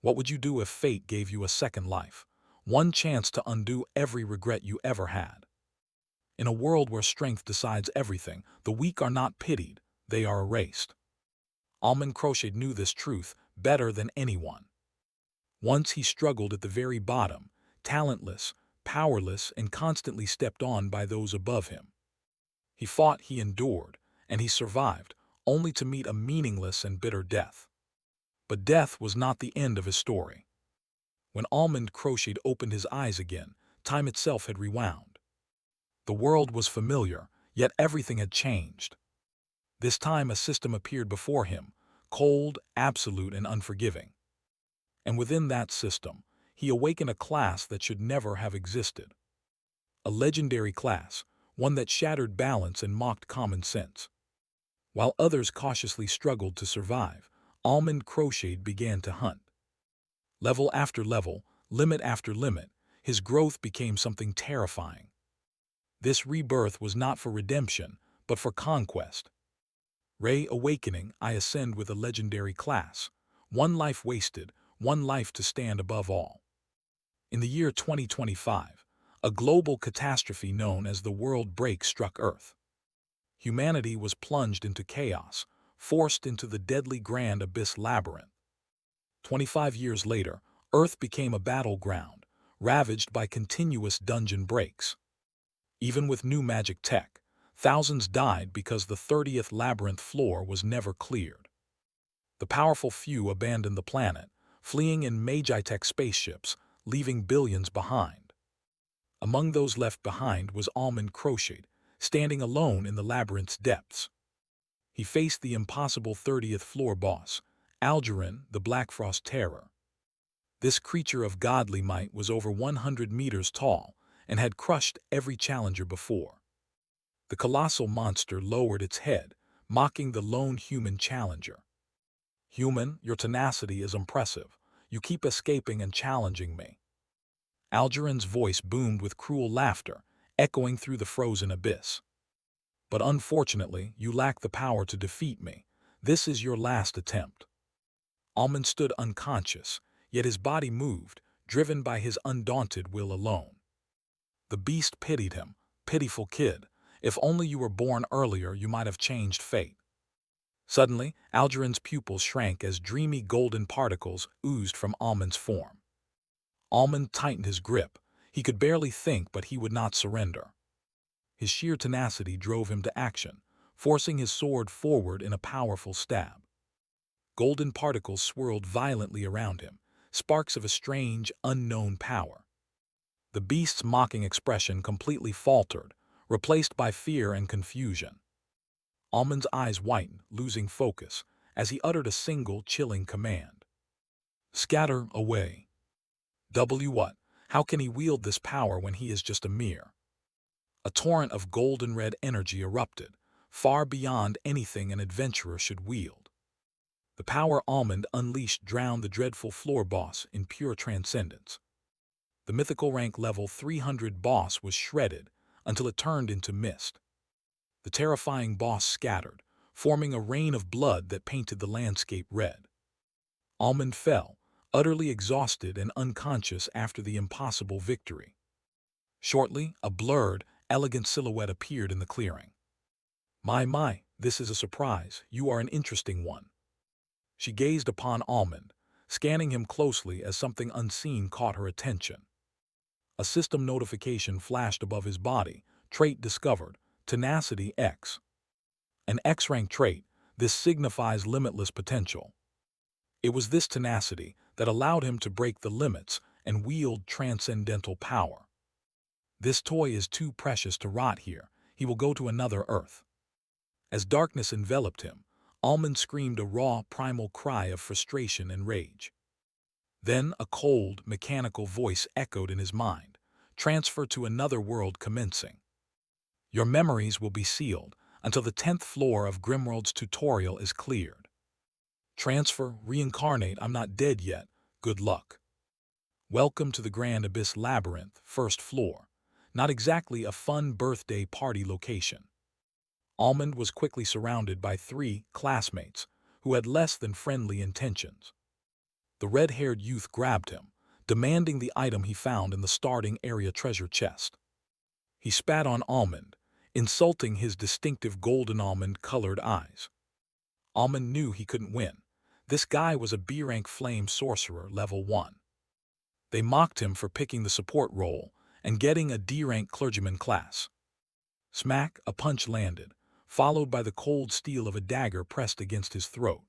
What would you do if fate gave you a second life? One chance to undo every regret you ever had. In a world where strength decides everything, the weak are not pitied, they are erased. Almond Crochet knew this truth better than anyone. Once he struggled at the very bottom, talentless, powerless, and constantly stepped on by those above him. He fought, he endured, and he survived, only to meet a meaningless and bitter death. But death was not the end of his story. When Almond Crochet opened his eyes again, time itself had rewound. The world was familiar, yet everything had changed. This time a system appeared before him, cold, absolute, and unforgiving. And within that system, he awakened a class that should never have existed. A legendary class, one that shattered balance and mocked common sense. While others cautiously struggled to survive, Almond Crochet began to hunt. Level after level, limit after limit, his growth became something terrifying. This rebirth was not for redemption, but for conquest. Reawakening, I ascend with a legendary class. One life wasted, one life to stand above all. In the year 2025, a global catastrophe known as the World Break struck Earth. Humanity was plunged into chaos, forced into the deadly Grand Abyss labyrinth. 25 years later, Earth became a battleground, ravaged by continuous dungeon breaks. Even with new magic tech, thousands died because the 30th labyrinth floor was never cleared. The powerful few abandoned the planet, fleeing in Magitech spaceships, leaving billions behind. Among those left behind was Almond Crochet, standing alone in the labyrinth's depths. He faced the impossible 30th floor boss, Algerin, the Black Frost Terror. This creature of godly might was over 100 meters tall and had crushed every challenger before. The colossal monster lowered its head, mocking the lone human challenger. "Human, your tenacity is impressive. You keep escaping and challenging me." Algerin's voice boomed with cruel laughter, echoing through the frozen abyss. "But unfortunately, you lack the power to defeat me. This is your last attempt." Almond stood unconscious, yet his body moved, driven by his undaunted will alone. The beast pitied him. "Pitiful kid. If only you were born earlier, you might have changed fate." Suddenly, Algerin's pupils shrank as dreamy golden particles oozed from Almond's form. Almond tightened his grip. He could barely think, but he would not surrender. His sheer tenacity drove him to action, forcing his sword forward in a powerful stab. Golden particles swirled violently around him, sparks of a strange, unknown power. The beast's mocking expression completely faltered, replaced by fear and confusion. Almond's eyes whitened, losing focus, as he uttered a single, chilling command. "Scatter away." What? How can he wield this power when he is just a mere? A torrent of golden red energy erupted, far beyond anything an adventurer should wield. The power Almond unleashed drowned the dreadful floor boss in pure transcendence. The mythical rank level 300 boss was shredded until it turned into mist. The terrifying boss scattered, forming a rain of blood that painted the landscape red. Almond fell, utterly exhausted and unconscious after the impossible victory. Shortly, a blurred, elegant silhouette appeared in the clearing. My, this is a surprise. You are an interesting one." She gazed upon Almond, scanning him closely as something unseen caught her attention. A system notification flashed above his body. Trait discovered, Tenacity X. An X-rank trait, this signifies limitless potential. It was this tenacity that allowed him to break the limits and wield transcendental power. "This toy is too precious to rot here. He will go to another Earth." As darkness enveloped him, Almond screamed a raw, primal cry of frustration and rage. Then a cold, mechanical voice echoed in his mind. "Transfer to another world commencing. Your memories will be sealed until the 10th floor of Grimworld's tutorial is cleared. Transfer, reincarnate, I'm not dead yet. Good luck. Welcome to the Grand Abyss Labyrinth, 1st floor. Not exactly a fun birthday party location." Almond was quickly surrounded by 3 classmates who had less than friendly intentions. The red-haired youth grabbed him, demanding the item he found in the starting area treasure chest. He spat on Almond, insulting his distinctive golden almond-colored eyes. Almond knew he couldn't win. This guy was a B-rank flame sorcerer level 1. They mocked him for picking the support role and getting a D-rank clergyman class. Smack, a punch landed, followed by the cold steel of a dagger pressed against his throat.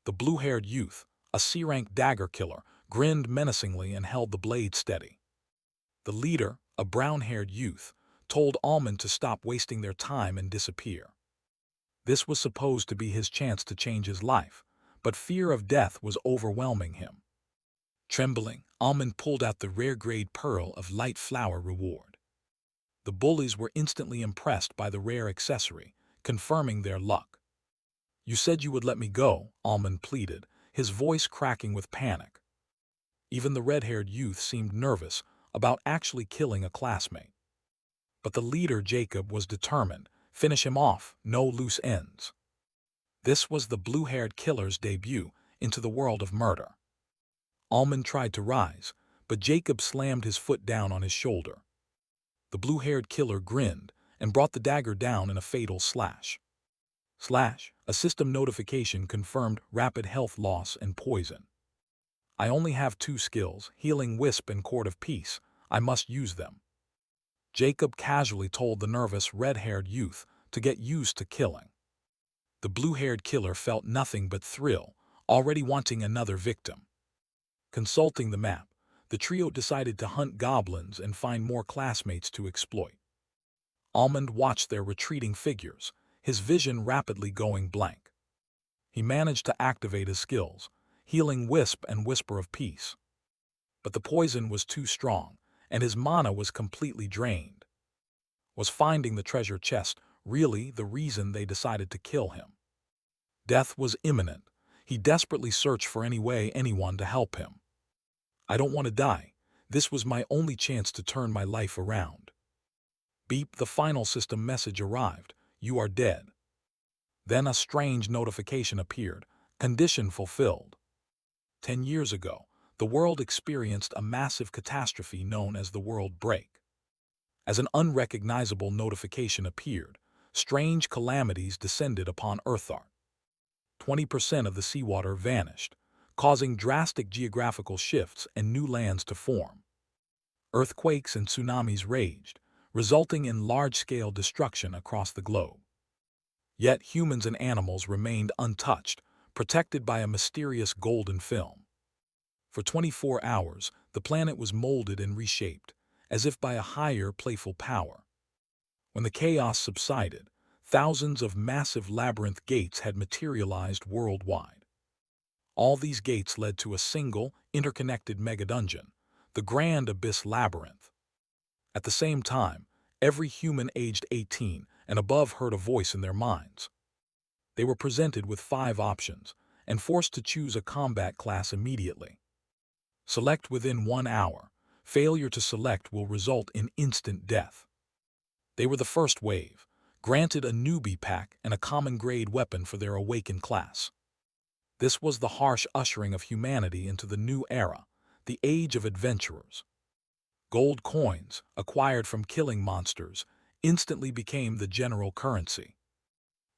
The blue-haired youth, a C-rank dagger killer, grinned menacingly and held the blade steady. The leader, a brown-haired youth, told Almond to stop wasting their time and disappear. This was supposed to be his chance to change his life, but fear of death was overwhelming him. Trembling, Almond pulled out the rare-grade pearl of light flower reward. The bullies were instantly impressed by the rare accessory, confirming their luck. "You said you would let me go," Almond pleaded, his voice cracking with panic. Even the red-haired youth seemed nervous about actually killing a classmate. But the leader, Jacob, was determined. Finish him off, no loose ends. This was the blue-haired killer's debut into the world of murder. Almond tried to rise, but Jacob slammed his foot down on his shoulder. The blue-haired killer grinned and brought the dagger down in a fatal slash. Slash, a system notification confirmed rapid health loss and poison. "I only have 2 skills, Healing Wisp and Court of Peace. I must use them." Jacob casually told the nervous red-haired youth to get used to killing. The blue-haired killer felt nothing but thrill, already wanting another victim. Consulting the map, the trio decided to hunt goblins and find more classmates to exploit. Almond watched their retreating figures, his vision rapidly going blank. He managed to activate his skills, Healing Wisp and Whisper of Peace. But the poison was too strong, and his mana was completely drained. Was finding the treasure chest really the reason they decided to kill him? Death was imminent. He desperately searched for anyone to help him. "I don't want to die. This was my only chance to turn my life around." Beep, the final system message arrived. "You are dead." Then a strange notification appeared. Condition fulfilled. 10 years ago, the world experienced a massive catastrophe known as the World Break. As an unrecognizable notification appeared, strange calamities descended upon Earthart. 20% of the seawater vanished, causing drastic geographical shifts and new lands to form. Earthquakes and tsunamis raged, resulting in large-scale destruction across the globe. Yet humans and animals remained untouched, protected by a mysterious golden film. For 24 hours, the planet was molded and reshaped, as if by a higher, playful power. When the chaos subsided, thousands of massive labyrinth gates had materialized worldwide. All these gates led to a single, interconnected mega-dungeon, the Grand Abyss Labyrinth. At the same time, every human aged 18 and above heard a voice in their minds. They were presented with 5 options and forced to choose a combat class immediately. Select within 1 hour. Failure to select will result in instant death. They were the first wave, granted a newbie pack and a common grade weapon for their awakened class. This was the harsh ushering of humanity into the new era, the Age of Adventurers. Gold coins, acquired from killing monsters, instantly became the general currency.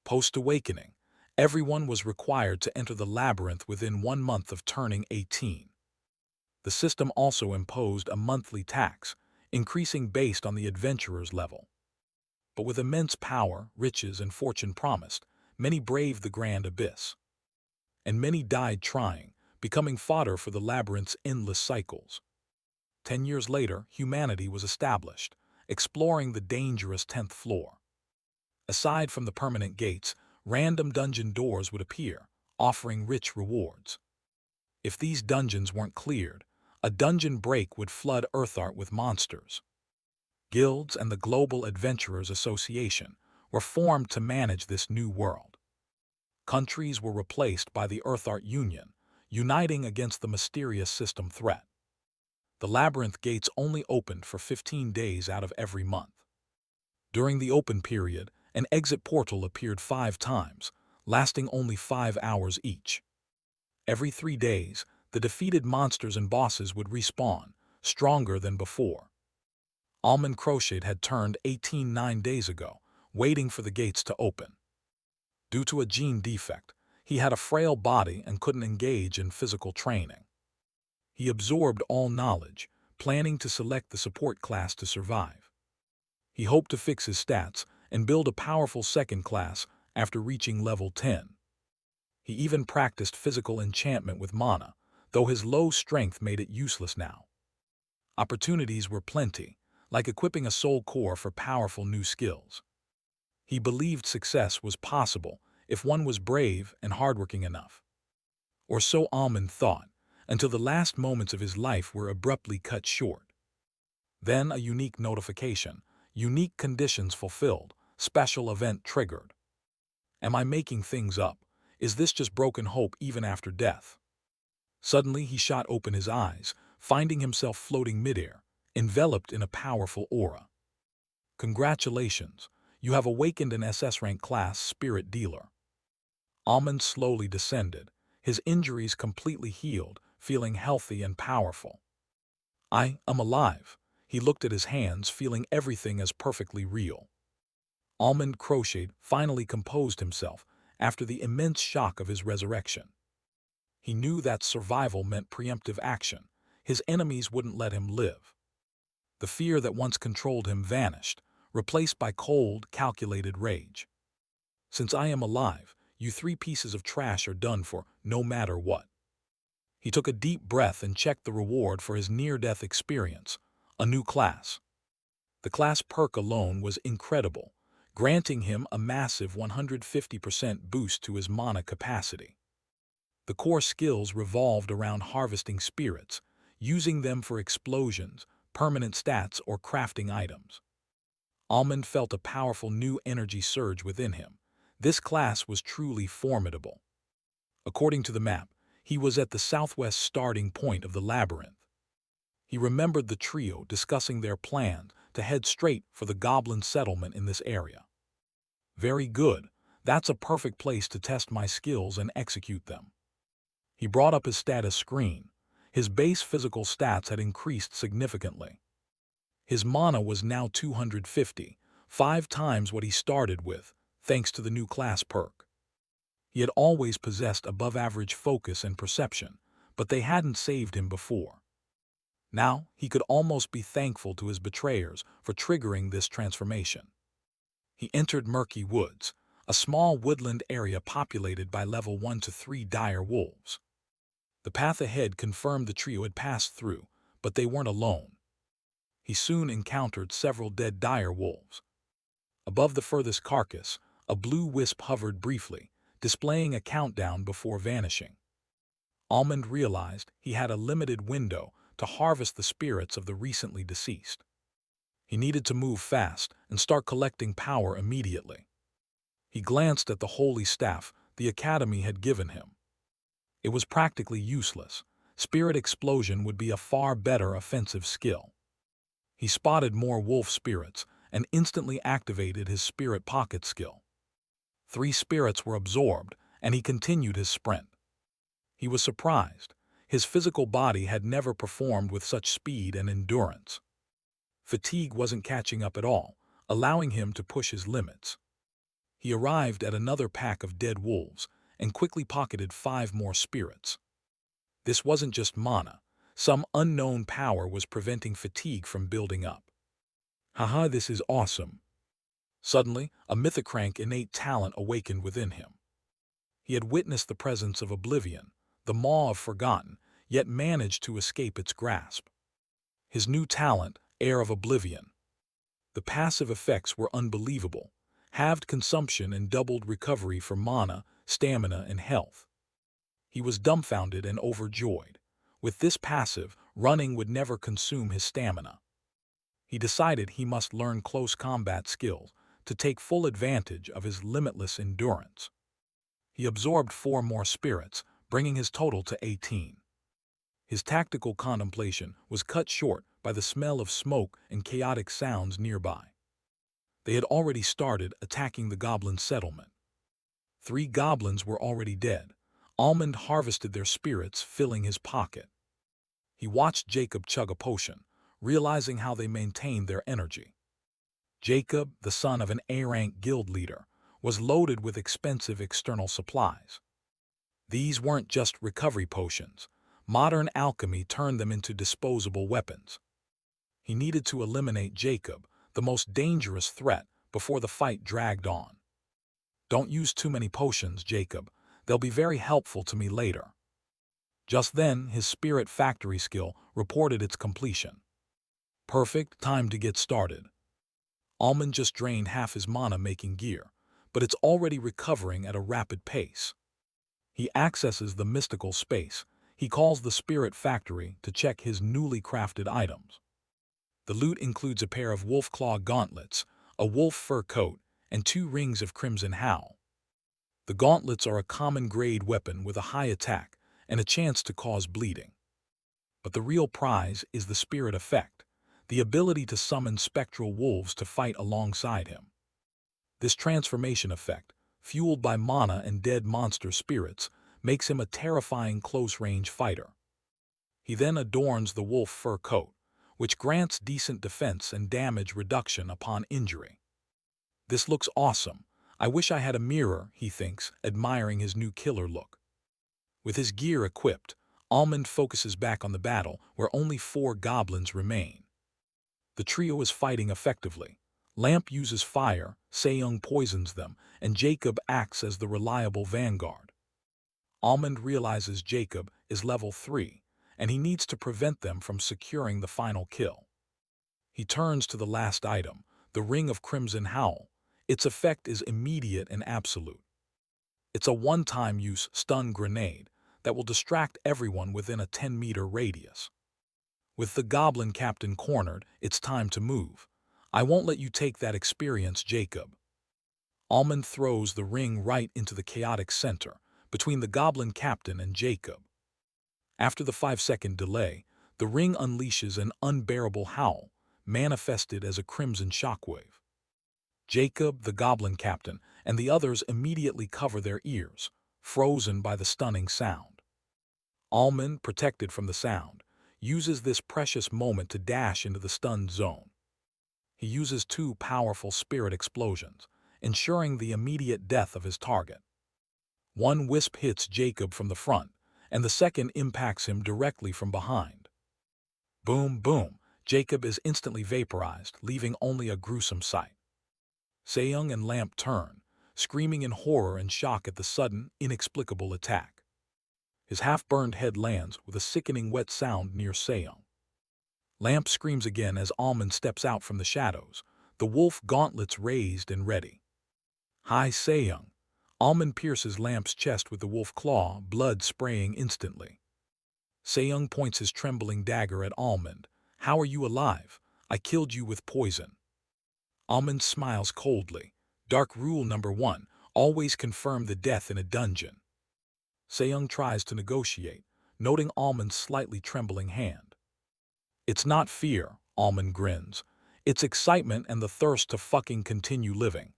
Post-awakening, everyone was required to enter the labyrinth within 1 month of turning 18. The system also imposed a monthly tax, increasing based on the adventurer's level. But with immense power, riches, and fortune promised, many braved the Grand Abyss. And many died trying, becoming fodder for the labyrinth's endless cycles. 10 years later, humanity was established, exploring the dangerous 10th floor. Aside from the permanent gates, random dungeon doors would appear, offering rich rewards. If these dungeons weren't cleared, a dungeon break would flood Earthart with monsters. Guilds and the Global Adventurers Association were formed to manage this new world. Countries were replaced by the Earthart Union, uniting against the mysterious system threat. The labyrinth gates only opened for 15 days out of every month. During the open period, an exit portal appeared 5 times, lasting only 5 hours each. Every 3 days, The defeated monsters and bosses would respawn, stronger than before. Almond Crochet had turned 18 9 days ago, waiting for the gates to open. Due to a gene defect, he had a frail body and couldn't engage in physical training. He absorbed all knowledge, planning to select the support class to survive. He hoped to fix his stats and build a powerful second class after reaching level 10. He even practiced physical enchantment with mana, though his low strength made it useless now. Opportunities were plenty, like equipping a soul core for powerful new skills. He believed success was possible if one was brave and hardworking enough. Or so Almond thought, until the last moments of his life were abruptly cut short. Then a unique notification, unique conditions fulfilled, special event triggered. Am I making things up? Is this just broken hope even after death? Suddenly he shot open his eyes, finding himself floating midair, enveloped in a powerful aura. Congratulations, you have awakened an SS rank class spirit dealer. Almond slowly descended, his injuries completely healed, feeling healthy and powerful. I am alive. He looked at his hands, feeling everything as perfectly real. Almond Crochet finally composed himself after the immense shock of his resurrection. He knew that survival meant preemptive action. His enemies wouldn't let him live. The fear that once controlled him vanished, replaced by cold, calculated rage. Since I am alive, you 3 pieces of trash are done for, no matter what. He took a deep breath and checked the reward for his near-death experience, a new class. The class perk alone was incredible, granting him a massive 150% boost to his mana capacity. The core skills revolved around harvesting spirits, using them for explosions, permanent stats, or crafting items. Almond felt a powerful new energy surge within him. This class was truly formidable. According to the map, he was at the southwest starting point of the labyrinth. He remembered the trio discussing their plan to head straight for the goblin settlement in this area. Very good, that's a perfect place to test my skills and execute them. He brought up his status screen. His base physical stats had increased significantly. His mana was now 250, 5 times what he started with, thanks to the new class perk. He had always possessed above-average focus and perception, but they hadn't saved him before. Now, he could almost be thankful to his betrayers for triggering this transformation. He entered Murky Woods, a small woodland area populated by level 1 to 3 dire wolves. The path ahead confirmed the trio had passed through, but they weren't alone. He soon encountered several dead dire wolves. Above the furthest carcass, a blue wisp hovered briefly, displaying a countdown before vanishing. Almond realized he had a limited window to harvest the spirits of the recently deceased. He needed to move fast and start collecting power immediately. He glanced at the holy staff the Academy had given him. It was practically useless. Spirit explosion would be a far better offensive skill. He spotted more wolf spirits and instantly activated his spirit pocket skill. 3 spirits were absorbed, and he continued his sprint. He was surprised. His physical body had never performed with such speed and endurance. Fatigue wasn't catching up at all, allowing him to push his limits. He arrived at another pack of dead wolves and quickly pocketed 5 more spirits. This wasn't just mana. Some unknown power was preventing fatigue from building up. Haha, this is awesome. Suddenly, a mythocrank innate talent awakened within him. He had witnessed the presence of oblivion, the maw of forgotten, yet managed to escape its grasp. His new talent, Air of Oblivion. The passive effects were unbelievable, halved consumption and doubled recovery for mana, stamina, and health. He was dumbfounded and overjoyed. With this passive, running would never consume his stamina. He decided he must learn close combat skills to take full advantage of his limitless endurance. He absorbed 4 more spirits, bringing his total to 18. His tactical contemplation was cut short by the smell of smoke and chaotic sounds nearby. They had already started attacking the goblin settlement. 3 goblins were already dead. Almond harvested their spirits, filling his pocket. He watched Jacob chug a potion, realizing how they maintained their energy. Jacob, the son of an A-rank guild leader, was loaded with expensive external supplies. These weren't just recovery potions. Modern alchemy turned them into disposable weapons. He needed to eliminate Jacob, the most dangerous threat, before the fight dragged on. "Don't use too many potions, Jacob. They'll be very helpful to me later." Just then, his spirit factory skill reported its completion. "Perfect, time to get started." Almond just drained half his mana making gear, but it's already recovering at a rapid pace. He accesses the mystical space. He calls the spirit factory to check his newly crafted items. The loot includes a pair of wolf claw gauntlets, a wolf fur coat, and 2 rings of crimson howl. The gauntlets are a common grade weapon with a high attack and a chance to cause bleeding. But the real prize is the spirit effect, the ability to summon spectral wolves to fight alongside him. This transformation effect, fueled by mana and dead monster spirits, makes him a terrifying close-range fighter. He then adorns the wolf fur coat, which grants decent defense and damage reduction upon injury. "This looks awesome. I wish I had a mirror," he thinks, admiring his new killer look. With his gear equipped, Almond focuses back on the battle where only 4 goblins remain. The trio is fighting effectively. Lamp uses fire, Seong poisons them, and Jacob acts as the reliable vanguard. Almond realizes Jacob is level 3, and he needs to prevent them from securing the final kill. He turns to the last item, the Ring of Crimson Howl. Its effect is immediate and absolute. It's a one-time use stun grenade that will distract everyone within a 10-meter radius. With the goblin captain cornered, it's time to move. "I won't let you take that experience, Jacob." Almond throws the ring right into the chaotic center, between the goblin captain and Jacob. After the 5-second delay, the ring unleashes an unbearable howl, manifested as a crimson shockwave. Jacob, the goblin captain, and the others immediately cover their ears, frozen by the stunning sound. Almond, protected from the sound, uses this precious moment to dash into the stunned zone. He uses 2 powerful spirit explosions, ensuring the immediate death of his target. One wisp hits Jacob from the front, and the second impacts him directly from behind. Boom, boom, Jacob is instantly vaporized, leaving only a gruesome sight. Seong and Lamp turn, screaming in horror and shock at the sudden, inexplicable attack. His half-burned head lands with a sickening wet sound near Seong. Lamp screams again as Almond steps out from the shadows, the wolf gauntlets raised and ready. "Hi, Seong." Almond pierces Lamp's chest with the wolf claw, blood spraying instantly. Seong points his trembling dagger at Almond. "How are you alive? I killed you with poison." Almond smiles coldly. "Dark rule number 1, always confirm the death in a dungeon." Seong tries to negotiate, noting Almond's slightly trembling hand. "It's not fear," Almond grins. "It's excitement and the thirst to fucking continue living."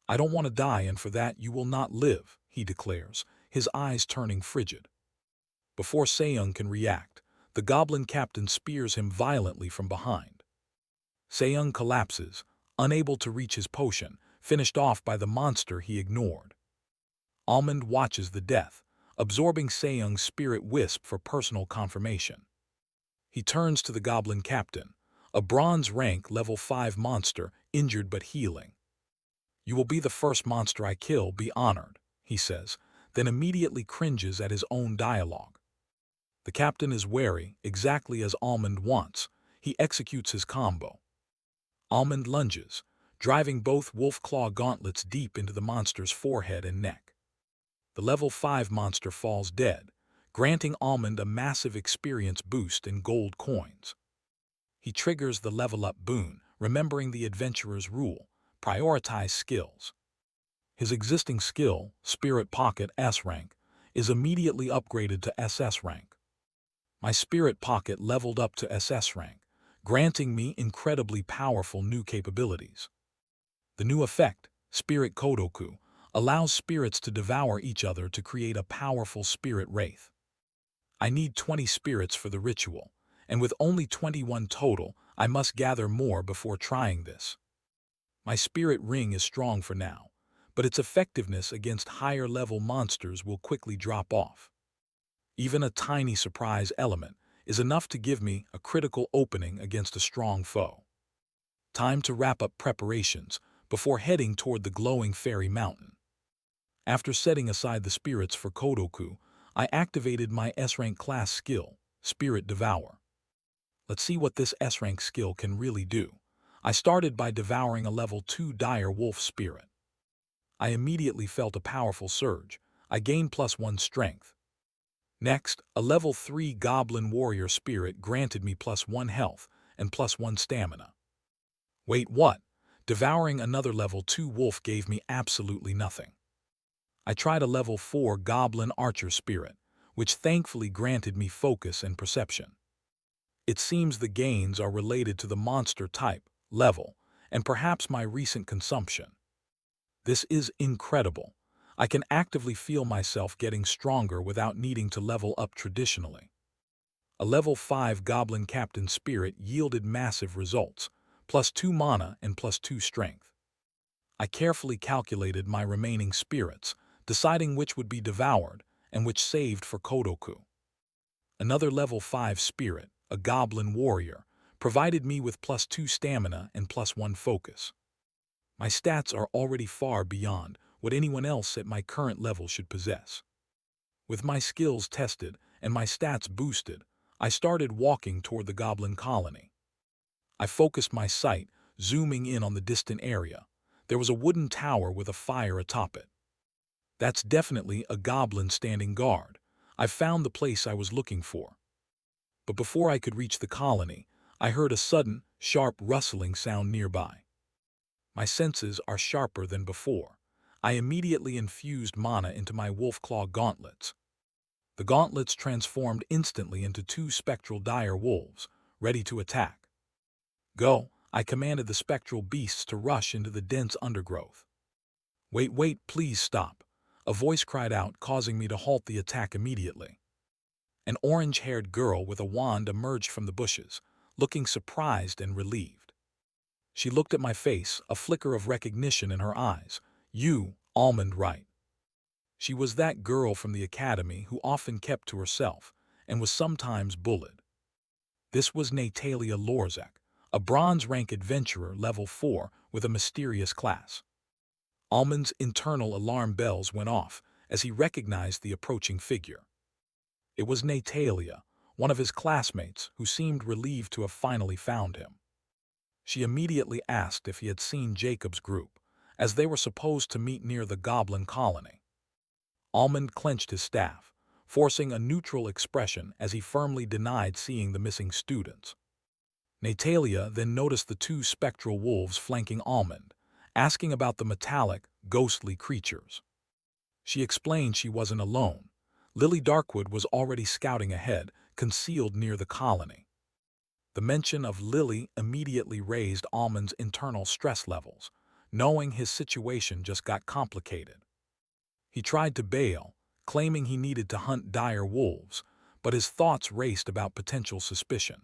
"I don't want to die, and for that you will not live," he declares, his eyes turning frigid. Before Seong can react, the goblin captain spears him violently from behind. Seong collapses, unable to reach his potion, finished off by the monster he ignored. Almond watches the death, absorbing Seong's spirit wisp for personal confirmation. He turns to the goblin captain, a bronze rank level 5 monster, injured but healing. "You will be the first monster I kill, be honored," he says, then immediately cringes at his own dialogue. The captain is wary, exactly as Almond wants. He executes his combo. Almond lunges, driving both wolf claw gauntlets deep into the monster's forehead and neck. The level 5 monster falls dead, granting Almond a massive experience boost in gold coins. He triggers the level up boon, remembering the adventurer's rule: prioritize skills. His existing skill, Spirit Pocket S rank, is immediately upgraded to SS rank. My Spirit Pocket leveled up to SS rank, granting me incredibly powerful new capabilities. The new effect, Spirit Kodoku, allows spirits to devour each other to create a powerful spirit wraith. I need 20 spirits for the ritual, and with only 21 total, I must gather more before trying this. My spirit ring is strong for now, but its effectiveness against higher-level monsters will quickly drop off. Even a tiny surprise element is enough to give me a critical opening against a strong foe. Time to wrap up preparations before heading toward the glowing fairy mountain. After setting aside the spirits for Kodoku, I activated my S-rank class skill, Spirit Devour. Let's see what this S-rank skill can really do. I started by devouring a level 2 dire wolf spirit. I immediately felt a powerful surge. I gained +1 strength. Next, a level 3 goblin warrior spirit granted me +1 health and +1 stamina. Wait, what? Devouring another level 2 wolf gave me absolutely nothing. I tried a level 4 goblin archer spirit, which thankfully granted me focus and perception. It seems the gains are related to the monster type, level, and perhaps my recent consumption. This is incredible. I can actively feel myself getting stronger without needing to level up traditionally. A level 5 Goblin Captain Spirit yielded massive results, +2 mana and +2 strength. I carefully calculated my remaining spirits, deciding which would be devoured and which saved for Kodoku. Another level 5 spirit, a Goblin Warrior, provided me with +2 stamina and +1 focus. My stats are already far beyond what anyone else at my current level should possess. With my skills tested and my stats boosted, I started walking toward the goblin colony. I focused my sight, zooming in on the distant area. There was a wooden tower with a fire atop it. That's definitely a goblin standing guard. I found the place I was looking for. But before I could reach the colony, I heard a sudden, sharp rustling sound nearby. My senses are sharper than before. I immediately infused mana into my wolf claw gauntlets. The gauntlets transformed instantly into 2 spectral dire wolves, ready to attack. Go, I commanded the spectral beasts to rush into the dense undergrowth. Wait, please stop. A voice cried out, causing me to halt the attack immediately. An orange-haired girl with a wand emerged from the bushes, looking surprised and relieved. She looked at my face, a flicker of recognition in her eyes. You, Almond, right? She was that girl from the academy who often kept to herself and was sometimes bullied. This was Natalia Lorzak, a bronze-rank adventurer level 4 with a mysterious class. Almond's internal alarm bells went off as he recognized the approaching figure. It was Natalia, one of his classmates, who seemed relieved to have finally found him. She immediately asked if he had seen Jacob's group, as they were supposed to meet near the goblin colony. Almond clenched his staff, forcing a neutral expression as he firmly denied seeing the missing students. Natalia then noticed the 2 spectral wolves flanking Almond, asking about the metallic, ghostly creatures. She explained she wasn't alone. Lily Darkwood was already scouting ahead, concealed near the colony. The mention of Lily immediately raised Almond's internal stress levels, knowing his situation just got complicated. He tried to bail, claiming he needed to hunt dire wolves, but his thoughts raced about potential suspicion.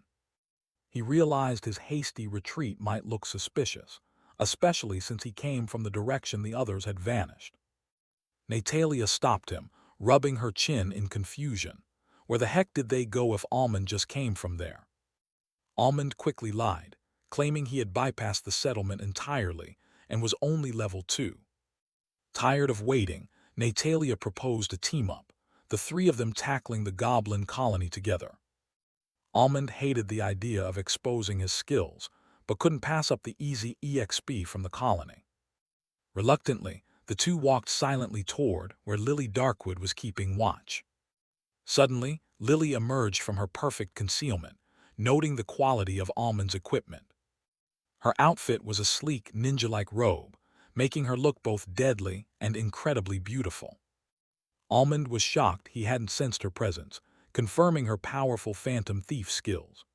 He realized his hasty retreat might look suspicious, especially since he came from the direction the others had vanished. Natalia stopped him, rubbing her chin in confusion. Where the heck did they go if Almond just came from there? Almond quickly lied, claiming he had bypassed the settlement entirely and was only level 2. Tired of waiting, Natalia proposed a team-up, the 3 of them tackling the goblin colony together. Almond hated the idea of exposing his skills, but couldn't pass up the easy EXP from the colony. Reluctantly, the 2 walked silently toward where Lily Darkwood was keeping watch. Suddenly, Lily emerged from her perfect concealment, noting the quality of Almond's equipment. Her outfit was a sleek, ninja-like robe, making her look both deadly and incredibly beautiful. Almond was shocked he hadn't sensed her presence, confirming her powerful phantom thief skills.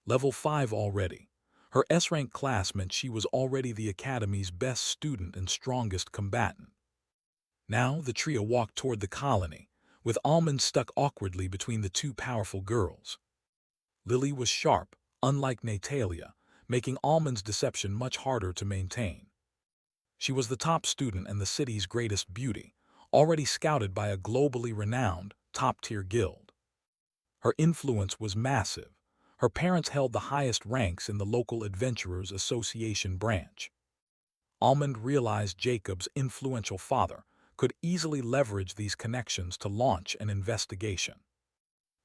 Level 5 already. Her S-rank class meant she was already the Academy's best student and strongest combatant. Now the trio walked toward the colony, with Almond stuck awkwardly between the two powerful girls. Lily was sharp, unlike Natalia, making Almond's deception much harder to maintain. She was the top student and the city's greatest beauty, already scouted by a globally renowned, top-tier guild. Her influence was massive. Her parents held the highest ranks in the local Adventurers Association branch. Almond realized Jacob's influential father could easily leverage these connections to launch an investigation.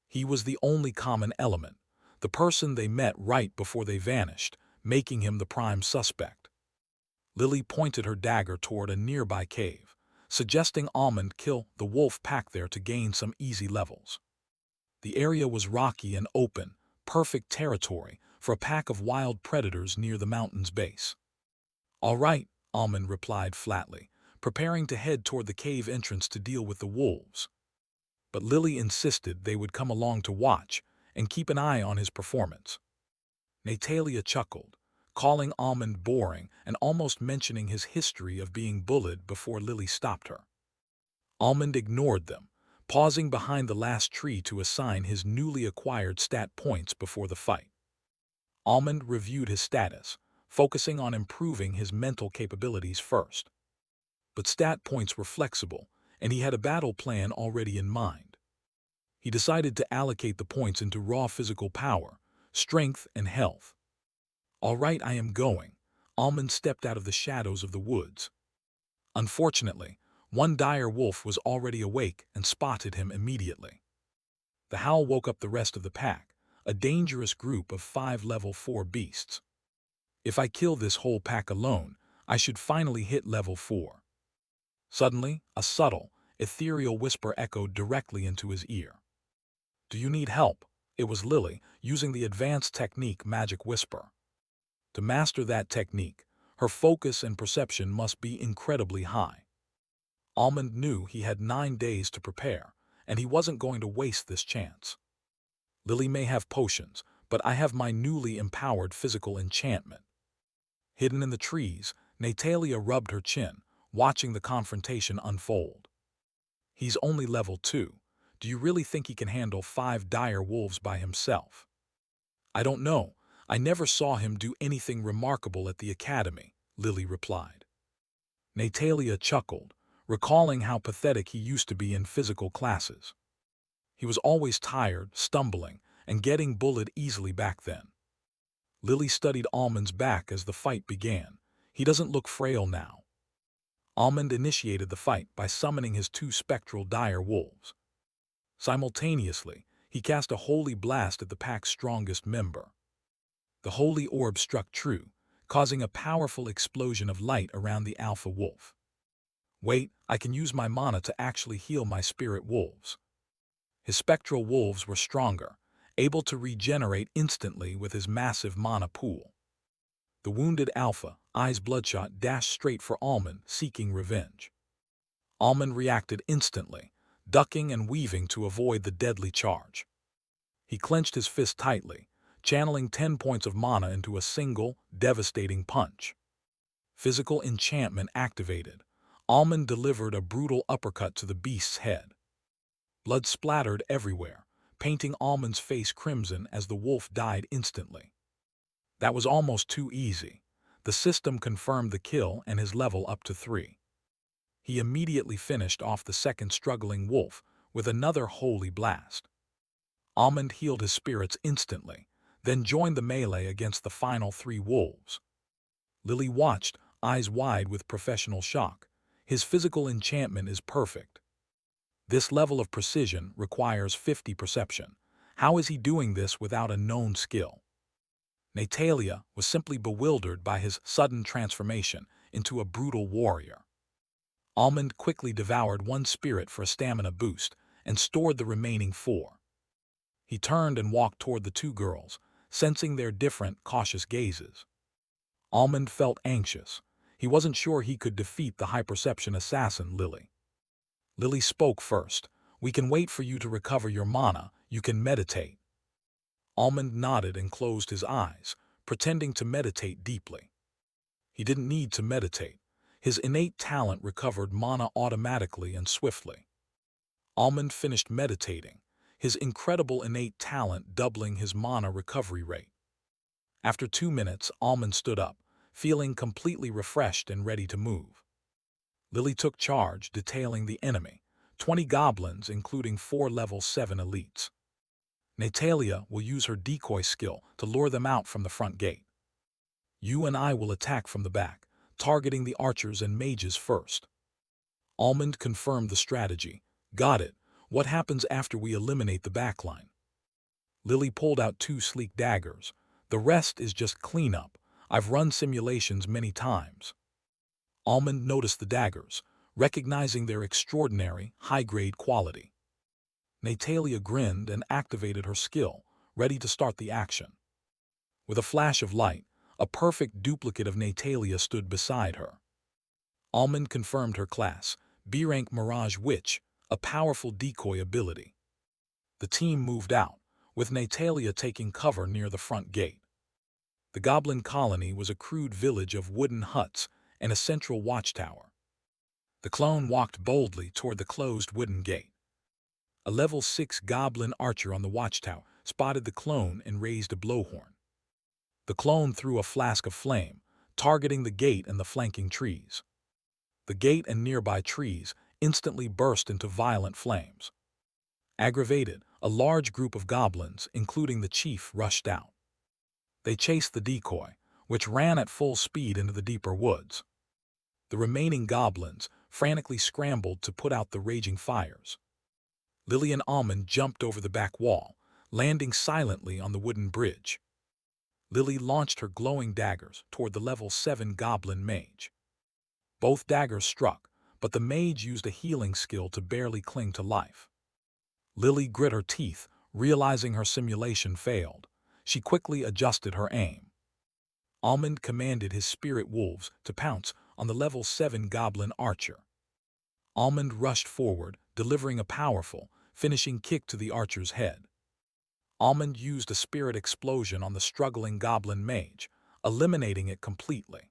He was the only common element, the person they met right before they vanished, making him the prime suspect. Lily pointed her dagger toward a nearby cave, suggesting Almond kill the wolf pack there to gain some easy levels. The area was rocky and open, perfect territory for a pack of wild predators near the mountain's base. "All right," Almond replied flatly, preparing to head toward the cave entrance to deal with the wolves. But Lily insisted they would come along to watch and keep an eye on his performance. Natalia chuckled, calling Almond boring and almost mentioning his history of being bullied before Lily stopped her. Almond ignored them, pausing behind the last tree to assign his newly acquired stat points before the fight. Almond reviewed his status, focusing on improving his mental capabilities first. But stat points were flexible, and he had a battle plan already in mind. He decided to allocate the points into raw physical power, strength, and health. "All right, I am going." Almond stepped out of the shadows of the woods. Unfortunately, one dire wolf was already awake and spotted him immediately. The howl woke up the rest of the pack, a dangerous group of 5 level 4 beasts. "If I kill this whole pack alone, I should finally hit level 4. Suddenly, a subtle, ethereal whisper echoed directly into his ear. "Do you need help?" It was Lily, using the advanced technique Magic Whisper. To master that technique, her focus and perception must be incredibly high. Almond knew he had 9 days to prepare, and he wasn't going to waste this chance. "Lily may have potions, but I have my newly empowered physical enchantment." Hidden in the trees, Natalia rubbed her chin, watching the confrontation unfold. "He's only level 2. Do you really think he can handle 5 dire wolves by himself?" "I don't know. I never saw him do anything remarkable at the academy," Lily replied. Natalia chuckled, recalling how pathetic he used to be in physical classes. He was always tired, stumbling, and getting bullied easily back then. Lily studied Almond's back as the fight began. "He doesn't look frail now." Almond initiated the fight by summoning his 2 spectral dire wolves. Simultaneously, he cast a holy blast at the pack's strongest member. The holy orb struck true, causing a powerful explosion of light around the alpha wolf. "Wait, I can use my mana to actually heal my spirit wolves." His spectral wolves were stronger, able to regenerate instantly with his massive mana pool. The wounded alpha, eyes bloodshot, dashed straight for Almond, seeking revenge. Almond reacted instantly, ducking and weaving to avoid the deadly charge. He clenched his fist tightly, channeling 10 points of mana into a single, devastating punch. Physical enchantment activated. Almond delivered a brutal uppercut to the beast's head. Blood splattered everywhere, painting Almond's face crimson as the wolf died instantly. That was almost too easy. The system confirmed the kill and his level up to 3. He immediately finished off the second struggling wolf with another holy blast. Almond healed his spirits instantly, then joined the melee against the final 3 wolves. Lily watched, eyes wide with professional shock. His physical enchantment is perfect. This level of precision requires 50 perception. How is he doing this without a known skill? Natalia was simply bewildered by his sudden transformation into a brutal warrior. Almond quickly devoured 1 spirit for a stamina boost and stored the remaining 4. He turned and walked toward the 2 girls, sensing their different, cautious gazes. Almond felt anxious. He wasn't sure he could defeat the high-perception assassin Lily. Lily spoke first. "We can wait for you to recover your mana. You can meditate." Almond nodded and closed his eyes, pretending to meditate deeply. He didn't need to meditate. His innate talent recovered mana automatically and swiftly. Almond finished meditating, his incredible innate talent doubling his mana recovery rate. After 2 minutes, Almond stood up, feeling completely refreshed and ready to move. Lily took charge, detailing the enemy, 20 goblins including 4 level 7 elites. Natalia will use her decoy skill to lure them out from the front gate. You and I will attack from the back, targeting the archers and mages first. Almond confirmed the strategy. Got it. What happens after we eliminate the backline? Lily pulled out 2 sleek daggers. The rest is just cleanup. I've run simulations many times. Almond noticed the daggers, recognizing their extraordinary, high-grade quality. Natalia grinned and activated her skill, ready to start the action. With a flash of light, a perfect duplicate of Natalia stood beside her. Almond confirmed her class, B-rank Mirage Witch, a powerful decoy ability. The team moved out, with Natalia taking cover near the front gate. The goblin colony was a crude village of wooden huts and a central watchtower. The clone walked boldly toward the closed wooden gate. A level 6 goblin archer on the watchtower spotted the clone and raised a blowhorn. The clone threw a flask of flame, targeting the gate and the flanking trees. The gate and nearby trees instantly burst into violent flames. Aggravated, a large group of goblins, including the chief, rushed out. They chased the decoy, which ran at full speed into the deeper woods. The remaining goblins frantically scrambled to put out the raging fires. Lily and Almond jumped over the back wall, landing silently on the wooden bridge. Lily launched her glowing daggers toward the level 7 goblin mage. Both daggers struck, but the mage used a healing skill to barely cling to life. Lily grit her teeth, realizing her simulation failed. She quickly adjusted her aim. Almond commanded his spirit wolves to pounce on the level 7 goblin archer. Almond rushed forward, delivering a powerful, finishing kick to the archer's head. Almond used a spirit explosion on the struggling goblin mage, eliminating it completely.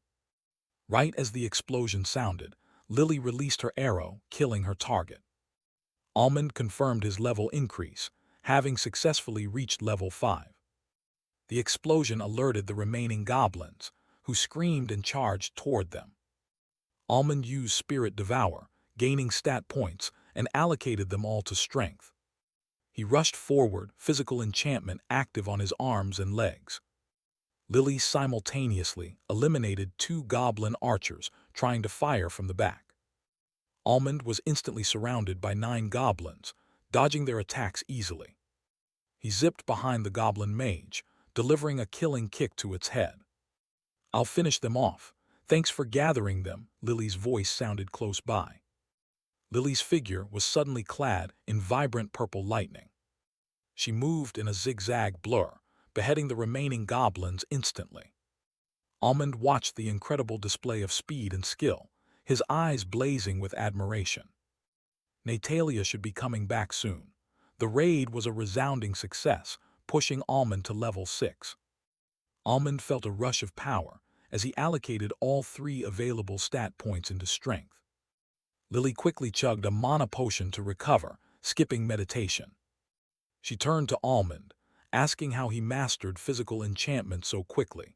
Right as the explosion sounded, Lily released her arrow, killing her target. Almond confirmed his level increase, having successfully reached level 5. The explosion alerted the remaining goblins, who screamed and charged toward them. Almond used Spirit Devour, gaining stat points, and allocated them all to strength. He rushed forward, physical enchantment active on his arms and legs. Lily simultaneously eliminated 2 goblin archers trying to fire from the back. Almond was instantly surrounded by 9 goblins, dodging their attacks easily. He zipped behind the goblin mage, delivering a killing kick to its head. I'll finish them off. Thanks for gathering them, Lily's voice sounded close by. Lily's figure was suddenly clad in vibrant purple lightning. She moved in a zigzag blur, beheading the remaining goblins instantly. Almond watched the incredible display of speed and skill, his eyes blazing with admiration. Natalia should be coming back soon. The raid was a resounding success, pushing Almond to level 6. Almond felt a rush of power as he allocated all 3 available stat points into strength. Lily quickly chugged a mana potion to recover, skipping meditation. She turned to Almond, asking how he mastered physical enchantment so quickly.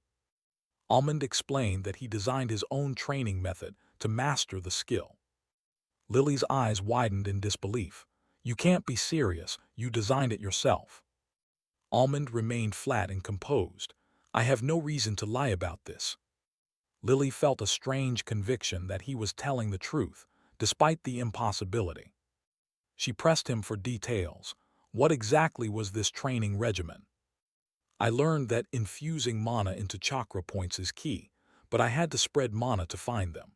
Almond explained that he designed his own training method to master the skill. Lily's eyes widened in disbelief. You can't be serious, you designed it yourself. Almond remained flat and composed. I have no reason to lie about this. Lily felt a strange conviction that he was telling the truth, despite the impossibility. She pressed him for details. What exactly was this training regimen? I learned that infusing mana into chakra points is key, but I had to spread mana to find them.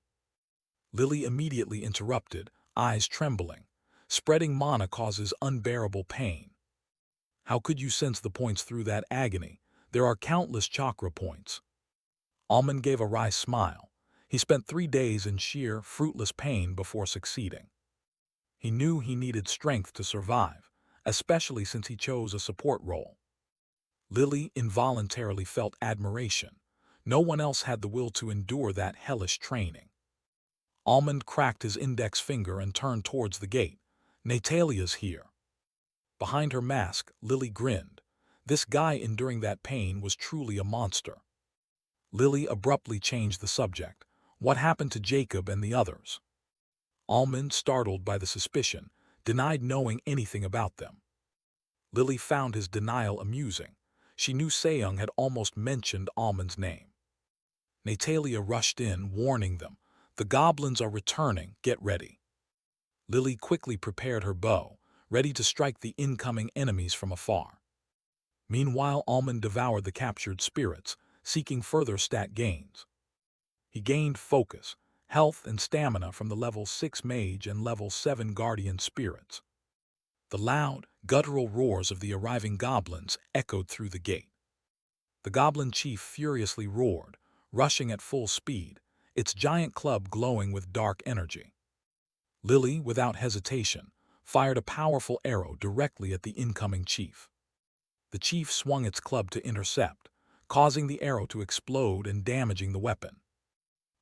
Lily immediately interrupted, eyes trembling. Spreading mana causes unbearable pain. How could you sense the points through that agony? There are countless chakra points. Almond gave a wry smile. He spent 3 days in sheer, fruitless pain before succeeding. He knew he needed strength to survive, especially since he chose a support role. Lily involuntarily felt admiration. No one else had the will to endure that hellish training. Almond cracked his index finger and turned towards the gate. Natalia's here. Behind her mask, Lily grinned. This guy enduring that pain was truly a monster. Lily abruptly changed the subject. What happened to Jacob and the others? Almond, startled by the suspicion, denied knowing anything about them. Lily found his denial amusing. She knew Seung had almost mentioned Almond's name. Natalia rushed in, warning them. The goblins are returning, get ready. Lily quickly prepared her bow, ready to strike the incoming enemies from afar. Meanwhile, Almond devoured the captured spirits, seeking further stat gains. He gained focus, health, and stamina from the level 6 mage and level 7 guardian spirits. The loud, guttural roars of the arriving goblins echoed through the gate. The goblin chief furiously roared, rushing at full speed, its giant club glowing with dark energy. Lily, without hesitation, fired a powerful arrow directly at the incoming chief. The chief swung its club to intercept, causing the arrow to explode and damaging the weapon.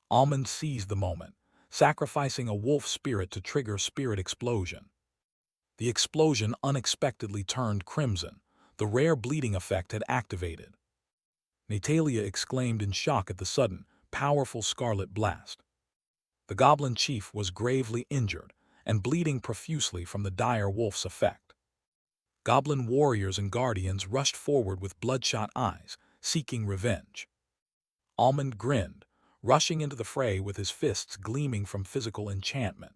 Almond seized the moment, sacrificing a wolf spirit to trigger spirit explosion. The explosion unexpectedly turned crimson. The rare bleeding effect had activated. Natalia exclaimed in shock at the sudden, powerful scarlet blast. The goblin chief was gravely injured and bleeding profusely from the dire wolf's effect. Goblin warriors and guardians rushed forward with bloodshot eyes, seeking revenge. Almond grinned, rushing into the fray with his fists gleaming from physical enchantment.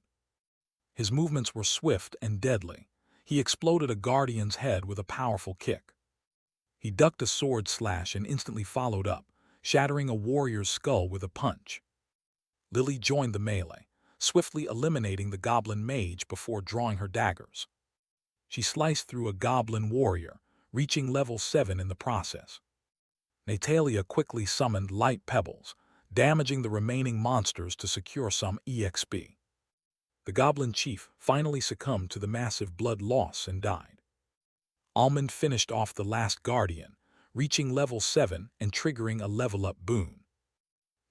His movements were swift and deadly. He exploded a guardian's head with a powerful kick. He ducked a sword slash and instantly followed up, shattering a warrior's skull with a punch. Lily joined the melee, swiftly eliminating the goblin mage before drawing her daggers. She sliced through a goblin warrior, reaching level 7 in the process. Natalia quickly summoned light pebbles, damaging the remaining monsters to secure some EXP. The goblin chief finally succumbed to the massive blood loss and died. Almond finished off the last guardian, reaching level 7 and triggering a level-up boon.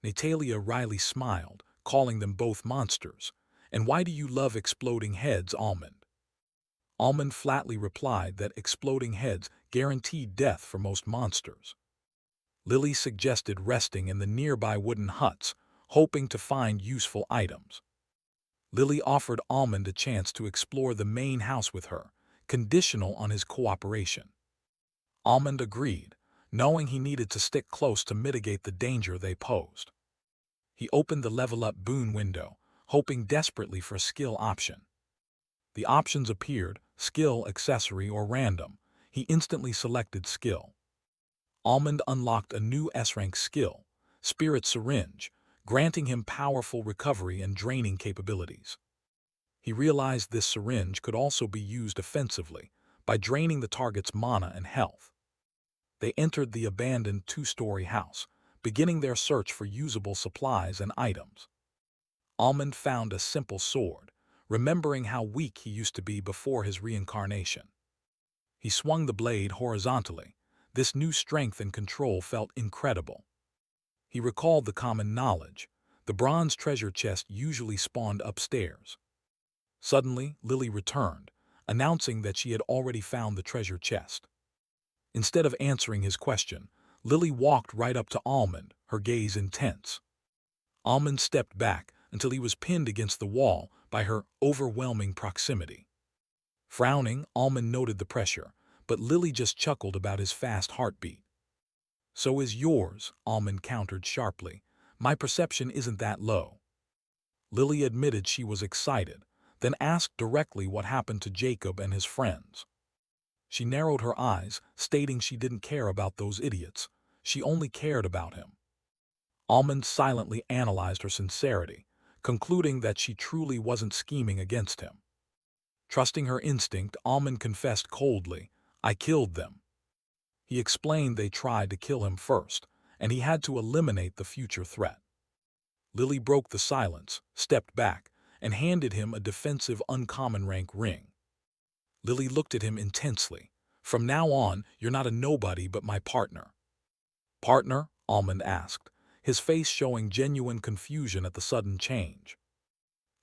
Natalia wryly smiled, calling them both monsters. And why do you love exploding heads, Almond? Almond flatly replied that exploding heads guaranteed death for most monsters. Lily suggested resting in the nearby wooden huts, hoping to find useful items. Lily offered Almond a chance to explore the main house with her, conditional on his cooperation. Almond agreed, knowing he needed to stick close to mitigate the danger they posed. He opened the level-up boon window, hoping desperately for a skill option. The options appeared: skill, accessory, or random. He instantly selected skill. Almond unlocked a new S-rank skill, Spirit Syringe, granting him powerful recovery and draining capabilities. He realized this syringe could also be used offensively, by draining the target's mana and health. They entered the abandoned 2-story house, beginning their search for usable supplies and items. Almond found a simple sword, remembering how weak he used to be before his reincarnation. He swung the blade horizontally. This new strength and control felt incredible. He recalled the common knowledge. The bronze treasure chest usually spawned upstairs. Suddenly, Lily returned, announcing that she had already found the treasure chest. Instead of answering his question, Lily walked right up to Almond, her gaze intense. Almond stepped back until he was pinned against the wall by her overwhelming proximity. Frowning, Almond noted the pressure, but Lily just chuckled about his fast heartbeat. "So is yours," Almond countered sharply. "My perception isn't that low." Lily admitted she was excited, then asked directly what happened to Jacob and his friends. She narrowed her eyes, stating she didn't care about those idiots. She only cared about him. Almond silently analyzed her sincerity, concluding that she truly wasn't scheming against him. Trusting her instinct, Almond confessed coldly, "I killed them." He explained they tried to kill him first, and he had to eliminate the future threat. Lily broke the silence, stepped back, and handed him a defensive uncommon rank ring. Lily looked at him intensely. "From now on, you're not a nobody but my partner." "Partner?" Almond asked, his face showing genuine confusion at the sudden change.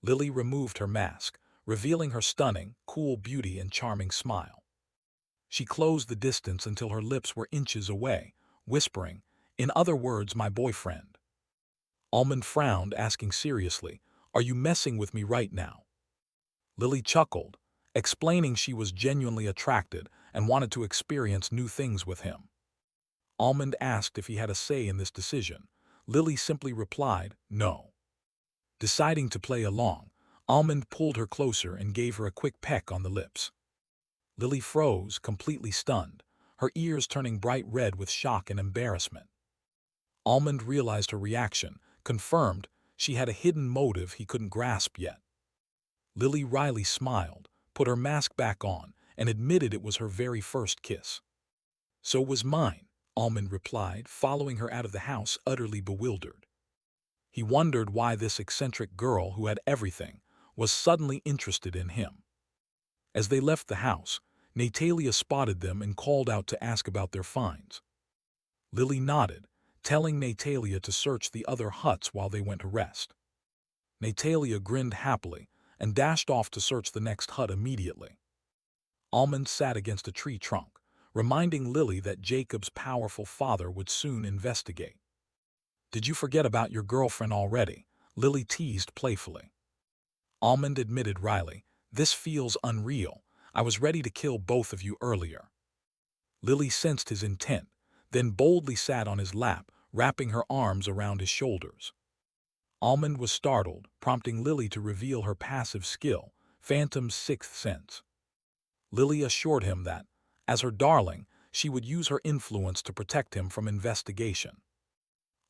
Lily removed her mask, revealing her stunning, cool beauty and charming smile. She closed the distance until her lips were inches away, whispering, "In other words, my boyfriend." Almond frowned, asking seriously, "Are you messing with me right now?" Lily chuckled, explaining she was genuinely attracted and wanted to experience new things with him. Almond asked if he had a say in this decision. Lily simply replied, "No." Deciding to play along, Almond pulled her closer and gave her a quick peck on the lips. Lily froze, completely stunned, her ears turning bright red with shock and embarrassment. Almond realized her reaction, confirmed she had a hidden motive he couldn't grasp yet. Lily wryly smiled, put her mask back on, and admitted it was her very first kiss. "So was mine," Almond replied, following her out of the house utterly bewildered. He wondered why this eccentric girl who had everything was suddenly interested in him. As they left the house, Natalia spotted them and called out to ask about their finds. Lily nodded, telling Natalia to search the other huts while they went to rest. Natalia grinned happily and dashed off to search the next hut immediately. Almond sat against a tree trunk, reminding Lily that Jacob's powerful father would soon investigate. "Did you forget about your girlfriend already?" Lily teased playfully. Almond admitted wryly, "This feels unreal. I was ready to kill both of you earlier." Lily sensed his intent, then boldly sat on his lap, wrapping her arms around his shoulders. Almond was startled, prompting Lily to reveal her passive skill, Phantom's sixth sense. Lily assured him that, as her darling, she would use her influence to protect him from investigation.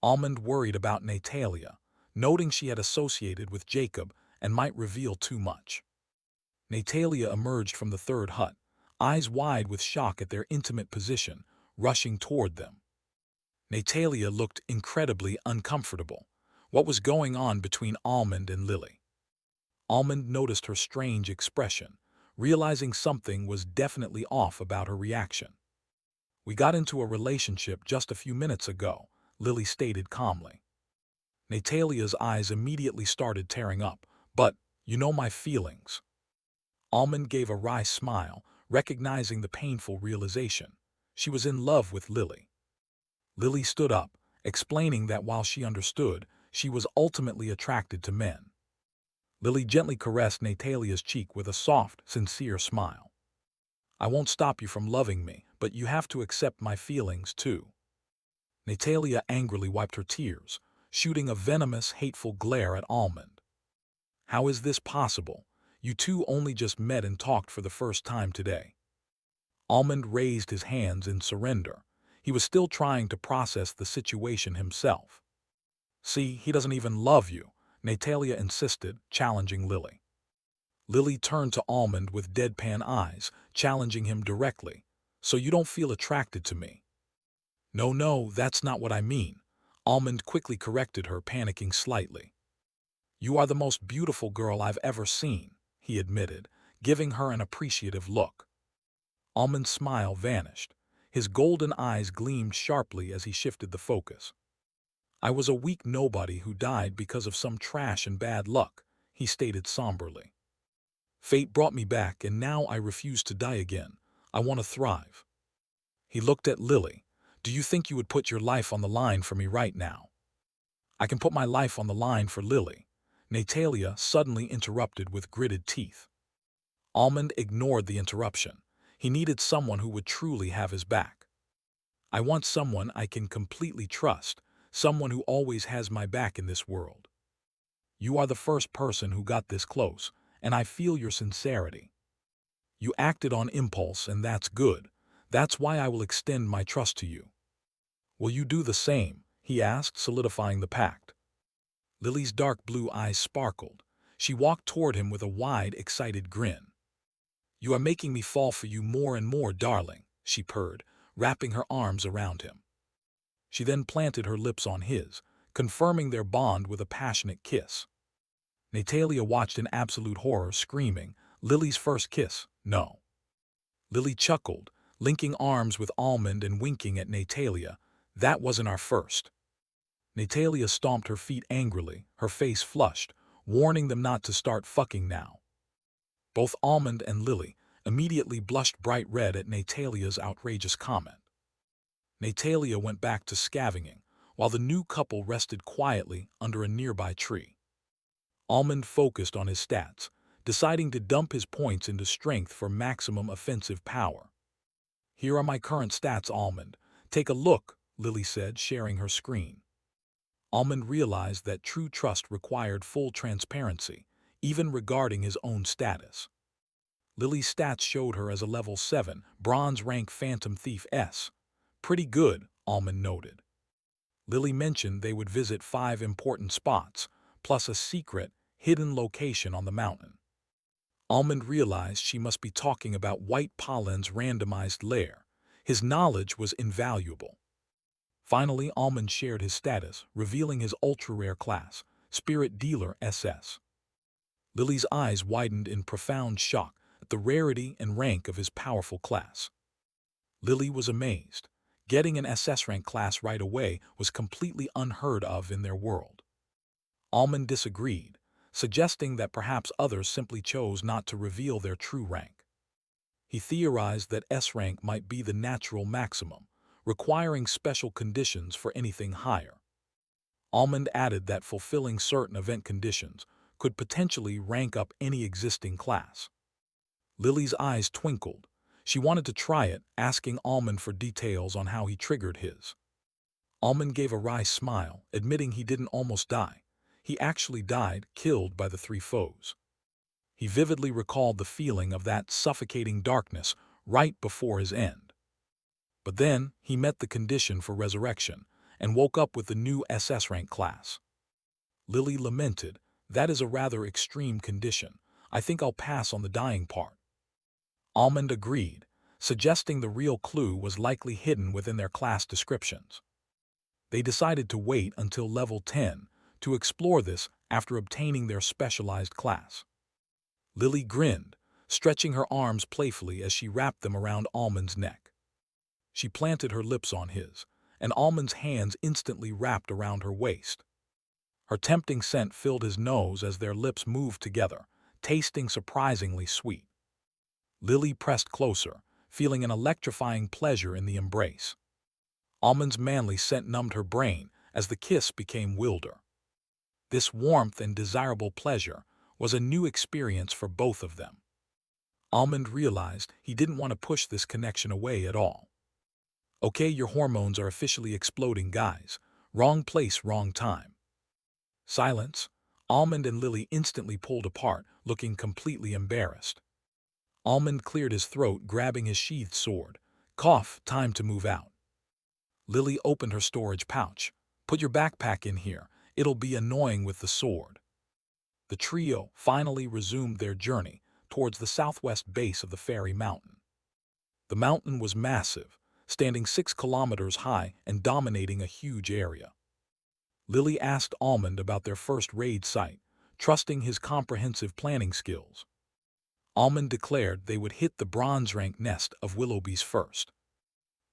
Almond worried about Natalia, noting she had associated with Jacob and might reveal too much. Natalia emerged from the third hut, eyes wide with shock at their intimate position, rushing toward them. Natalia looked incredibly uncomfortable. What was going on between Almond and Lily? Almond noticed her strange expression, realizing something was definitely off about her reaction. "We got into a relationship just a few minutes ago," Lily stated calmly. Natalia's eyes immediately started tearing up. "But, you know my feelings." Almond gave a wry smile, recognizing the painful realization. She was in love with Lily. Lily stood up, explaining that while she understood, she was ultimately attracted to men. Lily gently caressed Natalia's cheek with a soft, sincere smile. "I won't stop you from loving me, but you have to accept my feelings too." Natalia angrily wiped her tears, shooting a venomous, hateful glare at Almond. "How is this possible? You two only just met and talked for the first time today." Almond raised his hands in surrender. He was still trying to process the situation himself. "See, he doesn't even love you," Natalia insisted, challenging Lily. Lily turned to Almond with deadpan eyes, challenging him directly. "So you don't feel attracted to me?" "No, no, that's not what I mean." Almond quickly corrected her, panicking slightly. "You are the most beautiful girl I've ever seen," he admitted, giving her an appreciative look. Almond's smile vanished. His golden eyes gleamed sharply as he shifted the focus. "I was a weak nobody who died because of some trash and bad luck," he stated somberly. "Fate brought me back, and now I refuse to die again. I want to thrive." He looked at Lily. "Do you think you would put your life on the line for me right now?" "I can put my life on the line for Lily," Natalia suddenly interrupted with gritted teeth. Almond ignored the interruption. He needed someone who would truly have his back. "I want someone I can completely trust, someone who always has my back in this world. You are the first person who got this close, and I feel your sincerity. You acted on impulse, and that's good. That's why I will extend my trust to you." "Will you do the same?" he asked, solidifying the pact. Lily's dark blue eyes sparkled. She walked toward him with a wide, excited grin. "You are making me fall for you more and more, darling," she purred, wrapping her arms around him. She then planted her lips on his, confirming their bond with a passionate kiss. Natalia watched in absolute horror, screaming, "Lily's first kiss, no." Lily chuckled, linking arms with Almond and winking at Natalia. "That wasn't our first." Natalia stomped her feet angrily, her face flushed. warning them not to start fucking now. Both Almond and Lily immediately blushed bright red at Natalia's outrageous comment. Natalia went back to scavenging, while the new couple rested quietly under a nearby tree. Almond focused on his stats, deciding to dump his points into strength for maximum offensive power. "Here are my current stats, Almond. Take a look," Lily said, sharing her screen. Almond realized that true trust required full transparency, even regarding his own status. Lily's stats showed her as a level 7, bronze rank Phantom Thief S. "Pretty good," Almond noted. Lily mentioned they would visit 5 important spots, plus a secret, hidden location on the mountain. Almond realized she must be talking about White Pollen's randomized lair. His knowledge was invaluable. Finally, Almond shared his status, revealing his ultra-rare class, Spirit Dealer SS. Lily's eyes widened in profound shock at the rarity and rank of his powerful class. Lily was amazed. Getting an SS rank class right away was completely unheard of in their world. Almond disagreed, suggesting that perhaps others simply chose not to reveal their true rank. He theorized that S rank might be the natural maximum, requiring special conditions for anything higher. Almond added that fulfilling certain event conditions could potentially rank up any existing class. Lily's eyes twinkled. She wanted to try it, asking Almond for details on how he triggered his. Almond gave a wry smile, admitting he didn't almost die. He actually died, killed by the 3 foes. He vividly recalled the feeling of that suffocating darkness right before his end. But then, he met the condition for resurrection, and woke up with the new SS rank class. Lily lamented, "That is a rather extreme condition. I think I'll pass on the dying part." Almond agreed, suggesting the real clue was likely hidden within their class descriptions. They decided to wait until level 10 to explore this after obtaining their specialized class. Lily grinned, stretching her arms playfully as she wrapped them around Almond's neck. She planted her lips on his, and Almond's hands instantly wrapped around her waist. Her tempting scent filled his nose as their lips moved together, tasting surprisingly sweet. Lily pressed closer, feeling an electrifying pleasure in the embrace. Almond's manly scent numbed her brain as the kiss became wilder. This warmth and desirable pleasure was a new experience for both of them. Almond realized he didn't want to push this connection away at all. "Okay, your hormones are officially exploding, guys. Wrong place, wrong time." Silence. Almond and Lily instantly pulled apart, looking completely embarrassed. Almond cleared his throat, grabbing his sheathed sword. "Cough, time to move out." Lily opened her storage pouch. "Put your backpack in here. It'll be annoying with the sword." The trio finally resumed their journey towards the southwest base of the fairy mountain. The mountain was massive, standing 6 kilometers high and dominating a huge area. Lily asked Almond about their first raid site, trusting his comprehensive planning skills. Almond declared they would hit the bronze rank nest of Willowbees first.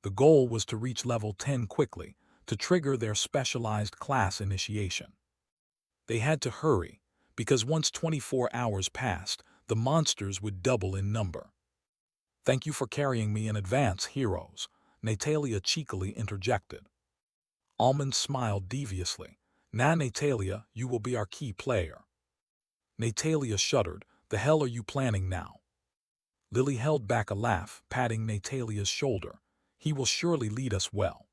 The goal was to reach level 10 quickly, to trigger their specialized class initiation. They had to hurry, because once 24 hours passed, the monsters would double in number. "Thank you for carrying me in advance, heroes," Natalia cheekily interjected. Almond smiled deviously. "Nah, Natalia, you will be our key player." Natalia shuddered. "The hell are you planning now?" Lily held back a laugh, patting Natalia's shoulder. "He will surely lead us well."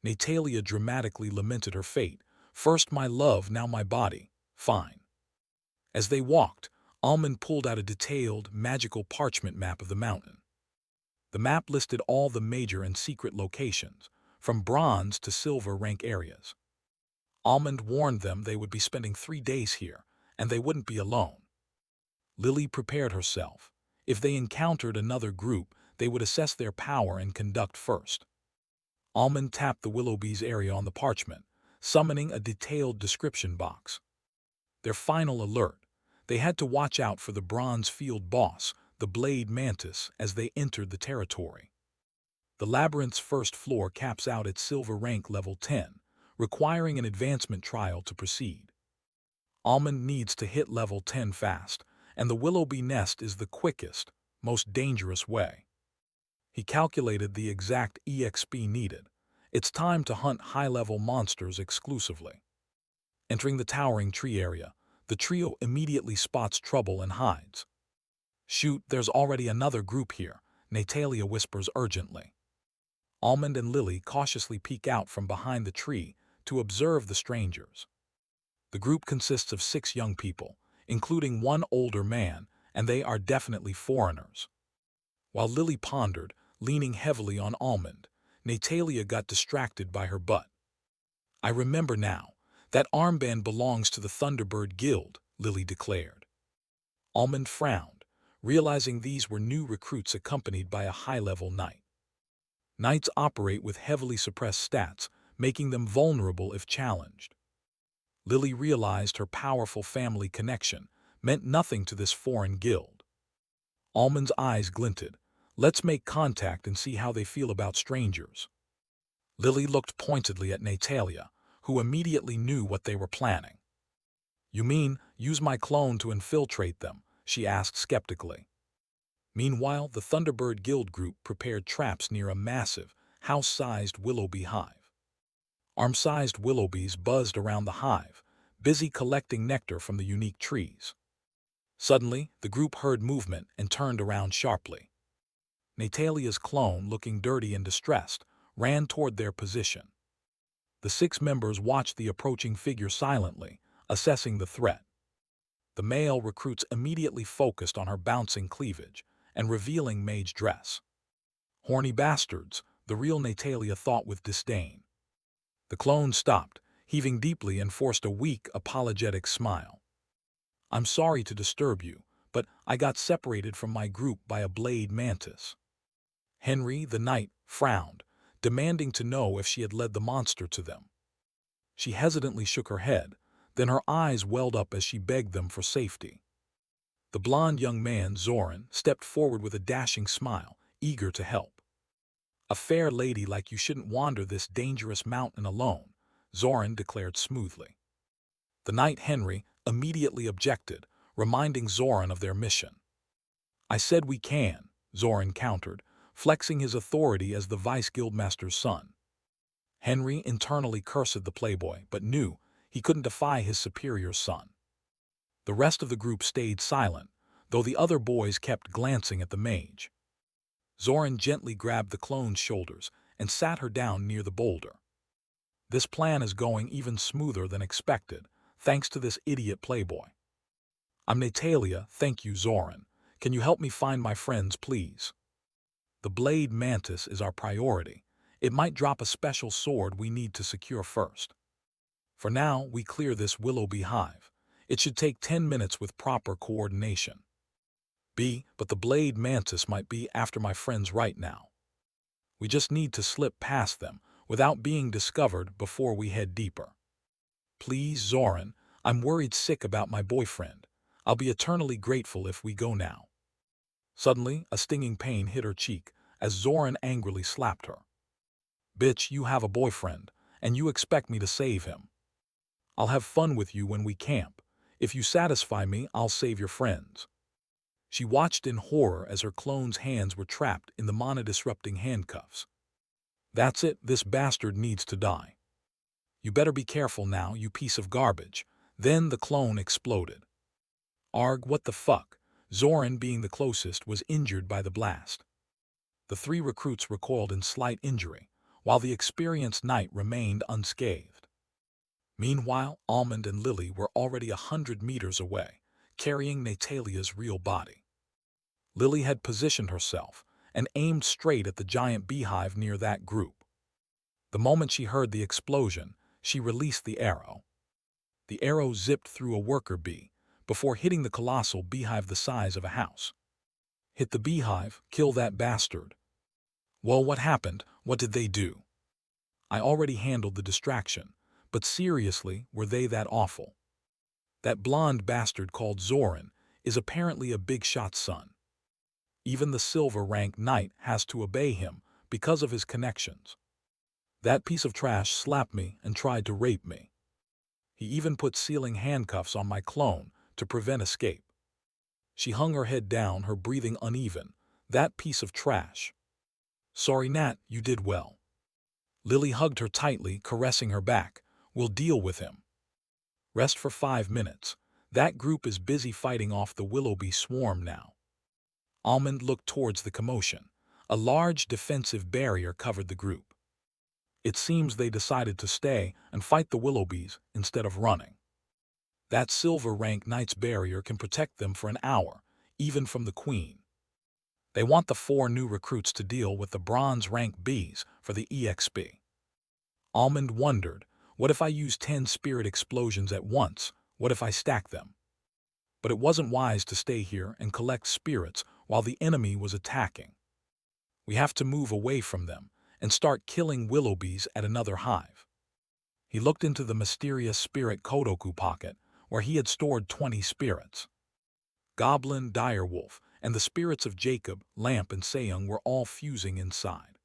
Natalia dramatically lamented her fate. "First my love, now my body. Fine." As they walked, Almond pulled out a detailed, magical parchment map of the mountain. The map listed all the major and secret locations, from bronze to silver rank areas. Almond warned them they would be spending 3 days here, and they wouldn't be alone. Lily prepared herself. If they encountered another group, they would assess their power and conduct first. Almond tapped the Willowbees area on the parchment, summoning a detailed description box. Their final alert: they had to watch out for the bronze field boss, the Blade Mantis, as they entered the territory. The labyrinth's first floor caps out at silver rank level 10, requiring an advancement trial to proceed. Almond needs to hit level 10 fast, and the Willoughby nest is the quickest, most dangerous way. He calculated the exact EXP needed. It's time to hunt high-level monsters exclusively. Entering the towering tree area, the trio immediately spots trouble and hides. "Shoot, there's already another group here," Natalia whispers urgently. Almond and Lily cautiously peek out from behind the tree to observe the strangers. The group consists of 6 young people, including one older man, and they are definitely foreigners. While Lily pondered, leaning heavily on Almond, Natalia got distracted by her butt. "I remember now. That armband belongs to the Thunderbird Guild," Lily declared. Almond frowned, realizing these were new recruits accompanied by a high-level knight. Knights operate with heavily suppressed stats, making them vulnerable if challenged. Lily realized her powerful family connection meant nothing to this foreign guild. Almond's eyes glinted. "Let's make contact and see how they feel about strangers." Lily looked pointedly at Natalia, who immediately knew what they were planning. "You mean, use my clone to infiltrate them?" she asked skeptically. Meanwhile, the Thunderbird Guild group prepared traps near a massive, house-sized Willoughby hive. Arm-sized Willoughbys buzzed around the hive, busy collecting nectar from the unique trees. Suddenly, the group heard movement and turned around sharply. Natalia's clone, looking dirty and distressed, ran toward their position. The 6 members watched the approaching figure silently, assessing the threat. The male recruits immediately focused on her bouncing cleavage and revealing mage dress. "Horny bastards," the real Natalia thought with disdain. The clone stopped, heaving deeply, and forced a weak, apologetic smile. "I'm sorry to disturb you, but I got separated from my group by a blade mantis." Henry, the knight, frowned, demanding to know if she had led the monster to them. She hesitantly shook her head, then her eyes welled up as she begged them for safety. The blond young man, Zoran, stepped forward with a dashing smile, eager to help. "A fair lady like you shouldn't wander this dangerous mountain alone," Zoran declared smoothly. The knight Henry immediately objected, reminding Zoran of their mission. "I said we can," Zoran countered, flexing his authority as the vice-guildmaster's son. Henry internally cursed the playboy, but knew he couldn't defy his superior's son. The rest of the group stayed silent, though the other boys kept glancing at the mage. Zoran gently grabbed the clone's shoulders and sat her down near the boulder. "This plan is going even smoother than expected, thanks to this idiot playboy." "I'm Natalia, thank you, Zoran. Can you help me find my friends, please?" "The blade mantis is our priority. It might drop a special sword we need to secure first. For now, we clear this Willoughby hive. It should take 10 minutes with proper coordination." But the blade mantis might be after my friends right now. We just need to slip past them without being discovered before we head deeper." "Please, Zoran, I'm worried sick about my boyfriend. I'll be eternally grateful if we go now." Suddenly, a stinging pain hit her cheek as Zoran angrily slapped her. "Bitch, you have a boyfriend, and you expect me to save him. I'll have fun with you when we camp. If you satisfy me, I'll save your friends." She watched in horror as her clone's hands were trapped in the mana-disrupting handcuffs. "That's it, this bastard needs to die. You better be careful now, you piece of garbage." Then the clone exploded. Arg, what the fuck? Zoran, being the closest, was injured by the blast. The 3 recruits recoiled in slight injury, while the experienced knight remained unscathed. Meanwhile, Almond and Lily were already 100 meters away, carrying Natalia's real body. Lily had positioned herself and aimed straight at the giant beehive near that group. The moment she heard the explosion, she released the arrow. The arrow zipped through a worker bee before hitting the colossal beehive the size of a house. "Hit the beehive, kill that bastard." "Well, what happened? What did they do?" "I already handled the distraction, but seriously, were they that awful? That blonde bastard called Zoran is apparently a big shot's son. Even the silver-rank knight has to obey him because of his connections. That piece of trash slapped me and tried to rape me. He even put sealing handcuffs on my clone to prevent escape. She hung her head down, her breathing uneven. That piece of trash. Sorry, Nat, you did well. Lily hugged her tightly, caressing her back. We'll deal with him. Rest for 5 minutes. That group is busy fighting off the Willoughby swarm now. Almond looked towards the commotion. A large defensive barrier covered the group. It seems they decided to stay and fight the Willoughbys instead of running. That silver rank knight's barrier can protect them for an hour, even from the Queen. They want the 4 new recruits to deal with the bronze rank Bs for the EXP. Almond wondered, what if I use 10 spirit explosions at once? What if I stack them? But it wasn't wise to stay here and collect spirits while the enemy was attacking. We have to move away from them and start killing Willoughbys at another hive. He looked into the mysterious spirit Kodoku pocket, where he had stored 20 spirits. Goblin, Direwolf, and the spirits of Jacob, Lamp, and Seung were all fusing inside.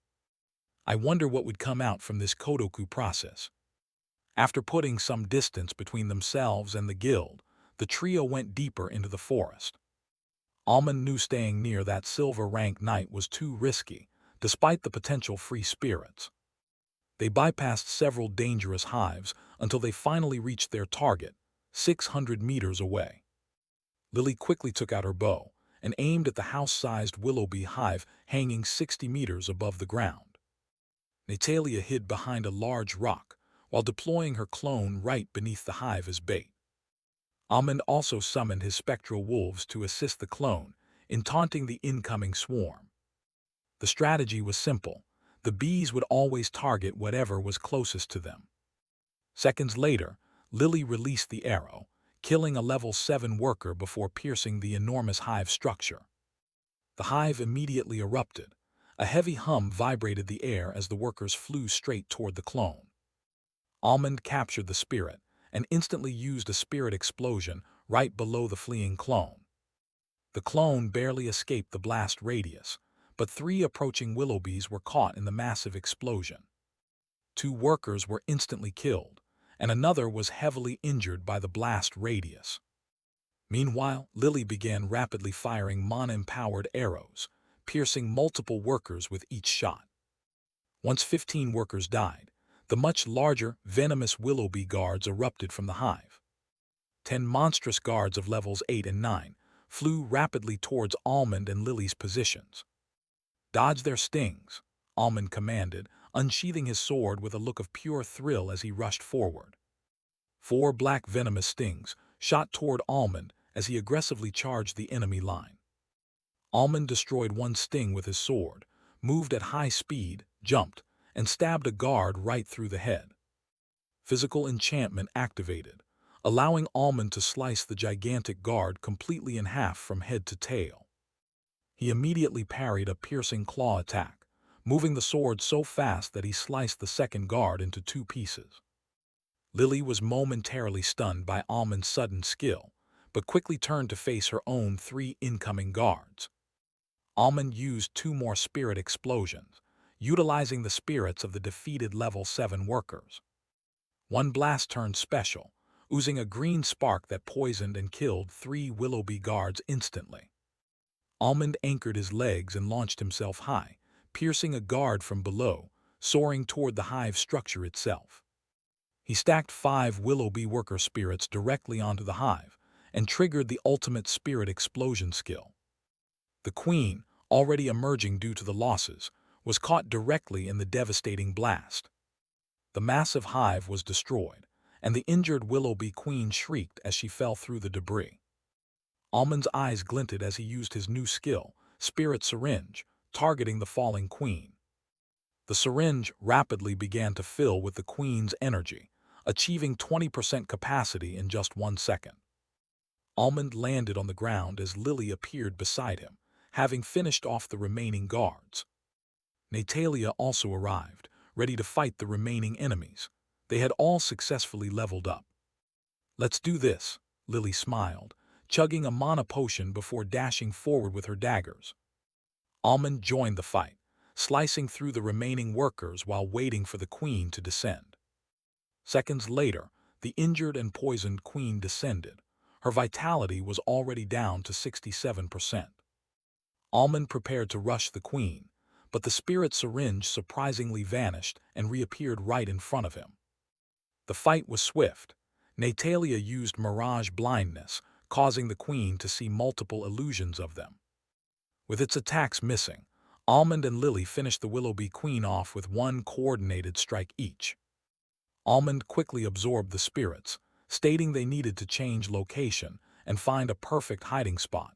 I wonder what would come out from this Kodoku process. After putting some distance between themselves and the guild, the trio went deeper into the forest. Almond knew staying near that silver rank knight was too risky, despite the potential free spirits. They bypassed several dangerous hives until they finally reached their target, 600 meters away. Lily quickly took out her bow and aimed at the house-sized Willoughby hive hanging 60 meters above the ground. Natalia hid behind a large rock while deploying her clone right beneath the hive as bait. Almond also summoned his spectral wolves to assist the clone in taunting the incoming swarm. The strategy was simple. The bees would always target whatever was closest to them. Seconds later, Lily released the arrow, killing a level 7 worker before piercing the enormous hive structure. The hive immediately erupted. A heavy hum vibrated the air as the workers flew straight toward the clone. Almond captured the spirit and instantly used a spirit explosion right below the fleeing clone. The clone barely escaped the blast radius, but 3 approaching Willoughbys were caught in the massive explosion. 2 workers were instantly killed, and another was heavily injured by the blast radius. Meanwhile, Lily began rapidly firing mana-empowered arrows, piercing multiple workers with each shot. Once 15 workers died, the much larger, venomous Willoughby guards erupted from the hive. 10 monstrous guards of levels 8 and 9 flew rapidly towards Almond and Lily's positions. Dodge their stings, Almond commanded, unsheathing his sword with a look of pure thrill as he rushed forward. 4 black venomous stings shot toward Almond as he aggressively charged the enemy line. Almond destroyed 1 sting with his sword, moved at high speed, jumped, and stabbed a guard right through the head. Physical enchantment activated, allowing Almond to slice the gigantic guard completely in half from head to tail. He immediately parried a piercing claw attack, moving the sword so fast that he sliced the second guard into 2 pieces. Lily was momentarily stunned by Almond's sudden skill, but quickly turned to face her own 3 incoming guards. Almond used 2 more spirit explosions, utilizing the spirits of the defeated level 7 workers. 1 blast turned special, oozing a green spark that poisoned and killed 3 Willoughby guards instantly. Almond anchored his legs and launched himself high, piercing a guard from below, soaring toward the hive structure itself. He stacked 5 Willoughby worker spirits directly onto the hive and triggered the ultimate spirit explosion skill. The Queen, already emerging due to the losses, was caught directly in the devastating blast. The massive hive was destroyed, and the injured Willoughby Queen shrieked as she fell through the debris. Almond's eyes glinted as he used his new skill, Spirit Syringe, targeting the falling Queen. The syringe rapidly began to fill with the Queen's energy, achieving 20% capacity in just 1 second. Almond landed on the ground as Lily appeared beside him, having finished off the remaining guards. Natalia also arrived, ready to fight the remaining enemies. They had all successfully leveled up. "Let's do this," Lily smiled, chugging a mana potion before dashing forward with her daggers. Almond joined the fight, slicing through the remaining workers while waiting for the Queen to descend. Seconds later, The injured and poisoned queen descended. Her vitality was already down to 67%. Almond prepared to rush the queen, but the spirit syringe surprisingly vanished and reappeared right in front of him. The fight was swift. Natalia used mirage blindness, causing the queen to see multiple illusions of them. With its attacks missing, Almond and Lily finished the Willoughby queen off with one coordinated strike each. Almond quickly absorbed the spirits, stating they needed to change location and find a perfect hiding spot.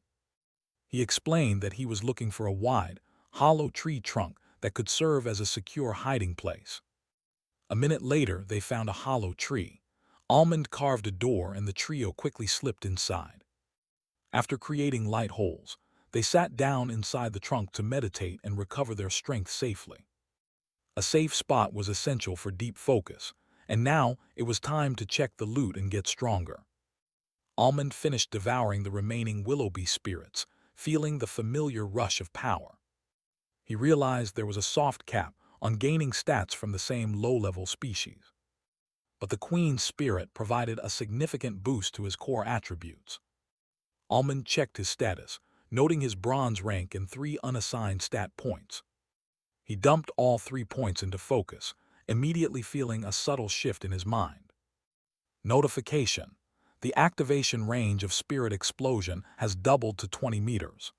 He explained that he was looking for a wide, hollow tree trunk that could serve as a secure hiding place. A minute later, they found a hollow tree. Almond carved a door and the trio quickly slipped inside. After creating light holes, they sat down inside the trunk to meditate and recover their strength safely. A safe spot was essential for deep focus, and now it was time to check the loot and get stronger. Almond finished devouring the remaining Willoughby spirits, feeling the familiar rush of power. He realized there was a soft cap on gaining stats from the same low-level species. But the Queen's spirit provided a significant boost to his core attributes. Almond checked his status, noting his bronze rank and 3 unassigned stat points. He dumped all 3 points into focus, immediately feeling a subtle shift in his mind. Notification: the activation range of Spirit Explosion has doubled to 20 meters.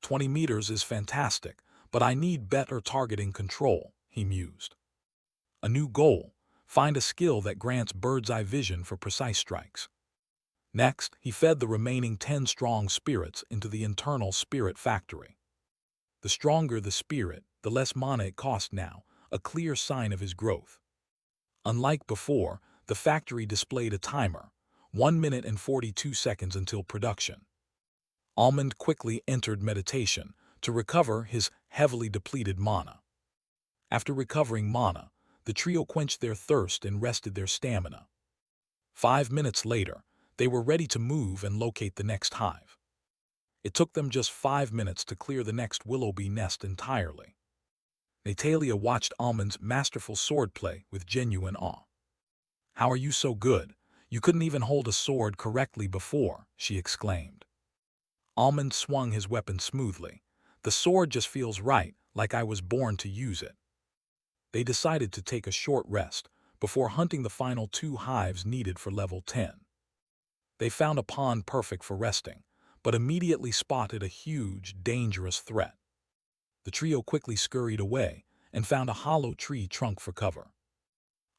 20 meters is fantastic, but I need better targeting control, he mused. A new goal: find a skill that grants bird's-eye vision for precise strikes. Next, he fed the remaining 10 strong spirits into the internal spirit factory. The stronger the spirit, the less mana it cost now, a clear sign of his growth. Unlike before, the factory displayed a timer, 1 minute and 42 seconds until production. Almond quickly entered meditation to recover his heavily depleted mana. After recovering mana, the trio quenched their thirst and rested their stamina. 5 minutes later, they were ready to move and locate the next hive. It took them just 5 minutes to clear the next Willoughby nest entirely. Natalia watched Almond's masterful swordplay with genuine awe. "How are you so good? You couldn't even hold a sword correctly before," she exclaimed. Almond swung his weapon smoothly. "The sword just feels right, like I was born to use it." They decided to take a short rest before hunting the final 2 hives needed for level 10. They found a pond perfect for resting, but immediately spotted a huge, dangerous threat. The trio quickly scurried away and found a hollow tree trunk for cover.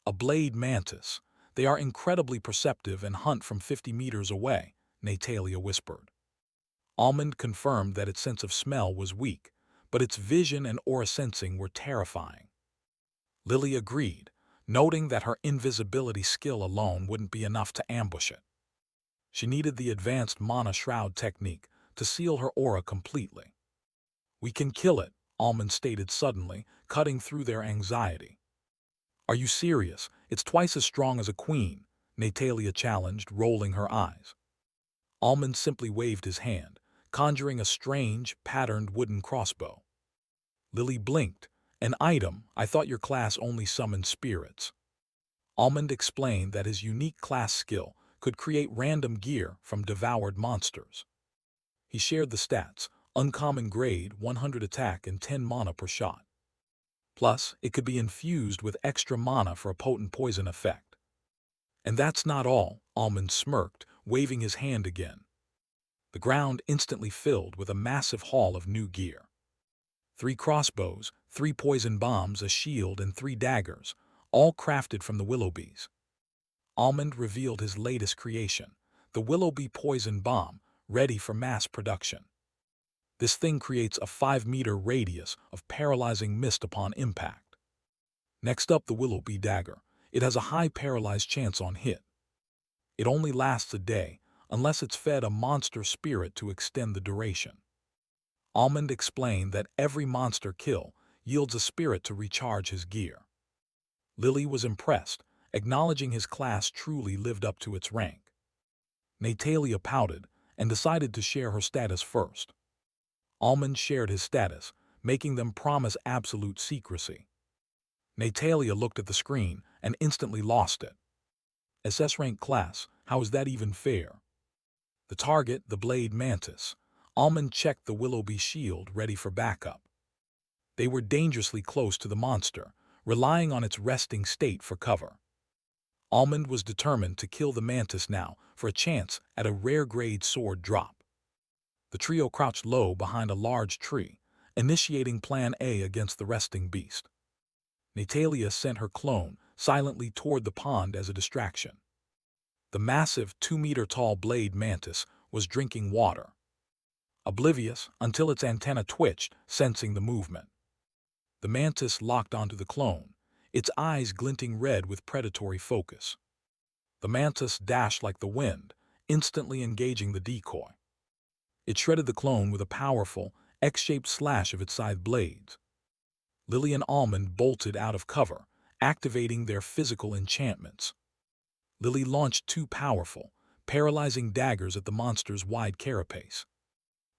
"A blade mantis. They are incredibly perceptive and hunt from 50 meters away," Natalia whispered. Almond confirmed that its sense of smell was weak, but its vision and aura sensing were terrifying. Lily agreed, noting that her invisibility skill alone wouldn't be enough to ambush it. She needed the advanced mana shroud technique to seal her aura completely. "We can kill it," Almond stated suddenly, cutting through their anxiety. "Are you serious? It's twice as strong as a queen," Natalia challenged, rolling her eyes. Almond simply waved his hand, conjuring a strange, patterned wooden crossbow. Lily blinked. "An item? I thought your class only summoned spirits." Almond explained that his unique class skill could create random gear from devoured monsters. He shared the stats: uncommon grade, 100 attack and 10 mana per shot. Plus, it could be infused with extra mana for a potent poison effect. "And that's not all," Almond smirked, waving his hand again. The ground instantly filled with a massive haul of new gear. 3 crossbows, 3 poison bombs, a shield, and 3 daggers, all crafted from the Willoughbys. Almond revealed his latest creation, the Willoughby poison bomb, ready for mass production. This thing creates a 5-meter radius of paralyzing mist upon impact. Next up, the Willoughby dagger. It has a high paralyzed chance on hit. It only lasts a day, unless it's fed a monster spirit to extend the duration. Almond explained that every monster kill yields a spirit to recharge his gear. Lily was impressed, acknowledging his class truly lived up to its rank. Natalia pouted and decided to share her status first. Almond shared his status, making them promise absolute secrecy. Natalia looked at the screen and instantly lost it. SS rank class, how is that even fair? The target, the blade mantis. Almond checked the Willoughby shield, ready for backup. They were dangerously close to the monster, relying on its resting state for cover. Almond was determined to kill the mantis now for a chance at a rare-grade sword drop. The trio crouched low behind a large tree, initiating Plan A against the resting beast. Natalia sent her clone silently toward the pond as a distraction. The massive 2-meter-tall blade mantis was drinking water, oblivious until its antenna twitched, sensing the movement. The mantis locked onto the clone, its eyes glinting red with predatory focus. The mantis dashed like the wind, instantly engaging the decoy. It shredded the clone with a powerful, X-shaped slash of its scythe blades. Lily and Almond bolted out of cover, activating their physical enchantments. Lily launched 2 powerful, paralyzing daggers at the monster's wide carapace.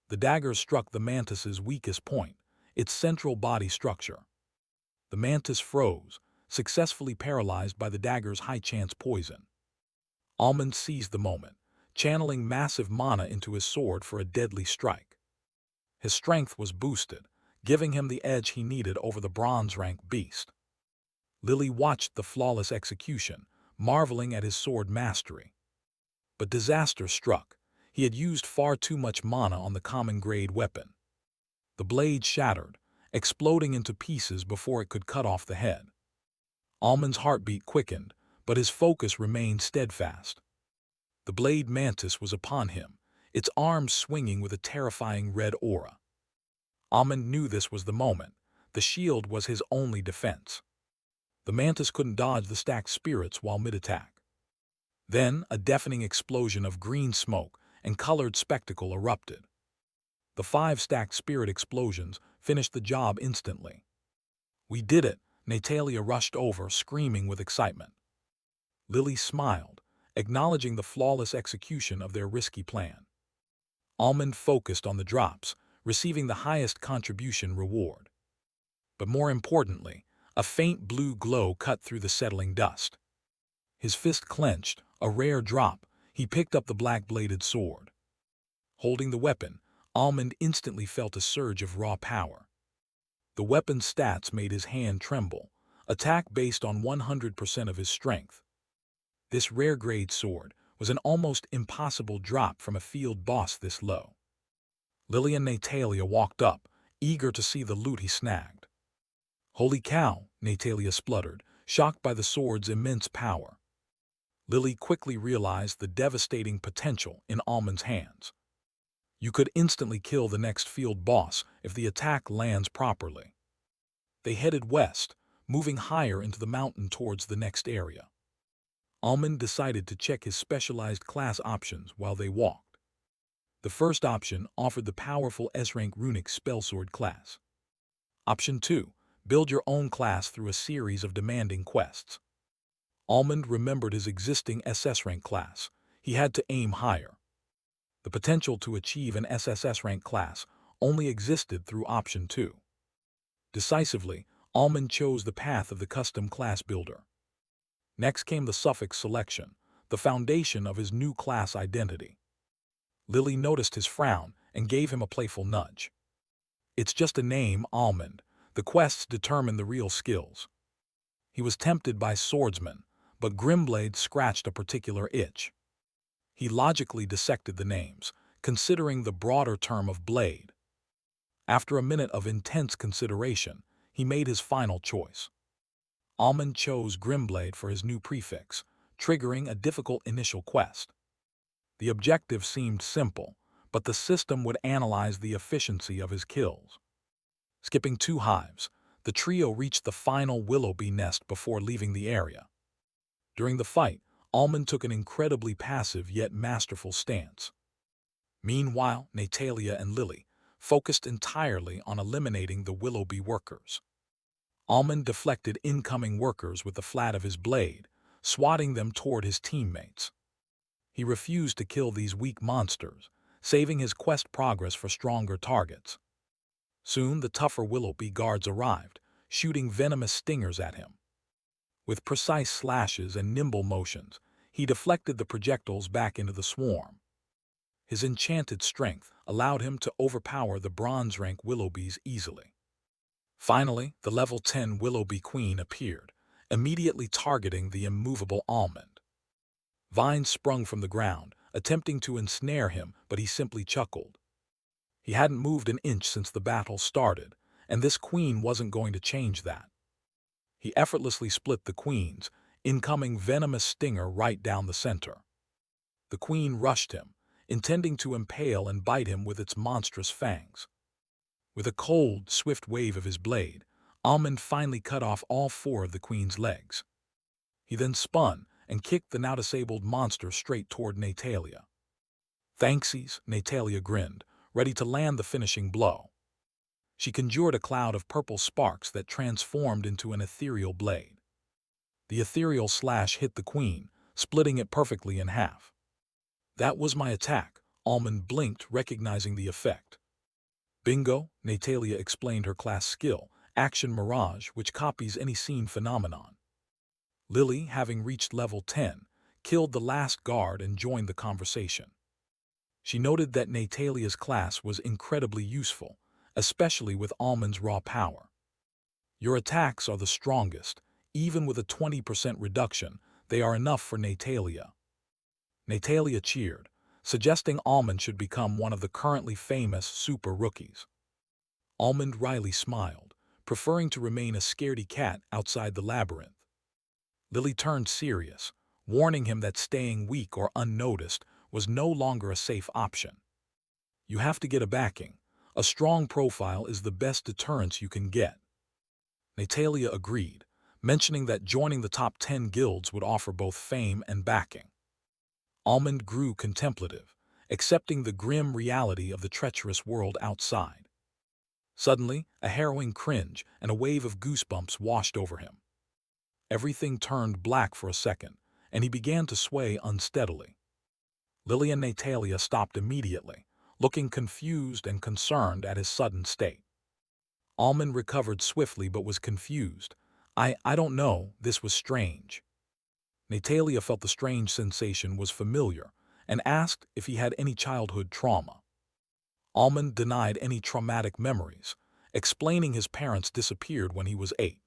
The daggers struck the mantis's weakest point, its central body structure. The mantis froze, successfully paralyzed by the dagger's high-chance poison. Almond seized the moment, channeling massive mana into his sword for a deadly strike. His strength was boosted, giving him the edge he needed over the bronze-rank beast. Lily watched the flawless execution, marveling at his sword mastery. But disaster struck. He had used far too much mana on the common-grade weapon. The blade shattered, exploding into pieces before it could cut off the head. Almond's heartbeat quickened, but his focus remained steadfast. The blade mantis was upon him, its arms swinging with a terrifying red aura. Almond knew this was the moment. The shield was his only defense. The mantis couldn't dodge the stacked spirits while mid-attack. Then, a deafening explosion of green smoke and colored spectacle erupted. The 5 stacked spirit explosions finished the job instantly. "We did it!" Natalia rushed over, screaming with excitement. Lily smiled, acknowledging the flawless execution of their risky plan. Almond focused on the drops, receiving the highest contribution reward. But more importantly, a faint blue glow cut through the settling dust. His fist clenched, a rare drop. He picked up the black-bladed sword. Holding the weapon, Almond instantly felt a surge of raw power. The weapon's stats made his hand tremble, attack based on 100% of his strength. This rare-grade sword was an almost impossible drop from a field boss this low. Lily and Natalia walked up, eager to see the loot he snagged. "Holy cow!" Natalia spluttered, shocked by the sword's immense power. Lily quickly realized the devastating potential in Almond's hands. You could instantly kill the next field boss if the attack lands properly. They headed west, moving higher into the mountain towards the next area. Almond decided to check his specialized class options while they walked. The first option offered the powerful S-rank runic spellsword class. Option 2, build your own class through a series of demanding quests. Almond remembered his existing SS rank class. He had to aim higher. The potential to achieve an SSS rank class only existed through option 2. Decisively, Almond chose the path of the custom class builder. Next came the suffix selection, the foundation of his new class identity. Lily noticed his frown and gave him a playful nudge. "It's just a name, Almond. The quests determine the real skills." He was tempted by swordsman, but Grimblade scratched a particular itch. He logically dissected the names, considering the broader term of blade. After a minute of intense consideration, he made his final choice. Almond chose Grimblade for his new prefix, triggering a difficult initial quest. The objective seemed simple, but the system would analyze the efficiency of his kills. Skipping 2 hives, the trio reached the final Willoughby nest before leaving the area. During the fight, Almond took an incredibly passive yet masterful stance. Meanwhile, Natalia and Lily focused entirely on eliminating the Willoughby workers. Almond deflected incoming workers with the flat of his blade, swatting them toward his teammates. He refused to kill these weak monsters, saving his quest progress for stronger targets. Soon the tougher Willoughby guards arrived, shooting venomous stingers at him. With precise slashes and nimble motions, he deflected the projectiles back into the swarm. His enchanted strength allowed him to overpower the bronze-rank Willowbees easily. Finally, the level 10 Willowbee Queen appeared, immediately targeting the immovable Almond. Vines sprung from the ground, attempting to ensnare him, but he simply chuckled. He hadn't moved an inch since the battle started, and this queen wasn't going to change that. He effortlessly split the queen's incoming venomous stinger right down the center. The queen rushed him, intending to impale and bite him with its monstrous fangs. With a cold, swift wave of his blade, Almond finally cut off all 4 of the queen's legs. He then spun and kicked the now-disabled monster straight toward Natalia. "Thanksies," Natalia grinned, ready to land the finishing blow. She conjured a cloud of purple sparks that transformed into an ethereal blade. The ethereal slash hit the queen, splitting it perfectly in half. "That was my attack," Almond blinked, recognizing the effect. "Bingo," Natalia explained her class skill, Action Mirage, which copies any scene phenomenon. Lily, having reached level 10, killed the last guard and joined the conversation. She noted that Natalia's class was incredibly useful, especially with Almond's raw power. "Your attacks are the strongest. Even with a 20% reduction, they are enough for Natalia." Natalia cheered, suggesting Almond should become one of the currently famous super rookies. Almond wryly smiled, preferring to remain a scaredy cat outside the labyrinth. Lily turned serious, warning him that staying weak or unnoticed was no longer a safe option. "You have to get a backing. A strong profile is the best deterrence you can get." Natalia agreed, mentioning that joining the top 10 guilds would offer both fame and backing. Almond grew contemplative, accepting the grim reality of the treacherous world outside. Suddenly, a harrowing cringe and a wave of goosebumps washed over him. Everything turned black for a second, and he began to sway unsteadily. Lily and Natalia stopped immediately, looking confused and concerned at his sudden state. Almond recovered swiftly but was confused. I don't know, this was strange." Natalia felt the strange sensation was familiar and asked if he had any childhood trauma. Almond denied any traumatic memories, explaining his parents disappeared when he was 8.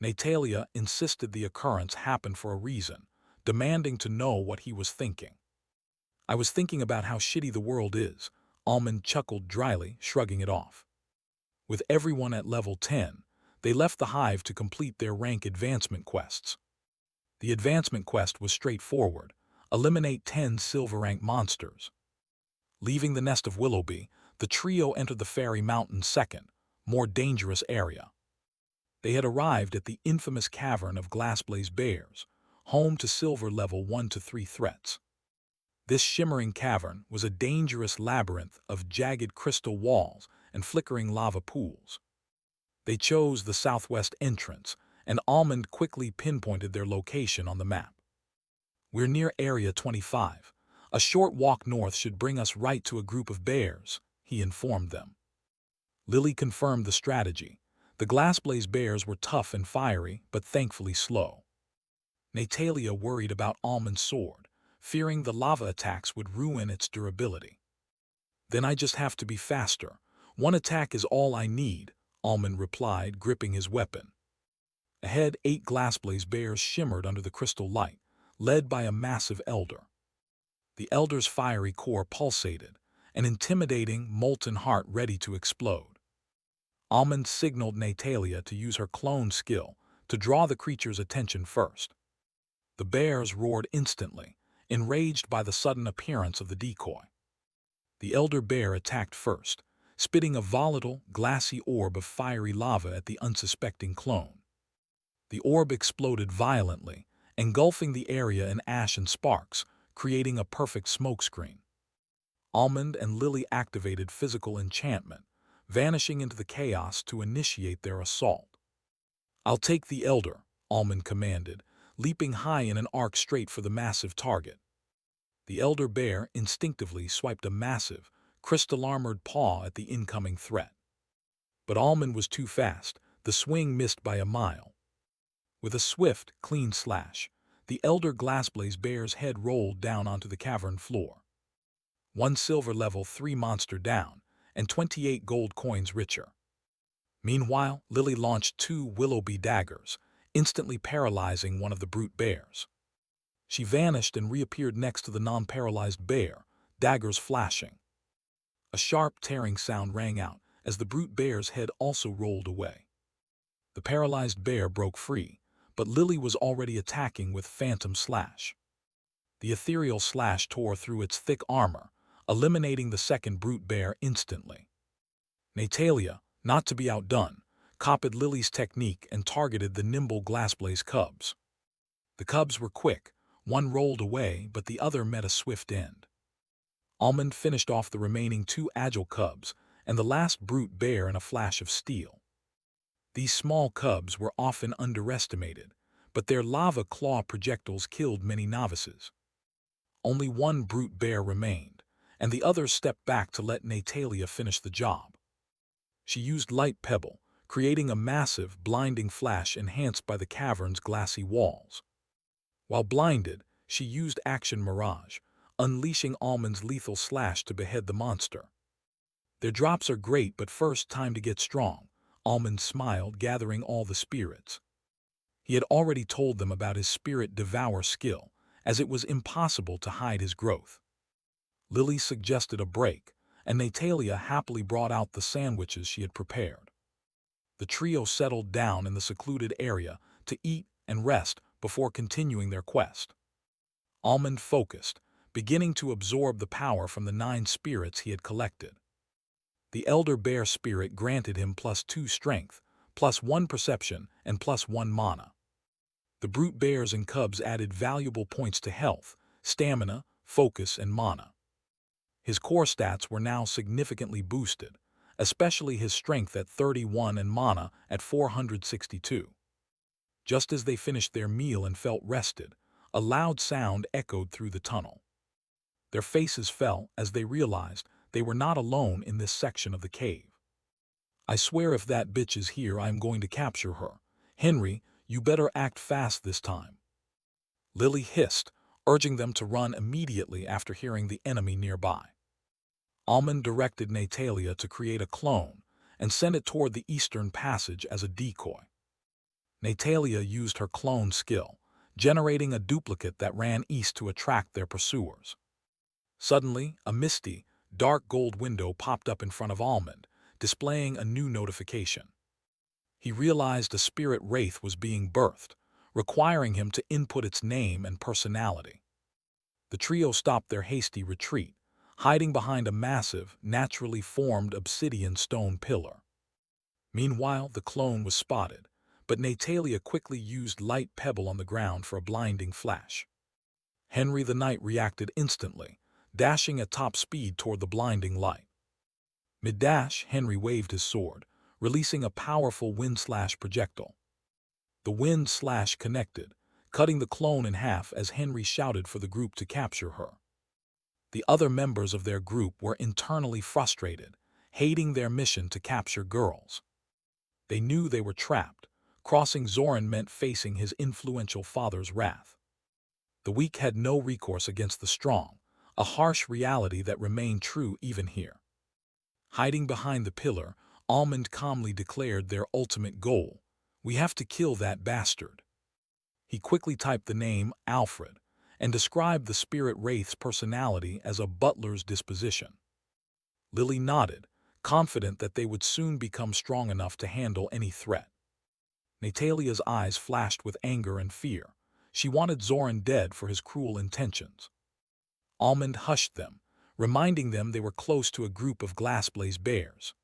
Natalia insisted the occurrence happened for a reason, demanding to know what he was thinking. "I was thinking about how shitty the world is," Almond chuckled dryly, shrugging it off. With everyone at level 10, they left the hive to complete their rank advancement quests. The advancement quest was straightforward: eliminate 10 silver rank monsters. Leaving the nest of Willowbee, the trio entered the Fairy Mountain's second, more dangerous area. They had arrived at the infamous cavern of Glassblaze Bears, home to silver level 1 to 3 threats. This shimmering cavern was a dangerous labyrinth of jagged crystal walls and flickering lava pools. They chose the southwest entrance, and Almond quickly pinpointed their location on the map. "We're near Area 25. A short walk north should bring us right to a group of bears," he informed them. Lily confirmed the strategy. The Glassblaze Bears were tough and fiery, but thankfully slow. Natalia worried about Almond's sword, fearing the lava attacks would ruin its durability. "Then I just have to be faster. One attack is all I need," Almond replied, gripping his weapon. Ahead, 8 Glassblaze Bears shimmered under the crystal light, led by a massive elder. The elder's fiery core pulsated, an intimidating, molten heart ready to explode. Almond signaled Natalia to use her clone skill to draw the creature's attention first. The bears roared instantly, enraged by the sudden appearance of the decoy. The elder bear attacked first, spitting a volatile, glassy orb of fiery lava at the unsuspecting clone. The orb exploded violently, engulfing the area in ash and sparks, creating a perfect smokescreen. Almond and Lily activated physical enchantment, vanishing into the chaos to initiate their assault. "I'll take the elder," Almond commanded, leaping high in an arc straight for the massive target. The elder bear instinctively swiped a massive, crystal-armored paw at the incoming threat. But Almond was too fast, the swing missed by a mile. With a swift, clean slash, The elder Glassblaze Bear's head rolled down onto the cavern floor. One silver level 3 monster down, and 28 gold coins richer. Meanwhile, Lily launched 2 Willoughby daggers, instantly paralyzing one of the brute bears. She vanished and reappeared next to the non-paralyzed bear, daggers flashing. A sharp tearing sound rang out as the brute bear's head also rolled away. The paralyzed bear broke free, but Lily was already attacking with Phantom Slash. The ethereal slash tore through its thick armor, eliminating the second brute bear instantly. Natalia, not to be outdone, copied Lily's technique and targeted the nimble Glassblaze cubs. The cubs were quick, one rolled away but the other met a swift end. Almond finished off the remaining 2 agile cubs and the last brute bear in a flash of steel. These small cubs were often underestimated, but their lava claw projectiles killed many novices. Only 1 brute bear remained, and the others stepped back to let Natalia finish the job. She used Light Pebble, creating a massive, blinding flash enhanced by the cavern's glassy walls. While blinded, she used Action Mirage, unleashing Almond's lethal slash to behead the monster. Their drops are great, but first, time to get strong. Almond smiled, gathering all the spirits. He had already told them about his spirit devour skill, as it was impossible to hide his growth. Lily suggested a break, and Natalia happily brought out the sandwiches she had prepared. The trio settled down in the secluded area to eat and rest before continuing their quest. Almond focused, beginning to absorb the power from the 9 spirits he had collected. The Elder Bear spirit granted him +2 strength, +1 perception, and +1 mana. The brute bears and cubs added valuable points to health, stamina, focus, and mana. His core stats were now significantly boosted, especially his strength at 31 and mana at 462. Just as they finished their meal and felt rested, a loud sound echoed through the tunnel. Their faces fell as they realized they were not alone in this section of the cave. "I swear if that bitch is here, I am going to capture her. Henry, you better act fast this time," Lily hissed, urging them to run immediately after hearing the enemy nearby. Almond directed Natalia to create a clone and send it toward the eastern passage as a decoy. Natalia used her clone skill, generating a duplicate that ran east to attract their pursuers. Suddenly, a misty, dark gold window popped up in front of Almond, displaying a new notification. He realized a spirit wraith was being birthed, requiring him to input its name and personality. The trio stopped their hasty retreat, hiding behind a massive, naturally formed obsidian stone pillar. Meanwhile, the clone was spotted, but Natalia quickly used Light Pebble on the ground for a blinding flash. Henry the Knight reacted instantly, dashing at top speed toward the blinding light. Mid-dash, Henry waved his sword, releasing a powerful wind slash projectile. The wind slash connected, cutting the clone in half as Henry shouted for the group to capture her. The other members of their group were internally frustrated, hating their mission to capture girls. They knew they were trapped. Crossing Zoran meant facing his influential father's wrath. The weak had no recourse against the strong, a harsh reality that remained true even here. Hiding behind the pillar, Almond calmly declared their ultimate goal: "We have to kill that bastard." He quickly typed the name Alfred and described the spirit wraith's personality as a butler's disposition. Lily nodded, confident that they would soon become strong enough to handle any threat. Natalia's eyes flashed with anger and fear. She wanted Zoran dead for his cruel intentions. Almond hushed them, reminding them they were close to a group of Glassblaze bears.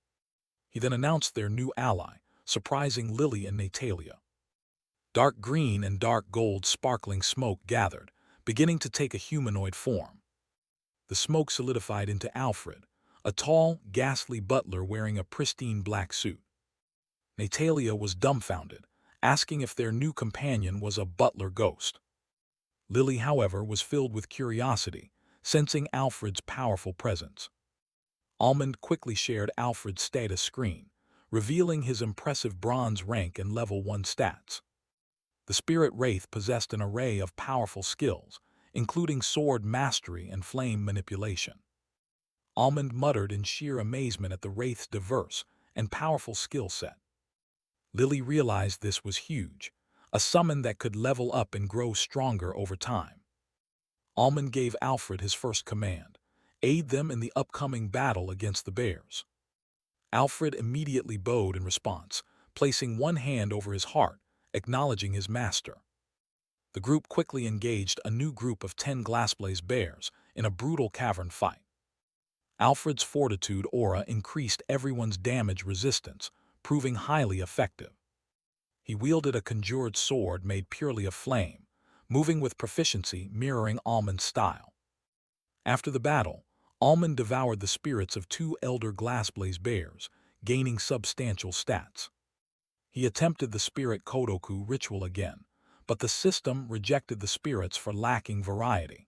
He then announced their new ally, surprising Lily and Natalia. Dark green and dark gold sparkling smoke gathered, beginning to take a humanoid form. The smoke solidified into Alfred, a tall, ghastly butler wearing a pristine black suit. Natalia was dumbfounded, asking if their new companion was a butler ghost. Lily, however, was filled with curiosity, sensing Alfred's powerful presence. Almond quickly shared Alfred's status screen, revealing his impressive bronze rank and level 1 stats. The spirit wraith possessed an array of powerful skills, including sword mastery and flame manipulation. Almond muttered in sheer amazement at the wraith's diverse and powerful skill set. Lily realized this was huge, a summon that could level up and grow stronger over time. Almond gave Alfred his first command: aid them in the upcoming battle against the bears. Alfred immediately bowed in response, placing one hand over his heart, acknowledging his master. The group quickly engaged a new group of 10 glassblaze bears in a brutal cavern fight. Alfred's fortitude aura increased everyone's damage resistance, proving highly effective. He wielded a conjured sword made purely of flame, moving with proficiency mirroring Almond's style. After the battle, Almond devoured the spirits of 2 elder glassblaze bears, gaining substantial stats. He attempted the spirit Kodoku ritual again, but the system rejected the spirits for lacking variety.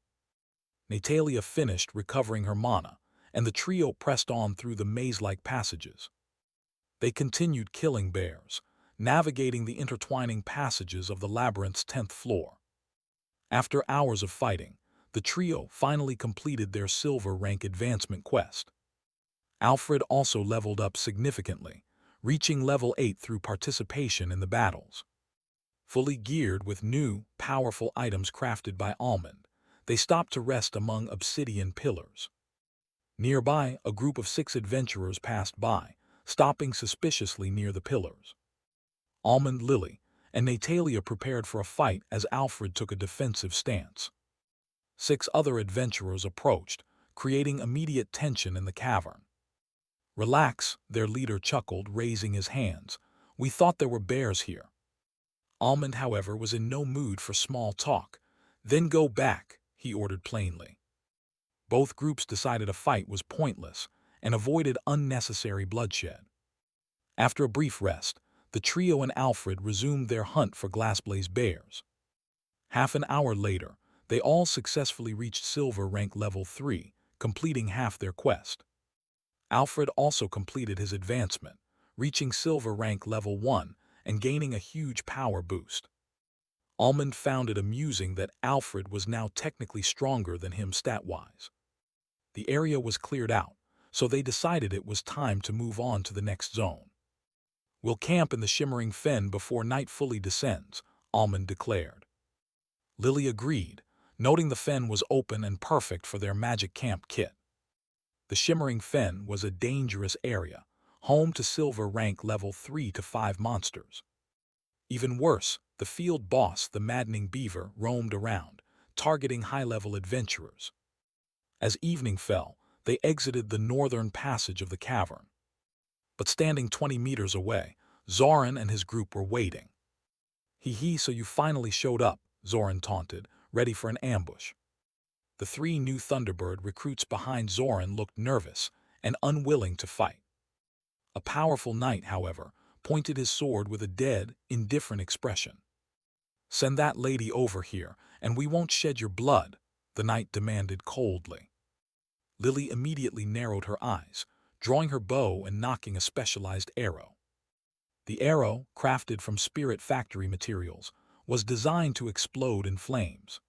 Natalia finished recovering her mana, and the trio pressed on through the maze-like passages. They continued killing bears, navigating the intertwining passages of the labyrinth's 10th floor. After hours of fighting, the trio finally completed their silver rank advancement quest. Alfred also leveled up significantly, reaching level 8 through participation in the battles. Fully geared with new, powerful items crafted by Almond, they stopped to rest among obsidian pillars. Nearby, a group of 6 adventurers passed by, stopping suspiciously near the pillars. Almond, Lily, and Natalia prepared for a fight as Alfred took a defensive stance. 6 other adventurers approached, creating immediate tension in the cavern. "Relax," their leader chuckled, raising his hands. "We thought there were bears here." Almond, however, was in no mood for small talk. "Then go back," he ordered plainly. Both groups decided a fight was pointless and avoided unnecessary bloodshed. After a brief rest, the trio and Alfred resumed their hunt for glassblaze bears. Half an hour later, they all successfully reached silver rank level 3, completing half their quest. Alfred also completed his advancement, reaching silver rank level 1 and gaining a huge power boost. Almond found it amusing that Alfred was now technically stronger than him stat-wise. The area was cleared out, so they decided it was time to move on to the next zone. "We'll camp in the shimmering fen before night fully descends," Almond declared. Lily agreed, noting the fen was open and perfect for their magic camp kit. The shimmering fen was a dangerous area, home to silver rank level 3 to 5 monsters. Even worse, the field boss, the maddening beaver, roamed around, targeting high-level adventurers. As evening fell, they exited the northern passage of the cavern. But standing 20 meters away, Zoran and his group were waiting. "Hee, so you finally showed up," Zoran taunted, ready for an ambush. The 3 new Thunderbird recruits behind Zoran looked nervous and unwilling to fight. A powerful knight, however, pointed his sword with a dead, indifferent expression. "Send that lady over here, and we won't shed your blood," the knight demanded coldly. Lily immediately narrowed her eyes, drawing her bow and nocking a specialized arrow. The arrow, crafted from spirit factory materials, was designed to explode in flames.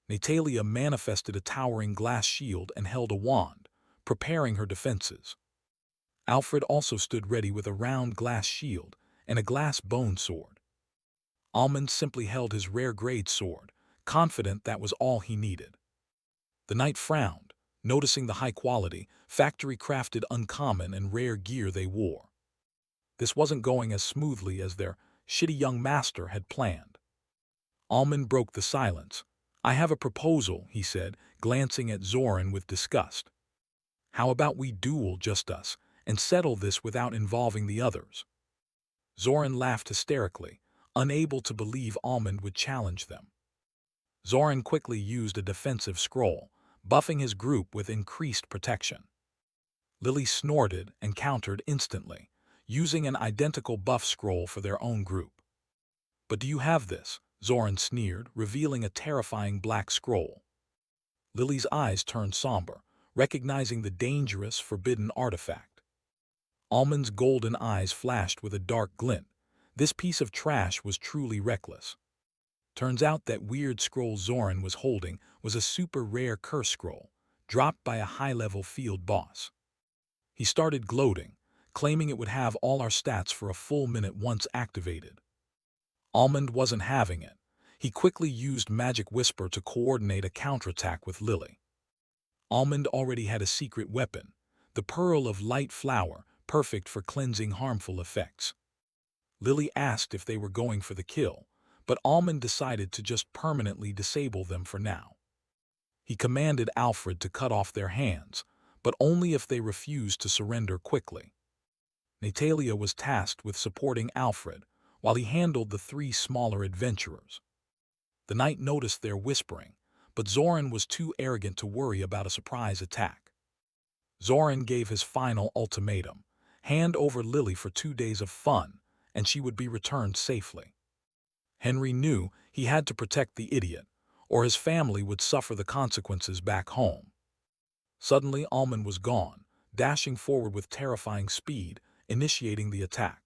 Natalia manifested a towering glass shield and held a wand, preparing her defenses. Alfred also stood ready with a round glass shield and a glass bone sword. Almond simply held his rare-grade sword, confident that was all he needed. The knight frowned, noticing the high-quality, factory-crafted uncommon and rare gear they wore. This wasn't going as smoothly as their shitty young master had planned. Almond broke the silence. "I have a proposal," he said, glancing at Zoran with disgust. "How about we duel just us, and settle this without involving the others?" Zoran laughed hysterically, unable to believe Almond would challenge them. Zoran quickly used a defensive scroll, buffing his group with increased protection. Lily snorted and countered instantly, using an identical buff scroll for their own group. "But do you have this?" Zoran sneered, revealing a terrifying black scroll. Lily's eyes turned somber, recognizing the dangerous, forbidden artifact. Almond's golden eyes flashed with a dark glint. This piece of trash was truly reckless. Turns out that weird scroll Zoran was holding was a super rare curse scroll, dropped by a high-level field boss. He started gloating, claiming it would have all our stats for a full minute once activated. Almond wasn't having it. He quickly used Magic Whisper to coordinate a counterattack with Lily. Almond already had a secret weapon, the Pearl of Light Flower, perfect for cleansing harmful effects. Lily asked if they were going for the kill, but Almond decided to just permanently disable them for now. He commanded Alfred to cut off their hands, but only if they refused to surrender quickly. Natalia was tasked with supporting Alfred, while he handled the three smaller adventurers. The knight noticed their whispering, but Zoran was too arrogant to worry about a surprise attack. Zoran gave his final ultimatum: hand over Lily for 2 days of fun, and she would be returned safely. Henry knew he had to protect the idiot, or his family would suffer the consequences back home. Suddenly, Almond was gone, dashing forward with terrifying speed, initiating the attack.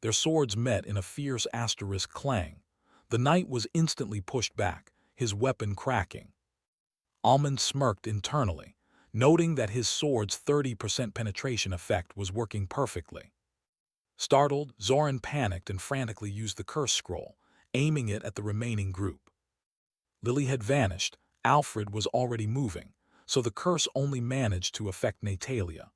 Their swords met in a fierce asterisk clang. The knight was instantly pushed back, his weapon cracking. Almond smirked internally, noting that his sword's 30% penetration effect was working perfectly. Startled, Zoran panicked and frantically used the curse scroll, aiming it at the remaining group. Lily had vanished, Alfred was already moving, so the curse only managed to affect Natalia.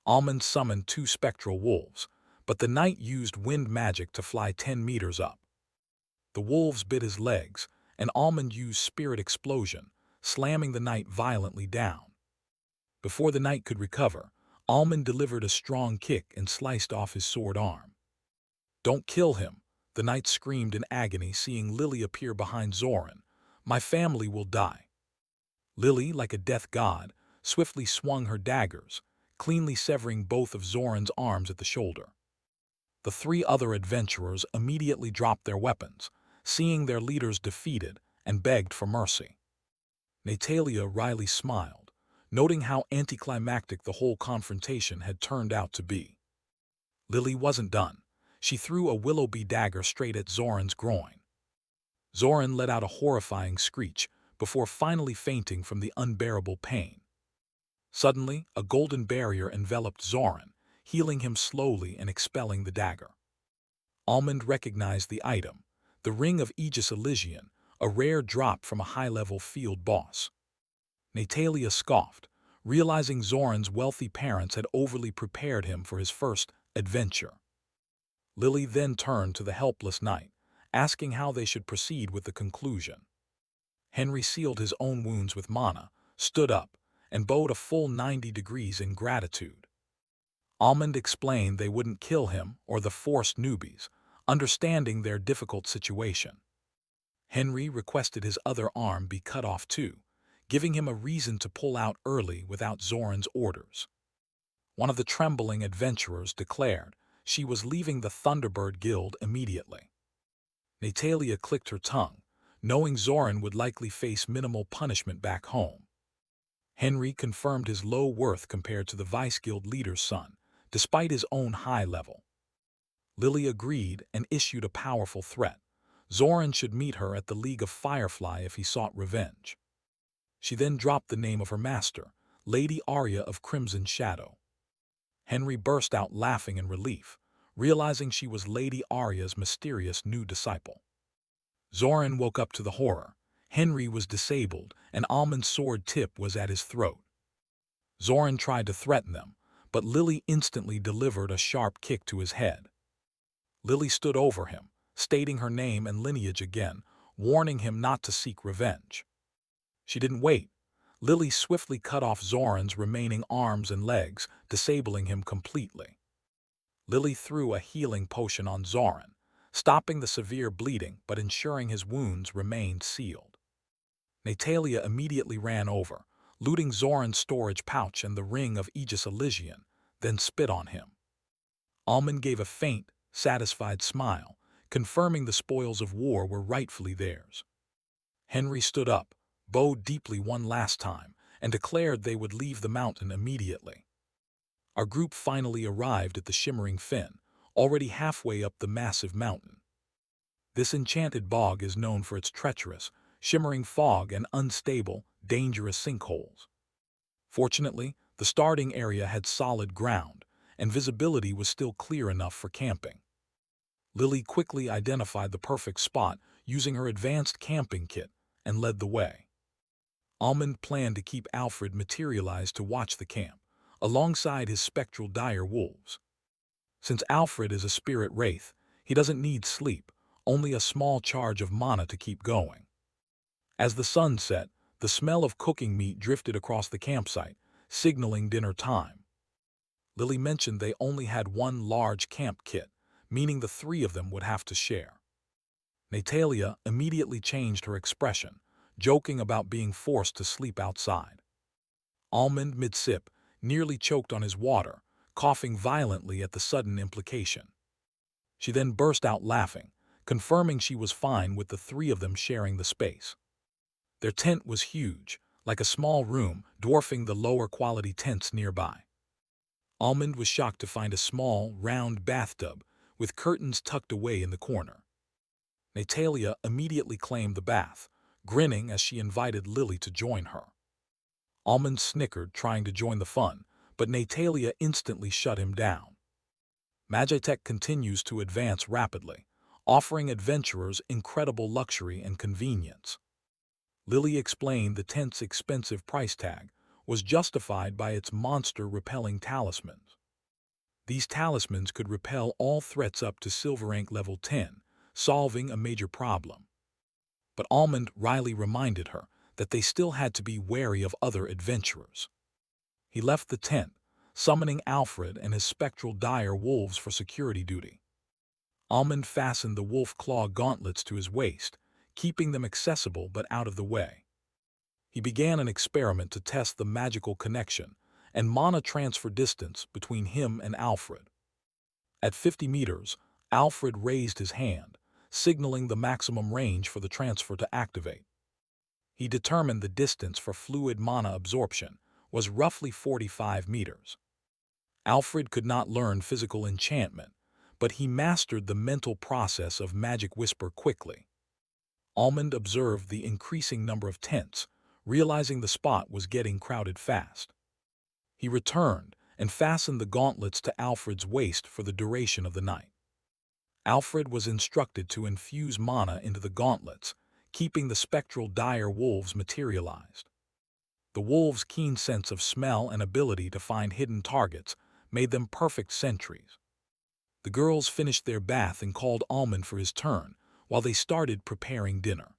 Almond summoned 2 spectral wolves, but the knight used wind magic to fly 10 meters up. The wolves bit his legs, and Almond used spirit explosion, slamming the knight violently down. Before the knight could recover, Almond delivered a strong kick and sliced off his sword arm. "Don't kill him," the knight screamed in agony, seeing Lily appear behind Zoran. "My family will die." Lily, like a death god, swiftly swung her daggers, cleanly severing both of Zoran's arms at the shoulder. The 3 other adventurers immediately dropped their weapons, seeing their leaders defeated, and begged for mercy. Natalia wryly smiled, noting how anticlimactic the whole confrontation had turned out to be. Lily wasn't done. She threw a willow-bee dagger straight at Zoran's groin. Zoran let out a horrifying screech before finally fainting from the unbearable pain. Suddenly, a golden barrier enveloped Zoran, healing him slowly and expelling the dagger. Almond recognized the item, the Ring of Aegis Elysian, a rare drop from a high-level field boss. Natalia scoffed, realizing Zoran's wealthy parents had overly prepared him for his first adventure. Lily then turned to the helpless knight, asking how they should proceed with the conclusion. Henry sealed his own wounds with mana, stood up, and bowed a full 90 degrees in gratitude. Almond explained they wouldn't kill him or the forced newbies, understanding their difficult situation. Henry requested his other arm be cut off too, giving him a reason to pull out early without Zoran's orders. One of the trembling adventurers declared she was leaving the Thunderbird Guild immediately. Natalia clicked her tongue, knowing Zoran would likely face minimal punishment back home. Henry confirmed his low worth compared to the Vice Guild leader's son, despite his own high level. Lily agreed and issued a powerful threat. Zoran should meet her at the League of Firefly if he sought revenge. She then dropped the name of her master, Lady Arya of Crimson Shadow. Henry burst out laughing in relief, realizing she was Lady Arya's mysterious new disciple. Zoran woke up to the horror. Henry was disabled, and Almond's sword tip was at his throat. Zoran tried to threaten them, but Lily instantly delivered a sharp kick to his head. Lily stood over him, stating her name and lineage again, warning him not to seek revenge. She didn't wait. Lily swiftly cut off Zoran's remaining arms and legs, disabling him completely. Lily threw a healing potion on Zoran, stopping the severe bleeding but ensuring his wounds remained sealed. Natalia immediately ran over, looting Zoran's storage pouch and the Ring of Aegis Elysian, then spit on him. Almond gave a faint, satisfied smile, confirming the spoils of war were rightfully theirs. Henry stood up, bowed deeply one last time, and declared they would leave the mountain immediately. Our group finally arrived at the shimmering fin, already halfway up the massive mountain. This enchanted bog is known for its treacherous, shimmering fog and unstable, dangerous sinkholes. Fortunately, the starting area had solid ground, and visibility was still clear enough for camping. Lily quickly identified the perfect spot using her advanced camping kit and led the way. Almond planned to keep Alfred materialized to watch the camp, alongside his spectral dire wolves. Since Alfred is a spirit wraith, he doesn't need sleep, only a small charge of mana to keep going. As the sun set, the smell of cooking meat drifted across the campsite, signaling dinner time. Lily mentioned they only had one large camp kit, meaning the three of them would have to share. Natalia immediately changed her expression, joking about being forced to sleep outside. Almond, mid-sip, nearly choked on his water, coughing violently at the sudden implication. She then burst out laughing, confirming she was fine with the three of them sharing the space. Their tent was huge, like a small room, dwarfing the lower-quality tents nearby. Almond was shocked to find a small, round bathtub with curtains tucked away in the corner. Natalia immediately claimed the bath, grinning as she invited Lily to join her. Almond snickered, trying to join the fun, but Natalia instantly shut him down. Magitech continues to advance rapidly, offering adventurers incredible luxury and convenience. Lily explained the tent's expensive price tag was justified by its monster-repelling talismans. These talismans could repel all threats up to Silver Rank level 10, solving a major problem. But Almond wryly reminded her that they still had to be wary of other adventurers. He left the tent, summoning Alfred and his spectral dire wolves for security duty. Almond fastened the wolf claw gauntlets to his waist, keeping them accessible but out of the way. He began an experiment to test the magical connection and mana transfer distance between him and Alfred. At 50 meters, Alfred raised his hand, signaling the maximum range for the transfer to activate. He determined the distance for fluid mana absorption was roughly 45 meters. Alfred could not learn physical enchantment, but he mastered the mental process of magic whisper quickly. Almond observed the increasing number of tents, realizing the spot was getting crowded fast. He returned and fastened the gauntlets to Alfred's waist for the duration of the night. Alfred was instructed to infuse mana into the gauntlets, keeping the spectral dire wolves materialized. The wolves' keen sense of smell and ability to find hidden targets made them perfect sentries. The girls finished their bath and called Almond for his turn, while they started preparing dinner.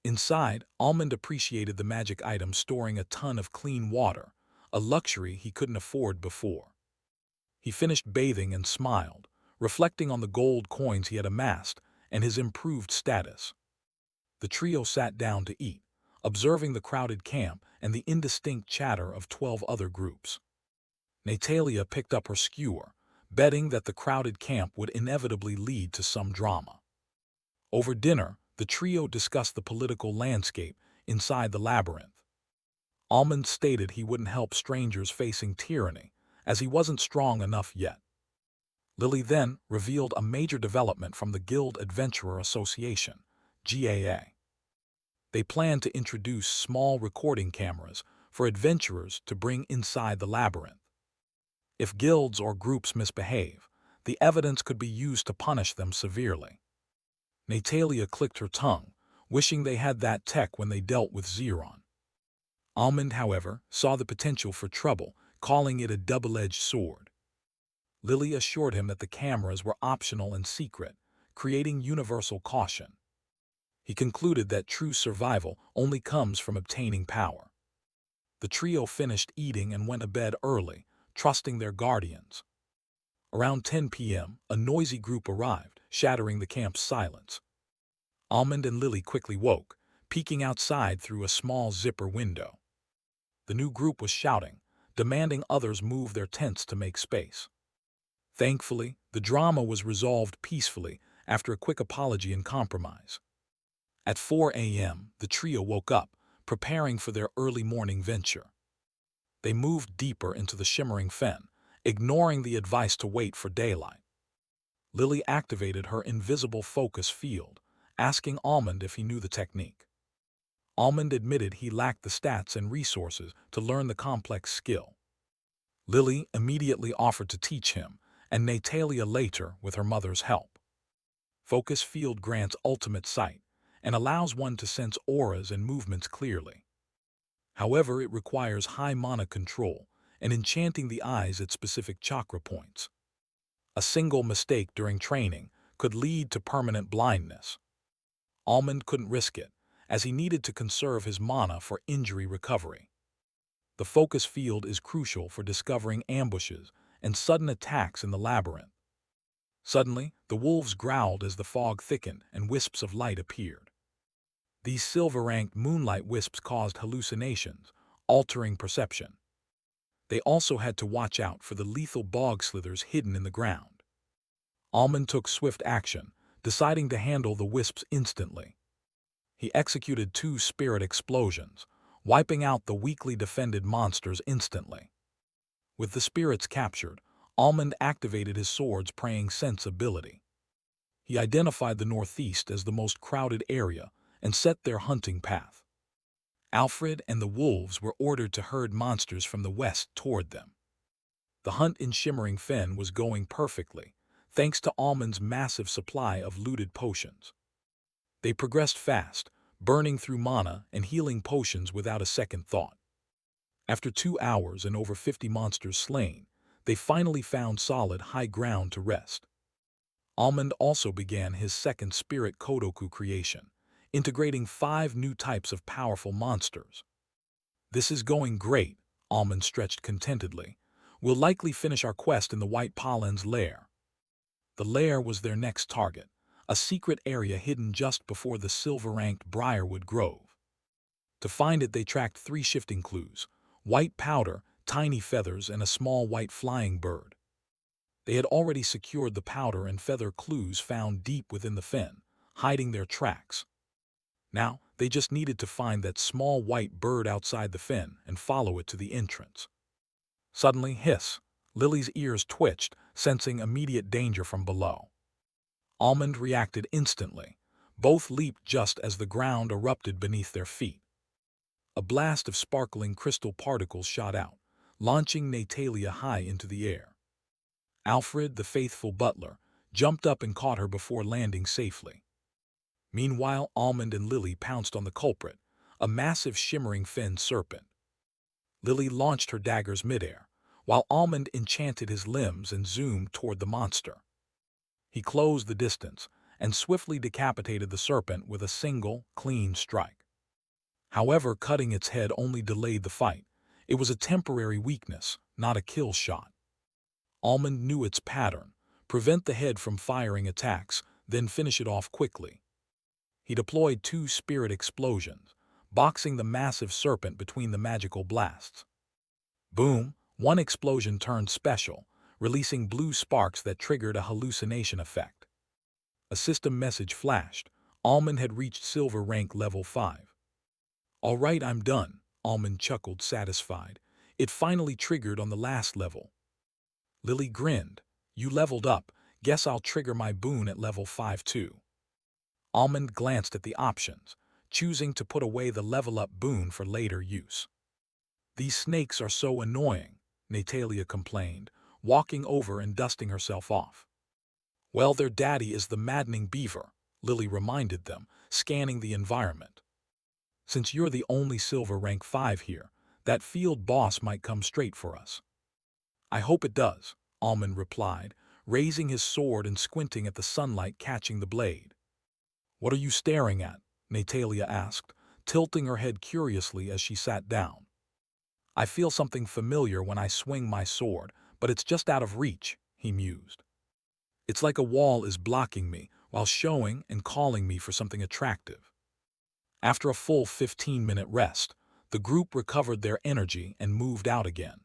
Inside, Almond appreciated the magic item storing a ton of clean water, a luxury he couldn't afford before. He finished bathing and smiled, reflecting on the gold coins he had amassed and his improved status. The trio sat down to eat, observing the crowded camp and the indistinct chatter of 12 other groups. Natalia picked up her skewer, betting that the crowded camp would inevitably lead to some drama. Over dinner, the trio discussed the political landscape inside the labyrinth. Almond stated he wouldn't help strangers facing tyranny, as he wasn't strong enough yet. Lily then revealed a major development from the Guild Adventurer Association, GAA. They plan to introduce small recording cameras for adventurers to bring inside the labyrinth. If guilds or groups misbehave, the evidence could be used to punish them severely. Natalia clicked her tongue, wishing they had that tech when they dealt with Xeron. Almond, however, saw the potential for trouble, calling it a double-edged sword. Lily assured him that the cameras were optional and secret, creating universal caution. He concluded that true survival only comes from obtaining power. The trio finished eating and went to bed early, trusting their guardians. Around 10 p.m., a noisy group arrived, shattering the camp's silence. Almond and Lily quickly woke, peeking outside through a small zipper window. The new group was shouting, demanding others move their tents to make space. Thankfully, the drama was resolved peacefully after a quick apology and compromise. At 4 a.m., the trio woke up, preparing for their early morning venture. They moved deeper into the shimmering fen, ignoring the advice to wait for daylight. Lily activated her invisible focus field, asking Almond if he knew the technique. Almond admitted he lacked the stats and resources to learn the complex skill. Lily immediately offered to teach him, and Natalia later with her mother's help. Focus field grants ultimate sight and allows one to sense auras and movements clearly. However, it requires high mana control and enchanting the eyes at specific chakra points. A single mistake during training could lead to permanent blindness. Almond couldn't risk it, as he needed to conserve his mana for injury recovery. The focus field is crucial for discovering ambushes and sudden attacks in the labyrinth. Suddenly, the wolves growled as the fog thickened and wisps of light appeared. These silver-ranked moonlight wisps caused hallucinations, altering perception. They also had to watch out for the lethal bog slithers hidden in the ground. Almond took swift action, deciding to handle the wisps instantly. He executed 2 spirit explosions, wiping out the weakly defended monsters instantly. With the spirits captured, Almond activated his sword's praying sense ability. He identified the northeast as the most crowded area and set their hunting path. Alfred and the wolves were ordered to herd monsters from the west toward them. The hunt in Shimmering Fen was going perfectly, thanks to Almond's massive supply of looted potions. They progressed fast, burning through mana and healing potions without a second thought. After 2 hours and over 50 monsters slain, they finally found solid high ground to rest. Almond also began his second spirit Kodoku creation, integrating 5 new types of powerful monsters. "This is going great," Almond stretched contentedly. "We'll likely finish our quest in the White Pollen's lair." The lair was their next target, a secret area hidden just before the silver-ranked Briarwood Grove. To find it, they tracked 3 shifting clues: white powder, tiny feathers, and a small white flying bird. They had already secured the powder and feather clues found deep within the fen, hiding their tracks. Now, they just needed to find that small white bird outside the fen and follow it to the entrance. Suddenly, hiss! Lily's ears twitched, sensing immediate danger from below. Almond reacted instantly. Both leaped just as the ground erupted beneath their feet. A blast of sparkling crystal particles shot out, launching Natalia high into the air. Alfred, the faithful butler, jumped up and caught her before landing safely. Meanwhile, Almond and Lily pounced on the culprit, a massive shimmering fen serpent. Lily launched her daggers midair, while Almond enchanted his limbs and zoomed toward the monster. He closed the distance and swiftly decapitated the serpent with a single, clean strike. However, cutting its head only delayed the fight. It was a temporary weakness, not a kill shot. Almond knew its pattern: prevent the head from firing attacks, then finish it off quickly. He deployed 2 spirit explosions, boxing the massive serpent between the magical blasts. Boom! One explosion turned special, releasing blue sparks that triggered a hallucination effect. A system message flashed. Almond had reached silver rank level 5. "All right, I'm done," Almond chuckled, satisfied. It finally triggered on the last level. Lily grinned. "You leveled up. Guess I'll trigger my boon at level 5 too." Almond glanced at the options, choosing to put away the level-up boon for later use. "These snakes are so annoying," Natalia complained, walking over and dusting herself off. "Well, their daddy is the maddening beaver," Lily reminded them, scanning the environment. "Since you're the only silver rank 5 here, that field boss might come straight for us." "I hope it does," Almond replied, raising his sword and squinting at the sunlight catching the blade. "What are you staring at?" Natalia asked, tilting her head curiously as she sat down. "I feel something familiar when I swing my sword, but it's just out of reach," he mused. "It's like a wall is blocking me while showing and calling me for something attractive." After a full 15-minute rest, the group recovered their energy and moved out again.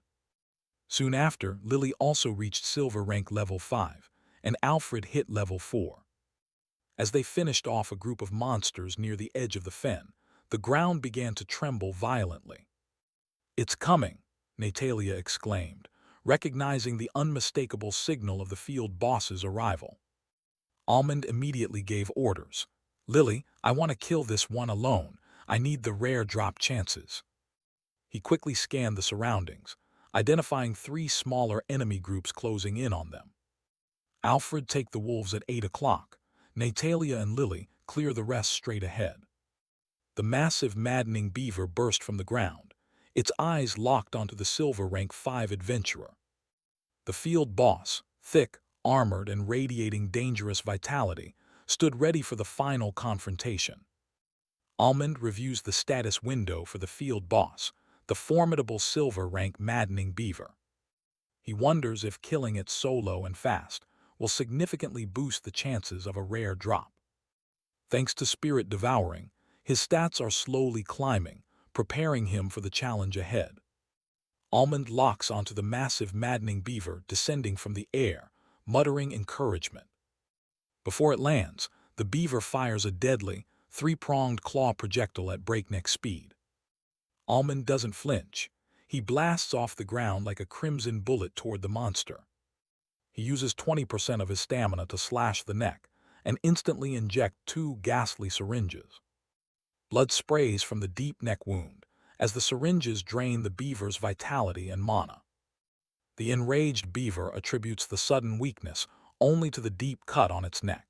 Soon after, Lily also reached silver rank level 5, and Alfred hit level 4. As they finished off a group of monsters near the edge of the fen, the ground began to tremble violently. "It's coming!" Natalia exclaimed, recognizing the unmistakable signal of the field boss's arrival. Almond immediately gave orders. Lily, I want to kill this one alone. I need the rare drop chances. He quickly scanned the surroundings, identifying 3 smaller enemy groups closing in on them. Alfred, take the wolves at 8 o'clock. Natalia and Lily clear the rest straight ahead. The massive, maddening beaver burst from the ground, its eyes locked onto the silver rank 5 adventurer. The field boss, thick, armored, and radiating dangerous vitality, stood ready for the final confrontation. Almond reviews the status window for the field boss, the formidable silver rank maddening beaver. He wonders if killing it solo and fast will significantly boost the chances of a rare drop. Thanks to spirit devouring, his stats are slowly climbing, preparing him for the challenge ahead. Almond locks onto the massive maddening beaver descending from the air, muttering encouragement. Before it lands, the beaver fires a deadly, 3-pronged claw projectile at breakneck speed. Almond doesn't flinch. He blasts off the ground like a crimson bullet toward the monster. He uses 20% of his stamina to slash the neck and instantly inject 2 ghastly syringes. Blood sprays from the deep neck wound as the syringes drain the beaver's vitality and mana. The enraged beaver attributes the sudden weakness only to the deep cut on its neck.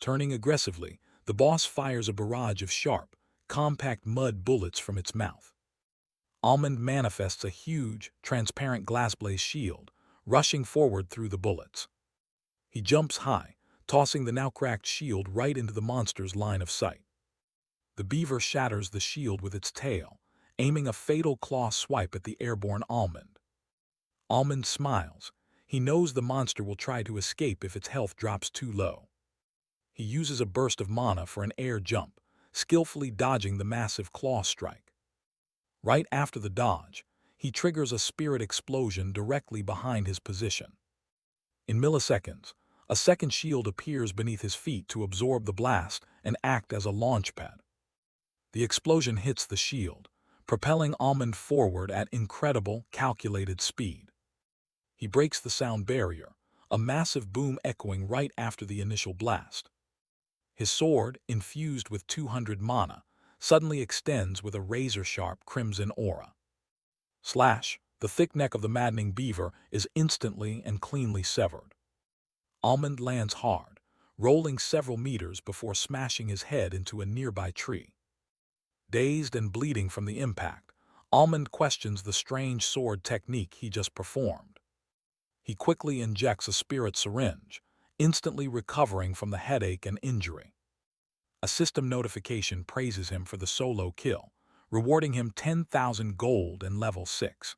Turning aggressively, the boss fires a barrage of sharp, compact mud bullets from its mouth. Almond manifests a huge, transparent glass-blaze shield, rushing forward through the bullets. He jumps high, tossing the now cracked shield right into the monster's line of sight. The beaver shatters the shield with its tail, aiming a fatal claw swipe at the airborne Almond. Almond smiles. He knows the monster will try to escape if its health drops too low. He uses a burst of mana for an air jump, skillfully dodging the massive claw strike. Right after the dodge, he triggers a spirit explosion directly behind his position. In milliseconds, a second shield appears beneath his feet to absorb the blast and act as a launch pad. The explosion hits the shield, propelling Almond forward at incredible, calculated speed. He breaks the sound barrier, a massive boom echoing right after the initial blast. His sword, infused with 200 mana, suddenly extends with a razor-sharp crimson aura. Slash! The thick neck of the maddening beaver is instantly and cleanly severed. Almond lands hard, rolling several meters before smashing his head into a nearby tree. Dazed and bleeding from the impact, Almond questions the strange sword technique he just performed. He quickly injects a spirit syringe, instantly recovering from the headache and injury. A system notification praises him for the solo kill, rewarding him 10,000 gold and level 6.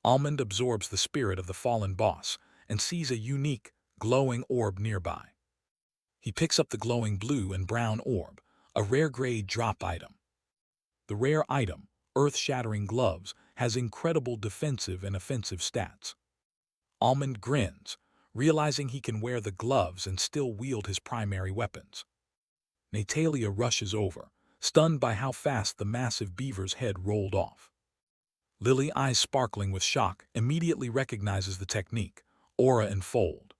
Almond absorbs the spirit of the fallen boss and sees a unique, glowing orb nearby. He picks up the glowing blue and brown orb, a rare-grade drop item. The rare item, earth-shattering gloves, has incredible defensive and offensive stats. Almond grins, realizing he can wear the gloves and still wield his primary weapons. Natalia rushes over, stunned by how fast the massive beaver's head rolled off. Lily, eyes sparkling with shock, immediately recognizes the technique, aura enfold.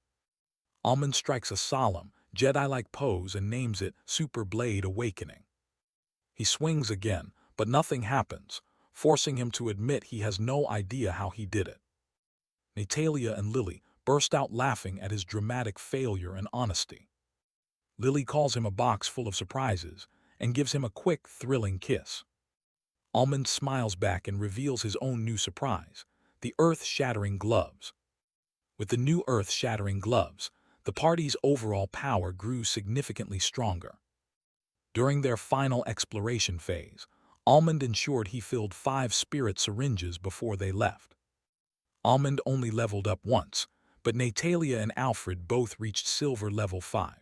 Almond strikes a solemn, Jedi-like pose and names it Super Blade Awakening. He swings again, but nothing happens, forcing him to admit he has no idea how he did it. Natalia and Lily burst out laughing at his dramatic failure and honesty. Lily calls him a box full of surprises and gives him a quick, thrilling kiss. Almond smiles back and reveals his own new surprise, the earth-shattering gloves. With the new earth-shattering gloves, the party's overall power grew significantly stronger. During their final exploration phase, Almond ensured he filled 5 spirit syringes before they left. Almond only leveled up once, but Natalia and Alfred both reached silver level 5.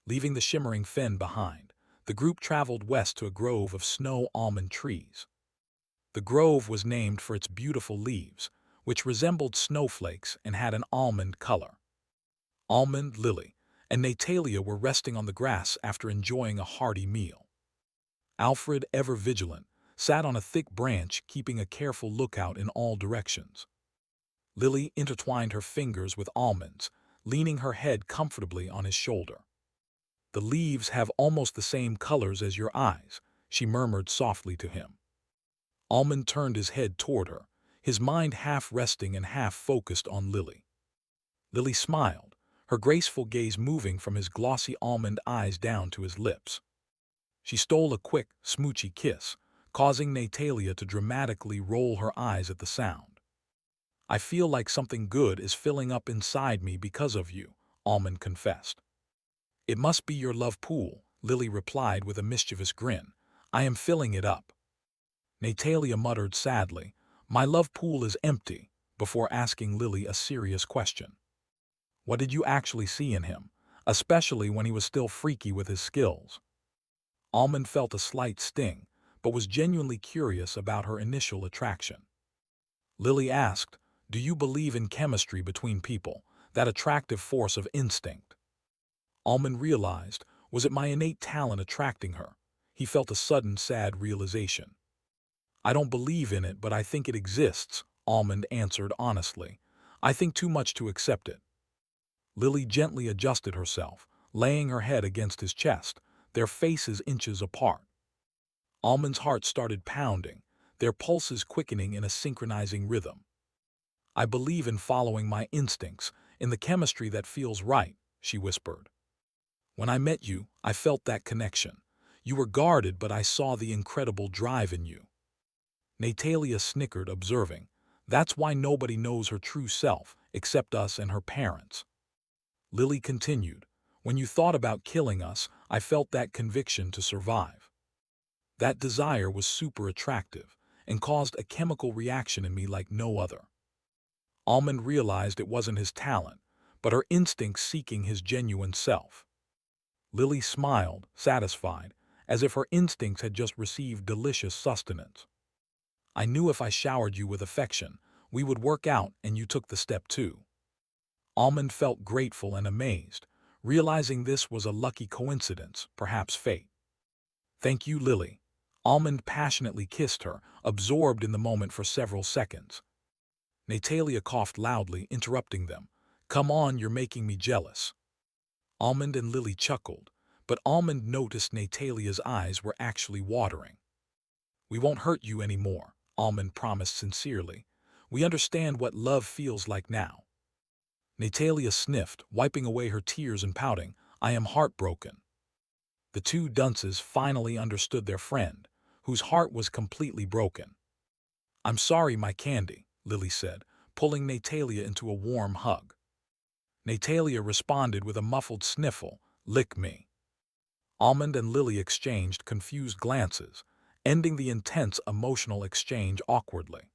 Leaving the shimmering fen behind, the group traveled west to a grove of snow almond trees. The grove was named for its beautiful leaves, which resembled snowflakes and had an almond color. Almond, Lily, and Natalia were resting on the grass after enjoying a hearty meal. Alfred, ever vigilant, sat on a thick branch keeping a careful lookout in all directions. Lily intertwined her fingers with Almond's, leaning her head comfortably on his shoulder. "The leaves have almost the same colors as your eyes," she murmured softly to him. Almond turned his head toward her, his mind half resting and half focused on Lily. Lily smiled, her graceful gaze moving from his glossy almond eyes down to his lips. She stole a quick, smoochy kiss, causing Natalia to dramatically roll her eyes at the sound. "I feel like something good is filling up inside me because of you," Almond confessed. "It must be your love pool," Lily replied with a mischievous grin. "I am filling it up." Natalia muttered sadly, "My love pool is empty," before asking Lily a serious question. "What did you actually see in him, especially when he was still freaky with his skills?" Almond felt a slight sting, but was genuinely curious about her initial attraction. Lily asked, "Do you believe in chemistry between people, that attractive force of instinct?" Almond realized, was it my innate talent attracting her? He felt a sudden sad realization. "I don't believe in it, but I think it exists," Almond answered honestly. "I think too much to accept it." Lily gently adjusted herself, laying her head against his chest, their faces inches apart. Almond's heart started pounding, their pulses quickening in a synchronizing rhythm. "I believe in following my instincts, in the chemistry that feels right," she whispered. "When I met you, I felt that connection. You were guarded, but I saw the incredible drive in you." Natalia snickered, observing, "That's why nobody knows her true self, except us and her parents." Lily continued, "When you thought about killing us, I felt that conviction to survive. That desire was super attractive and caused a chemical reaction in me like no other." Almond realized it wasn't his talent, but her instincts seeking his genuine self. Lily smiled, satisfied, as if her instincts had just received delicious sustenance. "I knew if I showered you with affection, we would work out, and you took the step too." Almond felt grateful and amazed, realizing this was a lucky coincidence, perhaps fate. "Thank you, Lily." Almond passionately kissed her, absorbed in the moment for several seconds. Natalia coughed loudly, interrupting them. "Come on, you're making me jealous." Almond and Lily chuckled, but Almond noticed Natalia's eyes were actually watering. "We won't hurt you anymore," Almond promised sincerely. "We understand what love feels like now." Natalia sniffed, wiping away her tears and pouting, "I am heartbroken." The two dunces finally understood their friend, whose heart was completely broken. "I'm sorry, my candy," Lily said, pulling Natalia into a warm hug. Natalia responded with a muffled sniffle, "Lick me." Almond and Lily exchanged confused glances, ending the intense emotional exchange awkwardly.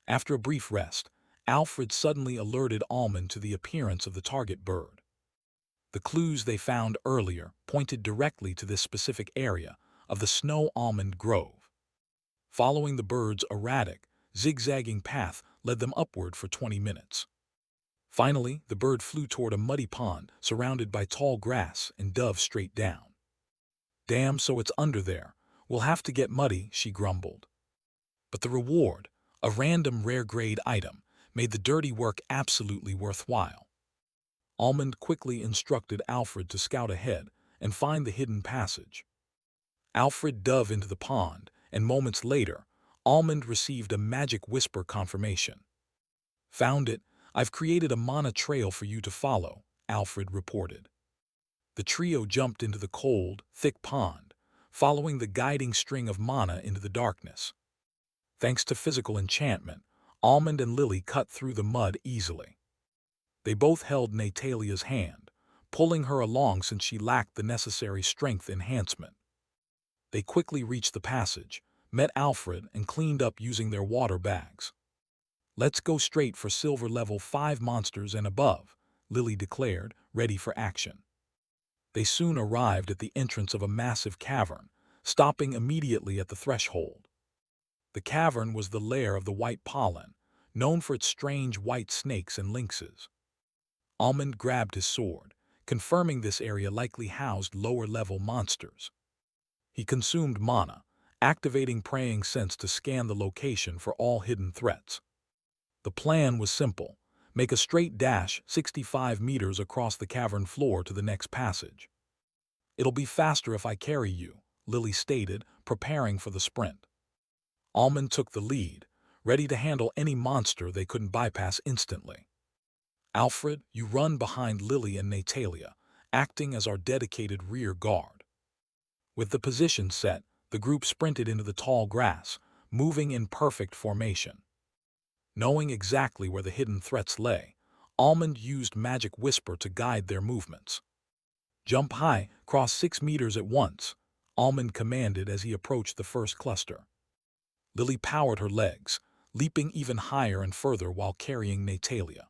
After a brief rest, Alfred suddenly alerted Almond to the appearance of the target bird. The clues they found earlier pointed directly to this specific area of the snow almond grove. Following the bird's erratic, zigzagging path led them upward for 20 minutes. Finally, the bird flew toward a muddy pond surrounded by tall grass and dove straight down. "Damn, so it's under there. We'll have to get muddy," she grumbled. But the reward, a random rare-grade item, made the dirty work absolutely worthwhile. Almond quickly instructed Alfred to scout ahead and find the hidden passage. Alfred dove into the pond, and moments later, Almond received a magic whisper confirmation. "Found it. I've created a mana trail for you to follow," Alfred reported. The trio jumped into the cold, thick pond, following the guiding string of mana into the darkness. Thanks to physical enchantment, Almond and Lily cut through the mud easily. They both held Natalia's hand, pulling her along since she lacked the necessary strength enhancement. They quickly reached the passage, met Alfred, and cleaned up using their water bags. "Let's go straight for silver level 5 monsters and above," Lily declared, ready for action. They soon arrived at the entrance of a massive cavern, stopping immediately at the threshold. The cavern was the lair of the white pollen, known for its strange white snakes and lynxes. Almond grabbed his sword, confirming this area likely housed lower-level monsters. He consumed mana, activating Praying Sense to scan the location for all hidden threats. The plan was simple: Make a straight dash 65 meters across the cavern floor to the next passage. It'll be faster if I carry you, Lily stated, preparing for the sprint. Almond took the lead, ready to handle any monster they couldn't bypass instantly. Alfred, you run behind Lily and Natalia, acting as our dedicated rear guard. With the position set, the group sprinted into the tall grass, moving in perfect formation. Knowing exactly where the hidden threats lay, Almond used Magic Whisper to guide their movements. Jump high, cross 6 meters at once, Almond commanded as he approached the first cluster. Lily powered her legs, leaping even higher and further while carrying Natalia.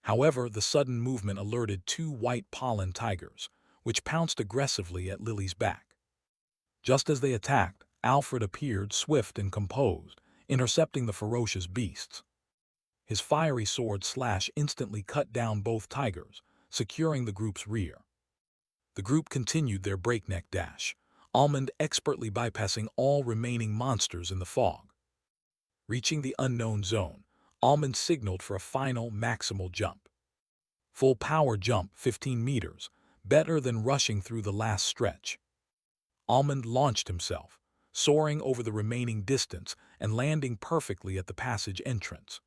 However, the sudden movement alerted 2 white pollen tigers, which pounced aggressively at Lily's back. Just as they attacked, Alfred appeared swift and composed, intercepting the ferocious beasts. His fiery sword slash instantly cut down both tigers, securing the group's rear. The group continued their breakneck dash, Almond expertly bypassing all remaining monsters in the fog. Reaching the unknown zone, Almond signaled for a final maximal jump. Full power jump 15 meters, better than rushing through the last stretch. Almond launched himself, soaring over the remaining distance and landing perfectly at the passage entrance.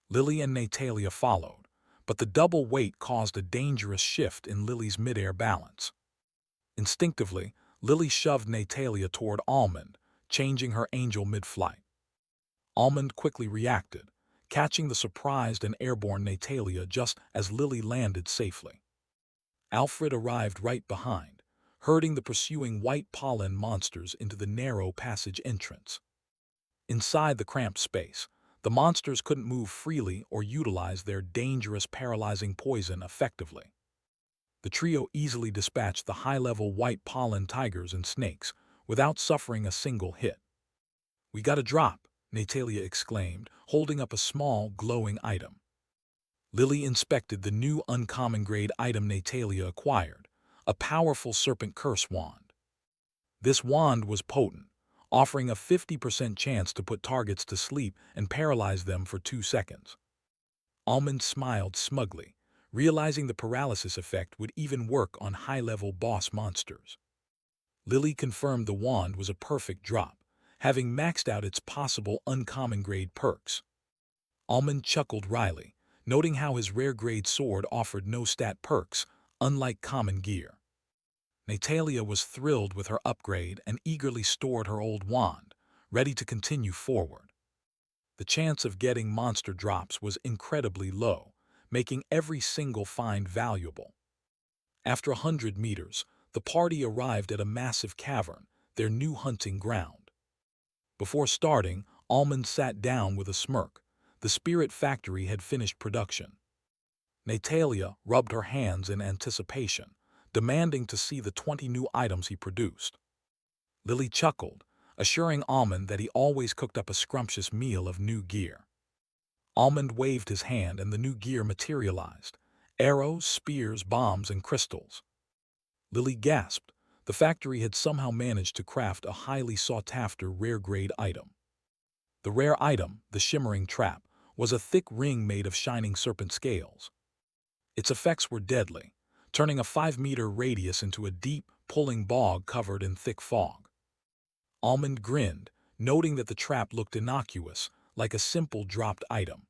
Lily and Natalia followed, but the double weight caused a dangerous shift in Lily's midair balance. Instinctively, Lily shoved Natalia toward Almond, changing her angel mid-flight. Almond quickly reacted, catching the surprised and airborne Natalia just as Lily landed safely. Alfred arrived right behind, herding the pursuing white pollen monsters into the narrow passage entrance. Inside the cramped space, the monsters couldn't move freely or utilize their dangerous paralyzing poison effectively. The trio easily dispatched the high-level white pollen tigers and snakes without suffering a single hit. "We got a drop," Natalia exclaimed, holding up a small, glowing item. Lily inspected the new uncommon grade item Natalia acquired, a powerful serpent curse wand. This wand was potent, offering a 50% chance to put targets to sleep and paralyze them for 2 seconds. Almond smiled smugly, realizing the paralysis effect would even work on high-level boss monsters. Lily confirmed the wand was a perfect drop, having maxed out its possible uncommon grade perks. Almond chuckled wryly, noting how his rare grade sword offered no stat perks, unlike common gear. Natalia was thrilled with her upgrade and eagerly stored her old wand, ready to continue forward. The chance of getting monster drops was incredibly low, making every single find valuable. After 100 meters, the party arrived at a massive cavern, their new hunting ground. Before starting, Almond sat down with a smirk. The Spirit Factory had finished production. Natalia rubbed her hands in anticipation, demanding to see the 20 new items he produced. Lily chuckled, assuring Almond that he always cooked up a scrumptious meal of new gear. Almond waved his hand and the new gear materialized: arrows, spears, bombs, and crystals. Lily gasped. The factory had somehow managed to craft a highly sought-after rare-grade item. The rare item, the shimmering trap, was a thick ring made of shining serpent scales. Its effects were deadly, turning a 5-meter radius into a deep, pulling bog covered in thick fog. Almond grinned, noting that the trap looked innocuous, like a simple dropped item.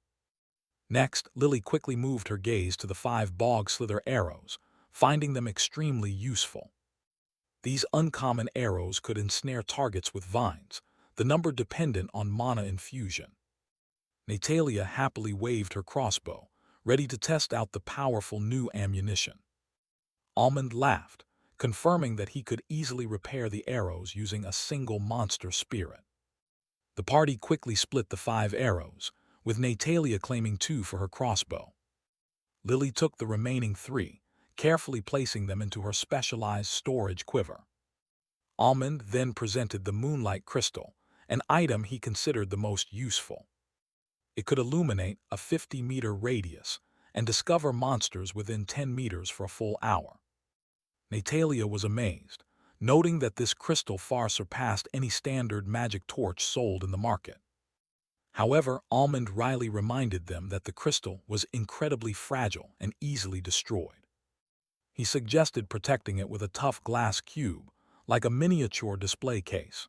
Next, Lily quickly moved her gaze to the 5 bog slither arrows, finding them extremely useful. These uncommon arrows could ensnare targets with vines, the number dependent on mana infusion. Natalia happily waved her crossbow, ready to test out the powerful new ammunition. Almond laughed, confirming that he could easily repair the arrows using a single monster spirit. The party quickly split the 5 arrows, with Natalia claiming 2 for her crossbow. Lily took the remaining 3, carefully placing them into her specialized storage quiver. Almond then presented the Moonlight Crystal, an item he considered the most useful. It could illuminate a 50-meter radius and discover monsters within 10 meters for a full hour. Natalia was amazed, noting that this crystal far surpassed any standard magic torch sold in the market. However, Almond Riley reminded them that the crystal was incredibly fragile and easily destroyed. He suggested protecting it with a tough glass cube, like a miniature display case.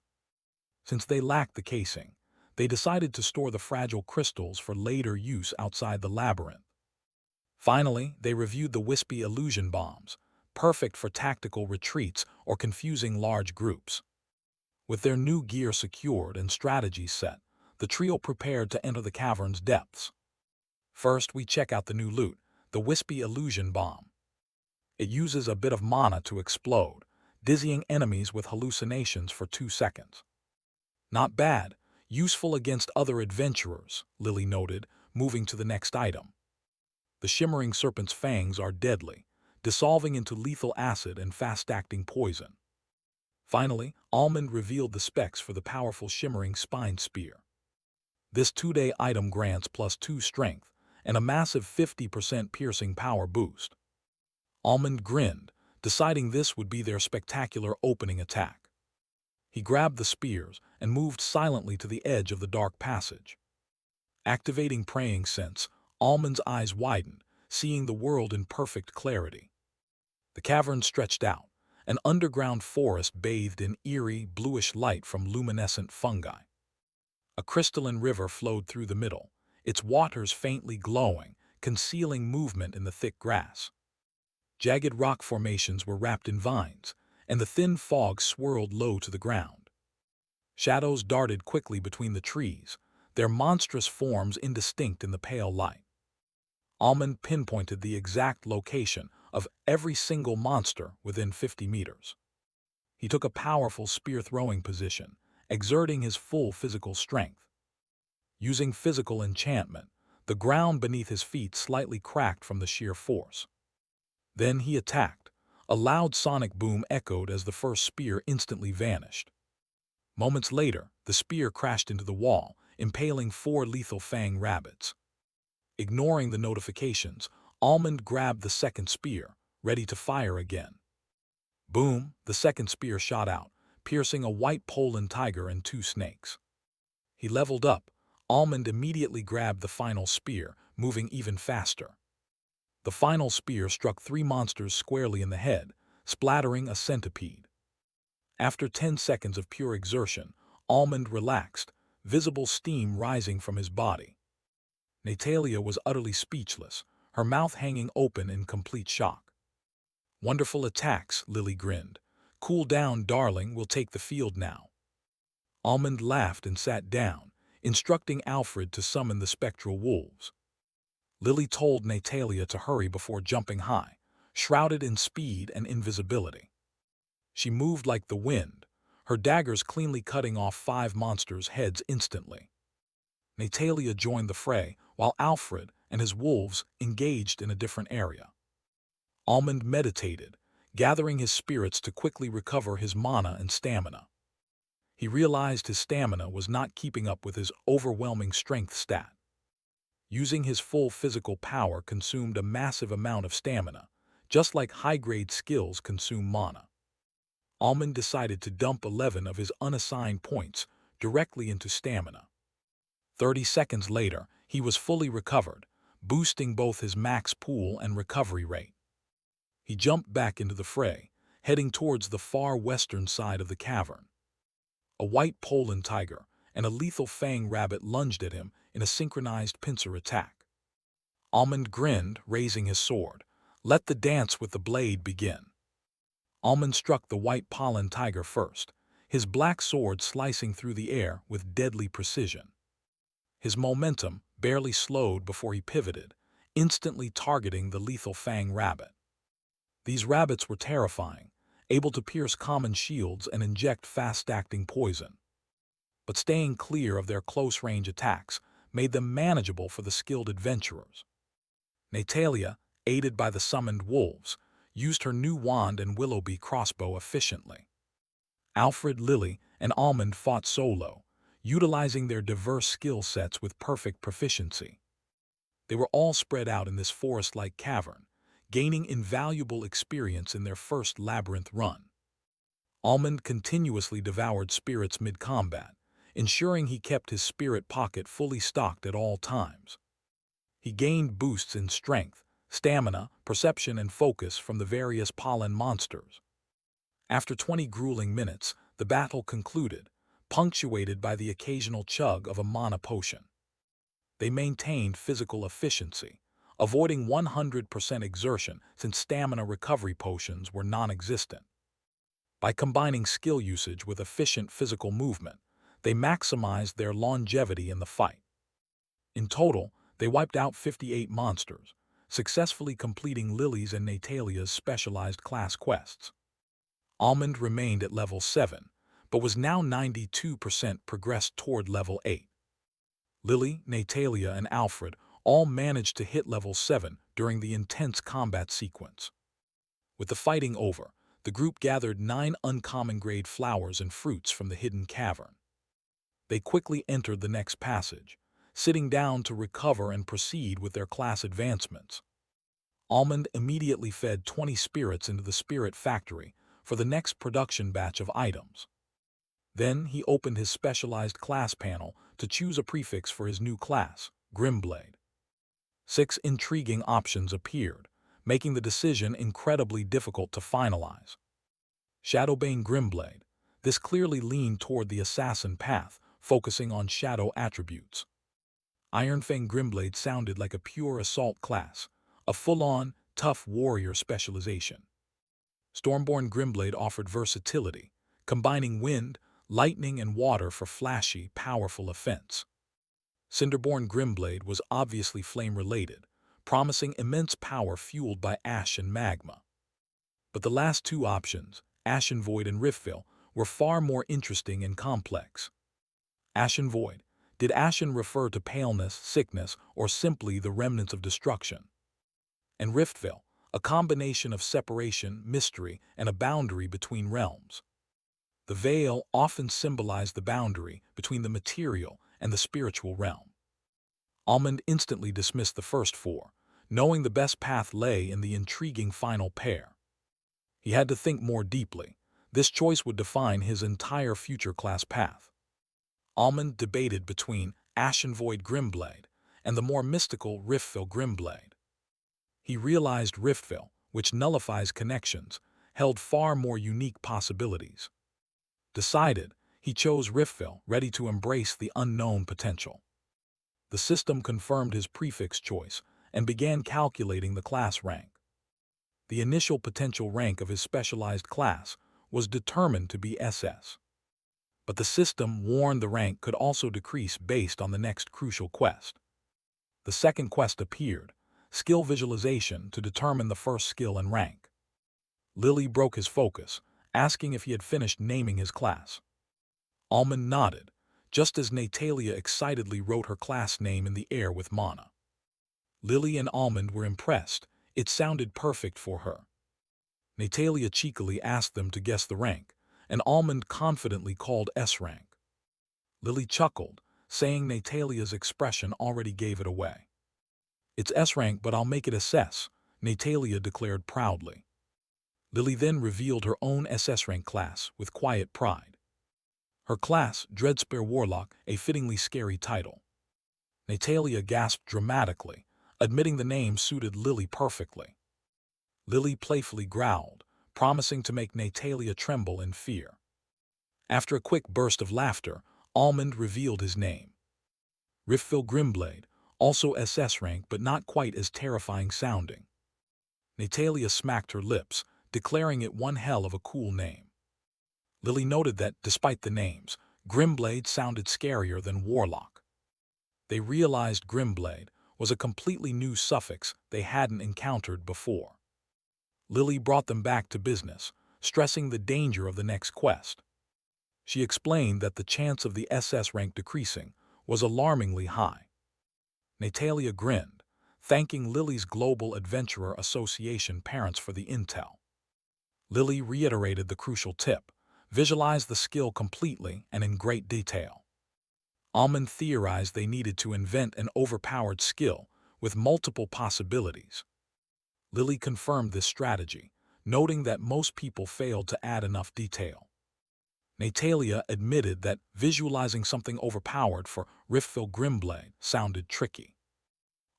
Since they lacked the casing, they decided to store the fragile crystals for later use outside the labyrinth. Finally, they reviewed the wispy illusion bombs, perfect for tactical retreats or confusing large groups. With their new gear secured and strategies set, the trio prepared to enter the cavern's depths. First, we check out the new loot, the wispy illusion bomb. It uses a bit of mana to explode, dizzying enemies with hallucinations for 2 seconds. Not bad, useful against other adventurers, Lily noted, moving to the next item. The shimmering serpent's fangs are deadly, dissolving into lethal acid and fast-acting poison. Finally, Almond revealed the specs for the powerful shimmering spine spear. This 2-day item grants +2 strength and a massive 50% piercing power boost. Almond grinned, deciding this would be their spectacular opening attack. He grabbed the spears and moved silently to the edge of the dark passage. Activating praying sense, Almond's eyes widened, seeing the world in perfect clarity. The cavern stretched out, an underground forest bathed in eerie, bluish light from luminescent fungi. A crystalline river flowed through the middle, its waters faintly glowing, concealing movement in the thick grass. Jagged rock formations were wrapped in vines, and the thin fog swirled low to the ground. Shadows darted quickly between the trees, their monstrous forms indistinct in the pale light. Almond pinpointed the exact location of every single monster within 50 meters. He took a powerful spear-throwing position, exerting his full physical strength. Using physical enchantment, the ground beneath his feet slightly cracked from the sheer force. Then he attacked. A loud sonic boom echoed as the first spear instantly vanished. Moments later, the spear crashed into the wall, impaling 4 lethal fang rabbits. Ignoring the notifications, Almond grabbed the second spear, ready to fire again. Boom, the second spear shot out, piercing a white Poland tiger and 2 snakes. He leveled up. Almond immediately grabbed the final spear, moving even faster. The final spear struck 3 monsters squarely in the head, splattering a centipede. After 10 seconds of pure exertion, Almond relaxed, visible steam rising from his body. Natalia was utterly speechless, her mouth hanging open in complete shock. "Wonderful attacks," Lily grinned. "Cool down, darling, we'll take the field now." Almond laughed and sat down, instructing Alfred to summon the spectral wolves. Lily told Natalia to hurry before jumping high, shrouded in speed and invisibility. She moved like the wind, her daggers cleanly cutting off 5 monsters' heads instantly. Natalia joined the fray, while Alfred and his wolves engaged in a different area. Almond meditated, gathering his spirits to quickly recover his mana and stamina. He realized his stamina was not keeping up with his overwhelming strength stat. Using his full physical power consumed a massive amount of stamina, just like high-grade skills consume mana. Almond decided to dump 11 of his unassigned points directly into stamina. 30 seconds later, he was fully recovered, boosting both his max pool and recovery rate. He jumped back into the fray, heading towards the far western side of the cavern. A white Poland tiger and a lethal fang rabbit lunged at him in a synchronized pincer attack. Almond grinned, raising his sword. Let the dance with the blade begin. Almond struck the white Poland tiger first, his black sword slicing through the air with deadly precision. His momentum barely slowed before he pivoted, instantly targeting the lethal fang rabbit. These rabbits were terrifying, able to pierce common shields and inject fast-acting poison. But staying clear of their close-range attacks made them manageable for the skilled adventurers. Natalia, aided by the summoned wolves, used her new wand and Willoughby crossbow efficiently. Alfred, Lily, and Almond fought solo, utilizing their diverse skill sets with perfect proficiency. They were all spread out in this forest-like cavern, gaining invaluable experience in their first labyrinth run. Almond continuously devoured spirits mid-combat, ensuring he kept his spirit pocket fully stocked at all times. He gained boosts in strength, stamina, perception, and focus from the various pollen monsters. After 20 grueling minutes, the battle concluded, punctuated by the occasional chug of a mana potion. They maintained physical efficiency, avoiding 100% exertion since stamina recovery potions were non-existent. By combining skill usage with efficient physical movement, they maximized their longevity in the fight. In total, they wiped out 58 monsters, successfully completing Lily's and Natalia's specialized class quests. Almond remained at level 7, but was now 92% progressed toward level 8. Lily, Natalia, and Alfred all managed to hit level 7 during the intense combat sequence. With the fighting over, the group gathered 9 uncommon grade flowers and fruits from the hidden cavern. They quickly entered the next passage, sitting down to recover and proceed with their class advancements. Almond immediately fed 20 spirits into the spirit factory for the next production batch of items. Then he opened his specialized class panel to choose a prefix for his new class, Grimblade. 6 intriguing options appeared, making the decision incredibly difficult to finalize. Shadowbane Grimblade. This clearly leaned toward the assassin path, focusing on shadow attributes. Ironfang Grimblade sounded like a pure assault class, a full-on, tough warrior specialization. Stormborn Grimblade offered versatility, combining wind, lightning, and water for flashy, powerful offense. Cinderborn Grimblade was obviously flame-related, promising immense power fueled by ash and magma. But the last 2 options, Ashen Void and Riftvale, were far more interesting and complex. Ashen Void. Did ashen refer to paleness, sickness, or simply the remnants of destruction? And Riftvale, a combination of separation, mystery, and a boundary between realms. The veil often symbolized the boundary between the material and the spiritual realm. Almond instantly dismissed the first 4, knowing the best path lay in the intriguing final pair. He had to think more deeply. This choice would define his entire future class path. Almond debated between Ashen Void Grimblade and the more mystical Riftvale Grimblade. He realized Riftvale, which nullifies connections, held far more unique possibilities. Decided, he chose Riftvale, ready to embrace the unknown potential. The system confirmed his prefix choice and began calculating the class rank. The initial potential rank of his specialized class was determined to be SS. But the system warned the rank could also decrease based on the next crucial quest. The second quest appeared, skill visualization to determine the first skill and rank. Lily broke his focus, asking if he had finished naming his class. Almond nodded, just as Natalia excitedly wrote her class name in the air with mana. Lily and Almond were impressed. It sounded perfect for her. Natalia cheekily asked them to guess the rank, and Almond confidently called S rank. Lily chuckled, saying Natalia's expression already gave it away. It's S rank, but I'll make it SS, Natalia declared proudly. Lily then revealed her own SS rank class with quiet pride. Her class, Dreadspear Warlock, a fittingly scary title. Natalia gasped dramatically, admitting the name suited Lily perfectly. Lily playfully growled, promising to make Natalia tremble in fear. After a quick burst of laughter, Almond revealed his name. Riftvale Grimblade, also SS rank but not quite as terrifying sounding. Natalia smacked her lips, declaring it one hell of a cool name. Lily noted that, despite the names, Grimblade sounded scarier than Warlock. They realized Grimblade was a completely new suffix they hadn't encountered before. Lily brought them back to business, stressing the danger of the next quest. She explained that the chance of the SS rank decreasing was alarmingly high. Natalia grinned, thanking Lily's Global Adventurer Association parents for the intel. Lily reiterated the crucial tip: visualize the skill completely and in great detail. Almond theorized they needed to invent an overpowered skill with multiple possibilities. Lily confirmed this strategy, noting that most people failed to add enough detail. Natalia admitted that visualizing something overpowered for Riftful Grimblade sounded tricky.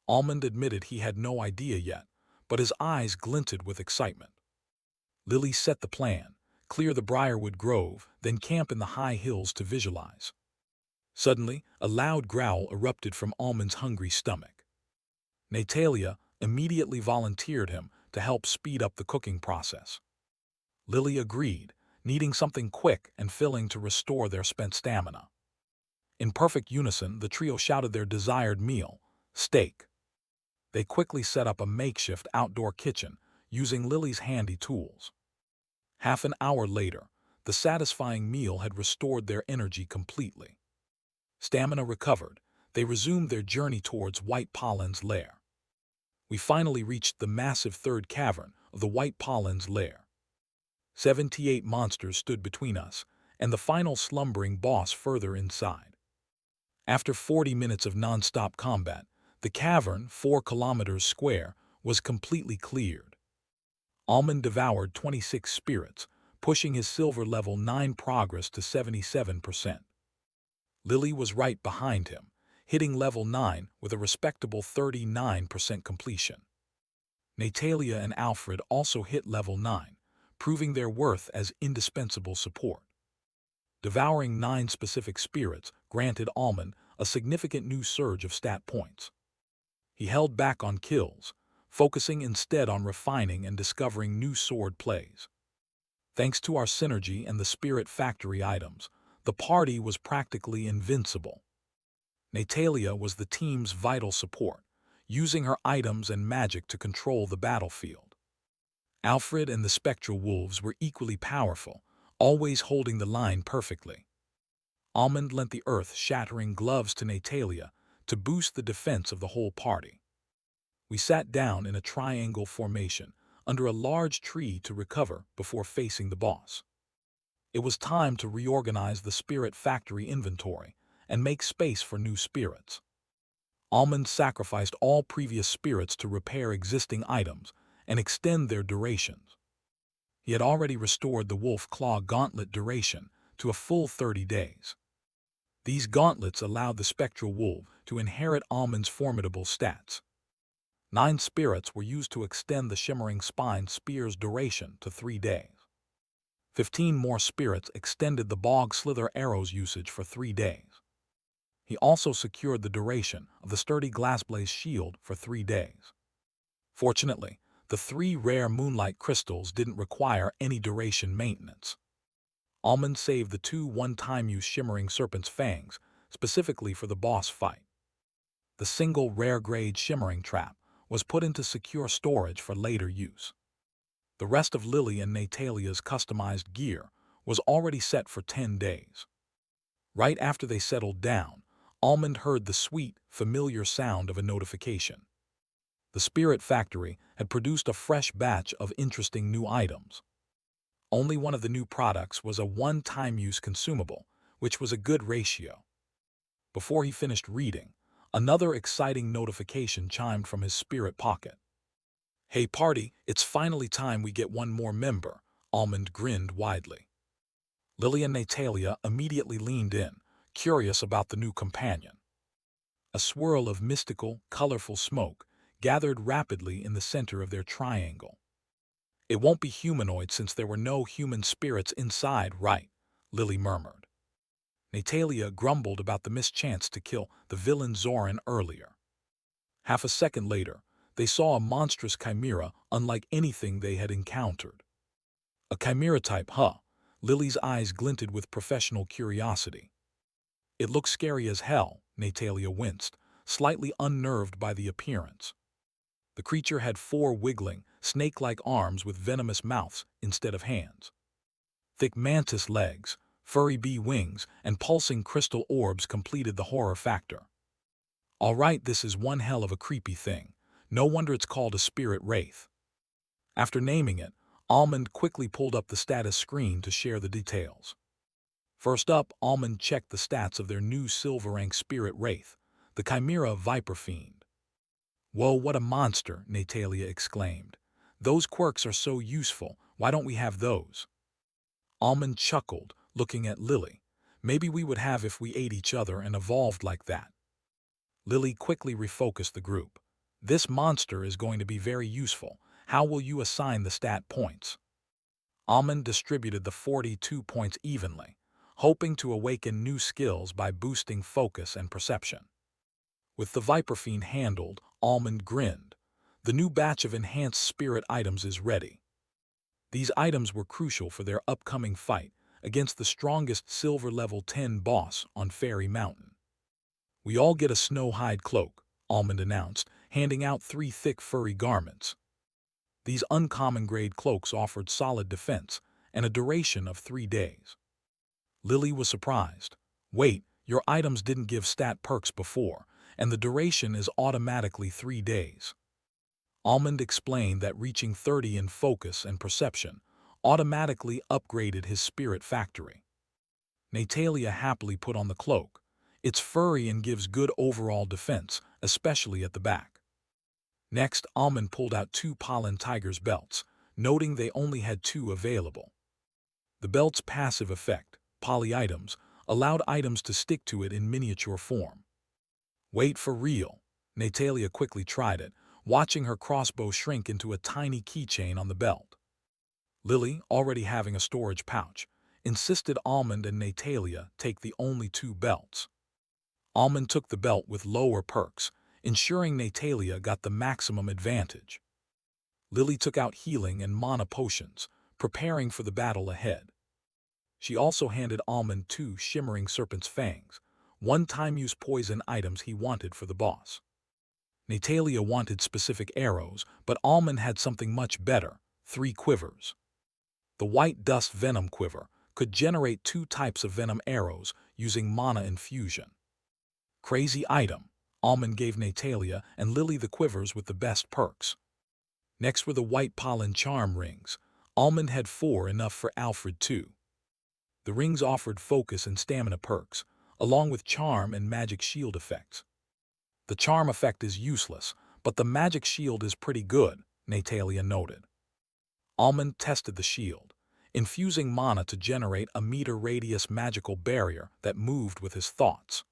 Almond admitted he had no idea yet, but his eyes glinted with excitement. Lily set the plan: clear the Briarwood Grove, then camp in the high hills to visualize. Suddenly, a loud growl erupted from Almond's hungry stomach. Natalia immediately volunteered him to help speed up the cooking process. Lily agreed, needing something quick and filling to restore their spent stamina. In perfect unison, the trio shouted their desired meal: steak. They quickly set up a makeshift outdoor kitchen using Lily's handy tools. Half an hour later, the satisfying meal had restored their energy completely. Stamina recovered, they resumed their journey towards White Pollen's lair. We finally reached the massive third cavern of the White Pollen's lair. 78 monsters stood between us and the final slumbering boss further inside. After 40 minutes of non-stop combat, the cavern, 4 kilometers square, was completely cleared. Almond devoured 26 spirits, pushing his silver level 9 progress to 77%. Lily was right behind him, hitting level 9 with a respectable 39% completion. Natalia and Alfred also hit level 9, proving their worth as indispensable support. Devouring 9 specific spirits granted Almond a significant new surge of stat points. He held back on kills, focusing instead on refining and discovering new sword plays. Thanks to our synergy and the Spirit Factory items, the party was practically invincible. Natalia was the team's vital support, using her items and magic to control the battlefield. Alfred and the Spectral Wolves were equally powerful, always holding the line perfectly. Almond lent the earth-shattering gloves to Natalia to boost the defense of the whole party. We sat down in a triangle formation under a large tree to recover before facing the boss. It was time to reorganize the Spirit Factory inventory and make space for new spirits. Almond sacrificed all previous spirits to repair existing items and extend their durations. He had already restored the Wolf Claw Gauntlet duration to a full 30 days. These gauntlets allowed the Spectral Wolf to inherit Almond's formidable stats. 9 spirits were used to extend the Shimmering Spine Spear's duration to 3 days. 15 more spirits extended the Bog Slither Arrow's usage for 3 days. He also secured the duration of the Sturdy Glassblaze Shield for 3 days. Fortunately, the 3 rare Moonlight Crystals didn't require any duration maintenance. Almond saved the 2 one-time use Shimmering Serpent's Fangs specifically for the boss fight. The single rare-grade Shimmering Trap was put into secure storage for later use. The rest of Lily and Natalia's customized gear was already set for 10 days. Right after they settled down, Almond heard the sweet, familiar sound of a notification. The Spirit Factory had produced a fresh batch of interesting new items. Only one of the new products was a one-time use consumable, which was a good ratio. Before he finished reading, another exciting notification chimed from his spirit pocket. "Hey party, it's finally time we get one more member," Almond grinned widely. Lily and Natalia immediately leaned in, curious about the new companion. A swirl of mystical, colorful smoke gathered rapidly in the center of their triangle. "It won't be humanoid since there were no human spirits inside, right?" Lily murmured. Natalia grumbled about the mischance to kill the villain Zoran earlier. Half a second later, they saw a monstrous chimera unlike anything they had encountered. A chimera type, huh? Lily's eyes glinted with professional curiosity. "It looks scary as hell," Natalia winced, slightly unnerved by the appearance. The creature had 4 wiggling, snake-like arms with venomous mouths instead of hands. Thick mantis legs, furry bee wings, and pulsing crystal orbs completed the horror factor. All right, this is one hell of a creepy thing. No wonder it's called a spirit wraith. After naming it, Almond quickly pulled up the status screen to share the details. First up, Almond checked the stats of their new silver rank spirit wraith, the Chimera Viper Fiend. "Whoa, what a monster," Natalia exclaimed. "Those quirks are so useful, why don't we have those?" Almond chuckled, looking at Lily. Maybe we would have if we ate each other and evolved like that. Lily quickly refocused the group. This monster is going to be very useful. How will you assign the stat points? Almond distributed the 42 points evenly, hoping to awaken new skills by boosting focus and perception. With the Viper Fiend handled, Almond grinned. The new batch of enhanced spirit items is ready. These items were crucial for their upcoming fight against the strongest silver level 10 boss on Fairy Mountain. We all get a snow-hide cloak, Almond announced, handing out 3 thick furry garments. These uncommon grade cloaks offered solid defense and a duration of 3 days. Lily was surprised. Wait, your items didn't give stat perks before, and the duration is automatically 3 days. Almond explained that reaching 30 in focus and perception automatically upgraded his spirit factory. Natalia happily put on the cloak. It's furry and gives good overall defense, especially at the back. Next, Almond pulled out 2 Pollen Tiger's belts, noting they only had 2 available. The belt's passive effect, poly items, allowed items to stick to it in miniature form. Wait for real. Natalia quickly tried it, watching her crossbow shrink into a tiny keychain on the belt. Lily, already having a storage pouch, insisted Almond and Natalia take the only 2 belts. Almond took the belt with lower perks, ensuring Natalia got the maximum advantage. Lily took out healing and mana potions, preparing for the battle ahead. She also handed Almond 2 shimmering serpent's fangs, one-time-use poison items he wanted for the boss. Natalia wanted specific arrows, but Almond had something much better, 3 quivers. The white dust venom quiver could generate 2 types of venom arrows using mana infusion. Crazy item. Almond gave Natalia and Lily the quivers with the best perks. Next were the white pollen charm rings. Almond had 4, enough for Alfred too. The rings offered focus and stamina perks, along with charm and magic shield effects. The charm effect is useless, but the magic shield is pretty good, Natalia noted. Almond tested the shield, infusing mana to generate a meter radius magical barrier that moved with his thoughts.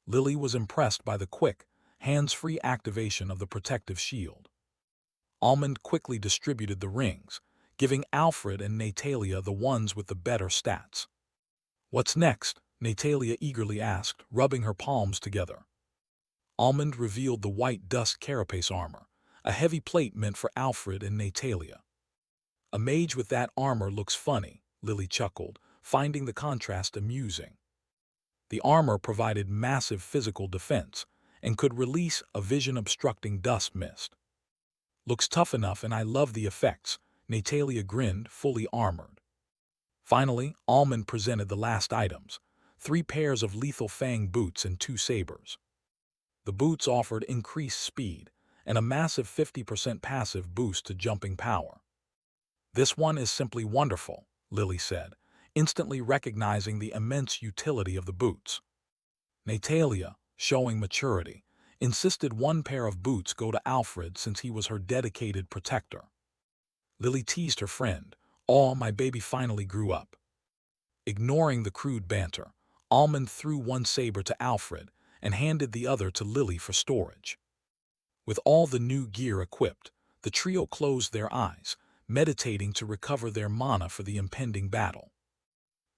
Lily was impressed by the quick, hands-free activation of the protective shield. Almond quickly distributed the rings, giving Alfred and Natalia the ones with the better stats. What's next? Natalia eagerly asked, rubbing her palms together. Almond revealed the white dust carapace armor, a heavy plate meant for Alfred and Natalia. A mage with that armor looks funny, Lily chuckled, finding the contrast amusing. The armor provided massive physical defense and could release a vision-obstructing dust mist. Looks tough enough, and I love the effects, Natalia grinned, fully armored. Finally, Almond presented the last items, 3 pairs of lethal fang boots and 2 sabers. The boots offered increased speed and a massive 50% passive boost to jumping power. This one is simply wonderful, Lily said, instantly recognizing the immense utility of the boots. Natalia, showing maturity, insisted 1 pair of boots go to Alfred since he was her dedicated protector. Lily teased her friend, "Oh, my baby finally grew up." Ignoring the crude banter, Almond threw 1 saber to Alfred and handed the other to Lily for storage. With all the new gear equipped, the trio closed their eyes, meditating to recover their mana for the impending battle.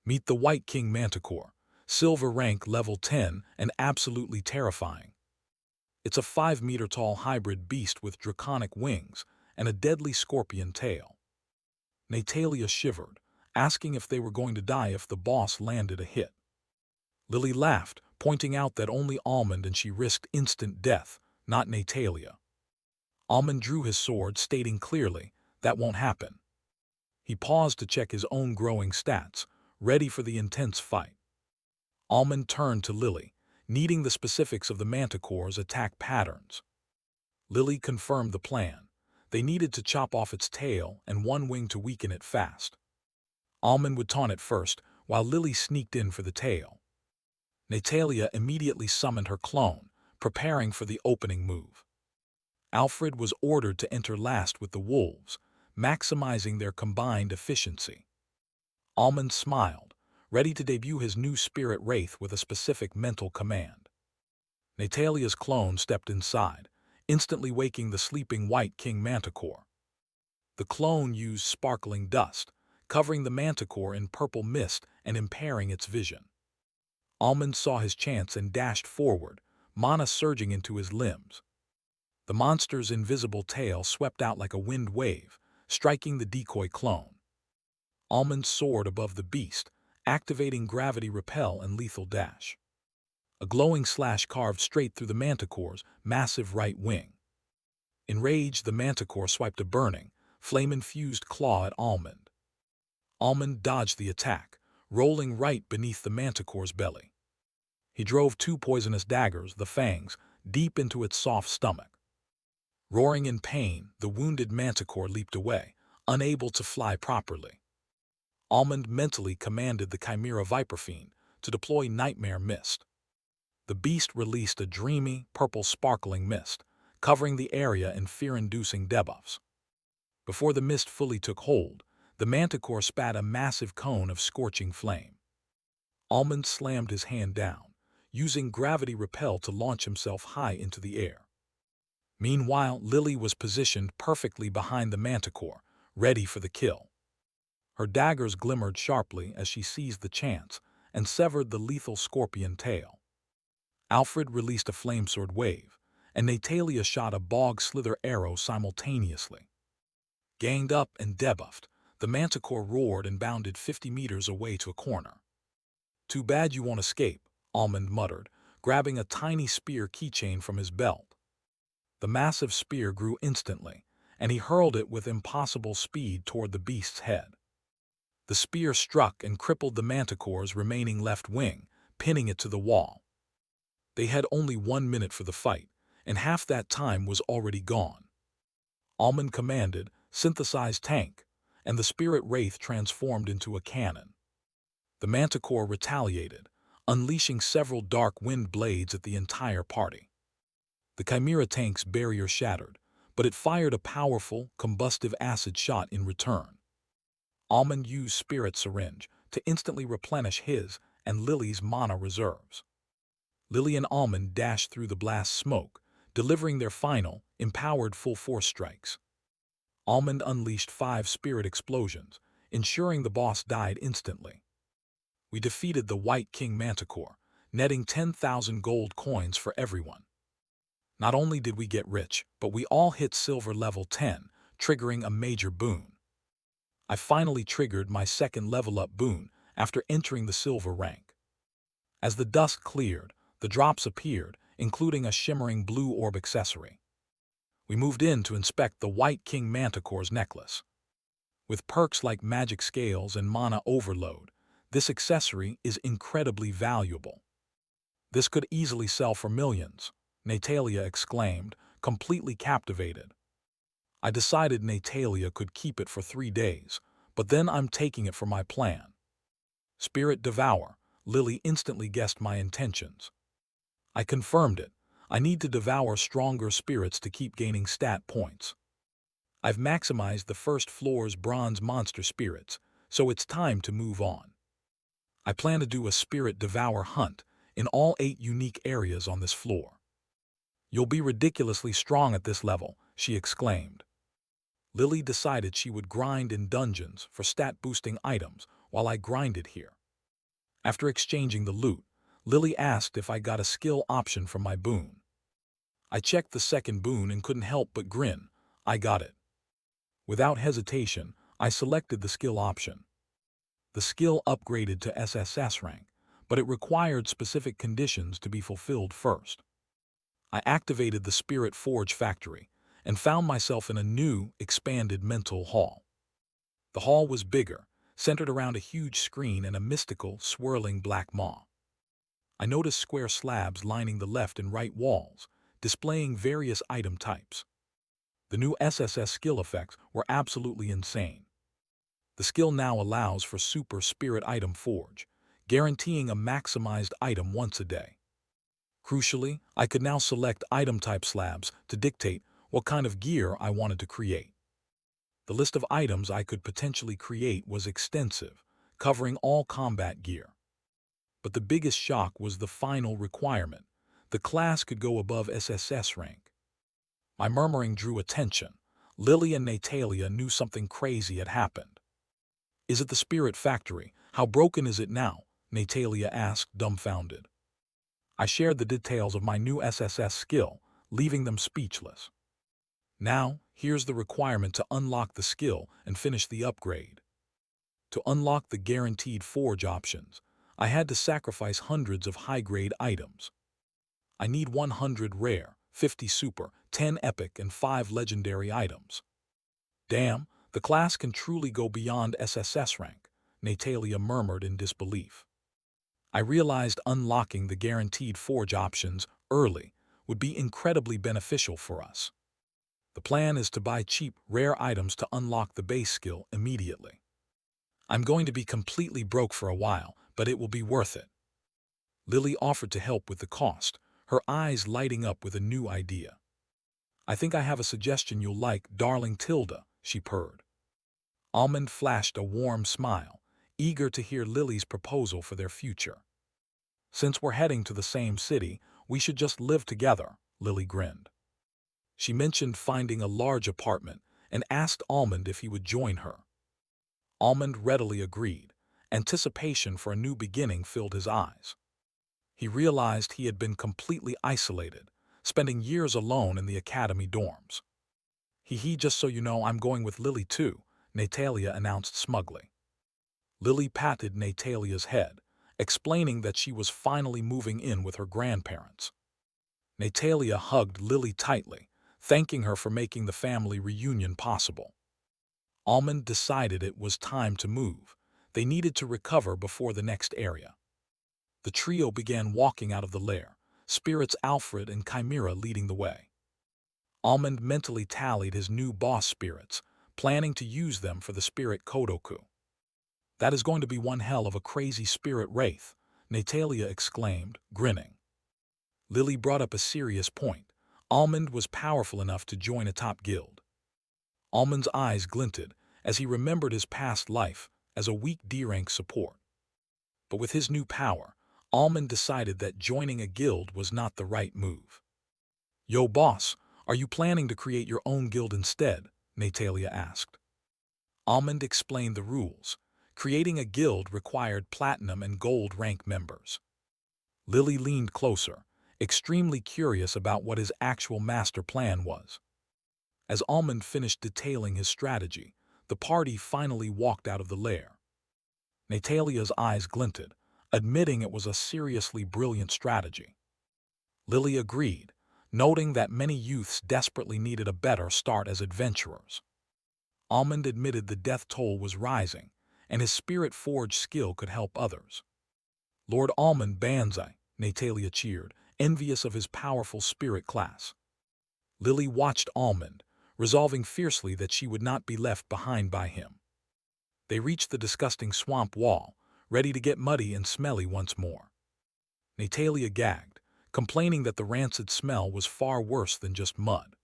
Meet the White King Manticore, silver rank level 10 and absolutely terrifying. It's a 5-meter-tall hybrid beast with draconic wings and a deadly scorpion tail. Natalia shivered, asking if they were going to die if the boss landed a hit. Lily laughed, pointing out that only Almond and she risked instant death, not Natalia. Almond drew his sword, stating clearly, "That won't happen." He paused to check his own growing stats, ready for the intense fight. Almond turned to Lily, needing the specifics of the Manticore's attack patterns. Lily confirmed the plan. They needed to chop off its tail and 1 wing to weaken it fast. Almond would taunt it first, while Lily sneaked in for the tail. Natalia immediately summoned her clone, preparing for the opening move. Alfred was ordered to enter last with the wolves, maximizing their combined efficiency. Almond smiled, ready to debut his new spirit wraith with a specific mental command. Natalia's clone stepped inside, instantly waking the sleeping White King Manticore. The clone used sparkling dust, covering the manticore in purple mist and impairing its vision. Almond saw his chance and dashed forward, mana surging into his limbs. The monster's invisible tail swept out like a wind wave, striking the decoy clone. Almond soared above the beast, activating gravity repel and lethal dash. A glowing slash carved straight through the manticore's massive right wing. Enraged, the manticore swiped a burning, flame-infused claw at Almond. Almond dodged the attack, rolling right beneath the manticore's belly. He drove two poisonous daggers, the fangs, deep into its soft stomach. Roaring in pain, the wounded manticore leaped away, unable to fly properly. Almond mentally commanded the Chimera Viper Fiend to deploy Nightmare Mist. The beast released a dreamy, purple sparkling mist, covering the area in fear-inducing debuffs. Before the mist fully took hold, the manticore spat a massive cone of scorching flame. Almond slammed his hand down, using gravity repel to launch himself high into the air. Meanwhile, Lily was positioned perfectly behind the manticore, ready for the kill. Her daggers glimmered sharply as she seized the chance and severed the lethal scorpion tail. Alfred released a flamesword wave, and Natalia shot a bog slither arrow simultaneously. Ganged up and debuffed, the manticore roared and bounded 50 meters away to a corner. "Too bad you won't escape," Almond muttered, grabbing a tiny spear keychain from his belt. The massive spear grew instantly, and he hurled it with impossible speed toward the beast's head. The spear struck and crippled the manticore's remaining left wing, pinning it to the wall. They had only 1 minute for the fight, and half that time was already gone. Almond commanded, "Synthesize tank," and the spirit wraith transformed into a cannon. The manticore retaliated, unleashing several dark wind blades at the entire party. The Chimera tank's barrier shattered, but it fired a powerful, combustive acid shot in return. Almond used Spirit Syringe to instantly replenish his and Lily's mana reserves. Lily and Almond dashed through the blast smoke, delivering their final, empowered full-force strikes. Almond unleashed 5 spirit explosions, ensuring the boss died instantly. We defeated the White King Manticore, netting 10,000 gold coins for everyone. Not only did we get rich, but we all hit silver level 10, triggering a major boon. I finally triggered my second level-up boon after entering the silver rank. As the dust cleared, the drops appeared, including a shimmering blue orb accessory. We moved in to inspect the White King Manticore's necklace. With perks like magic scales and mana overload, this accessory is incredibly valuable. "This could easily sell for millions," Natalia exclaimed, completely captivated. I decided Natalia could keep it for 3 days, but then I'm taking it for my plan. Spirit Devour. Lily instantly guessed my intentions. I confirmed it. I need to devour stronger spirits to keep gaining stat points. I've maximized the first floor's bronze monster spirits, so it's time to move on. I plan to do a Spirit Devour hunt in all 8 unique areas on this floor. "You'll be ridiculously strong at this level," she exclaimed. Lily decided she would grind in dungeons for stat-boosting items while I grinded here. After exchanging the loot, Lily asked if I got a skill option from my boon. I checked the second boon and couldn't help but grin. I got it. Without hesitation, I selected the skill option. The skill upgraded to SSS rank, but it required specific conditions to be fulfilled first. I activated the Spirit Forge factory and found myself in a new, expanded mental hall. The hall was bigger, centered around a huge screen and a mystical, swirling black maw. I noticed square slabs lining the left and right walls, displaying various item types. The new SSS skill effects were absolutely insane. The skill now allows for Super Spirit Item Forge, guaranteeing a maximized item once a day. Crucially, I could now select item type slabs to dictate what kind of gear I wanted to create. The list of items I could potentially create was extensive, covering all combat gear. But the biggest shock was the final requirement. The class could go above SSS rank. My murmuring drew attention. Lily and Natalia knew something crazy had happened. "Is it the spirit factory? How broken is it now?" Natalia asked, dumbfounded. I shared the details of my new SSS skill, leaving them speechless. "Now, here's the requirement to unlock the skill and finish the upgrade. To unlock the guaranteed forge options, I had to sacrifice hundreds of high-grade items. I need 100 rare, 50 super, 10 epic, and 5 legendary items." "Damn, the class can truly go beyond SSS rank," Natalia murmured in disbelief. I realized unlocking the guaranteed forge options early would be incredibly beneficial for us. The plan is to buy cheap, rare items to unlock the base skill immediately. I'm going to be completely broke for a while, but it will be worth it. Lily offered to help with the cost, her eyes lighting up with a new idea. "I think I have a suggestion you'll like, darling Tilda," she purred. Almond flashed a warm smile, eager to hear Lily's proposal for their future. "Since we're heading to the same city, we should just live together," Lily grinned. She mentioned finding a large apartment and asked Almond if he would join her. Almond readily agreed. Anticipation for a new beginning filled his eyes. He realized he had been completely isolated, spending years alone in the academy dorms. Just so you know, I'm going with Lily too," Natalia announced smugly. Lily patted Natalia's head, explaining that she was finally moving in with her grandparents. Natalia hugged Lily tightly, thanking her for making the family reunion possible. Almond decided it was time to move. They needed to recover before the next area. The trio began walking out of the lair, spirits Alfred and Chimera leading the way. Almond mentally tallied his new boss spirits, planning to use them for the spirit Kodoku. "That is going to be one hell of a crazy spirit wraith," Natalia exclaimed, grinning. Lily brought up a serious point. Almond was powerful enough to join a top guild. Almond's eyes glinted as he remembered his past life as a weak D-rank support. But with his new power, Almond decided that joining a guild was not the right move. "Yo, boss, are you planning to create your own guild instead?" Natalia asked. Almond explained the rules. Creating a guild required platinum and gold rank members. Lily leaned closer, extremely curious about what his actual master plan was. As Almond finished detailing his strategy, the party finally walked out of the lair. Natalia's eyes glinted, admitting it was a seriously brilliant strategy. Lily agreed, noting that many youths desperately needed a better start as adventurers. Almond admitted the death toll was rising, and his spirit forge skill could help others. "Lord Almond Banzai," Natalia cheered, envious of his powerful spirit class. Lily watched Almond, resolving fiercely that she would not be left behind by him. They reached the disgusting swamp wall, ready to get muddy and smelly once more. Natalia gagged, complaining that the rancid smell was far worse than just mud.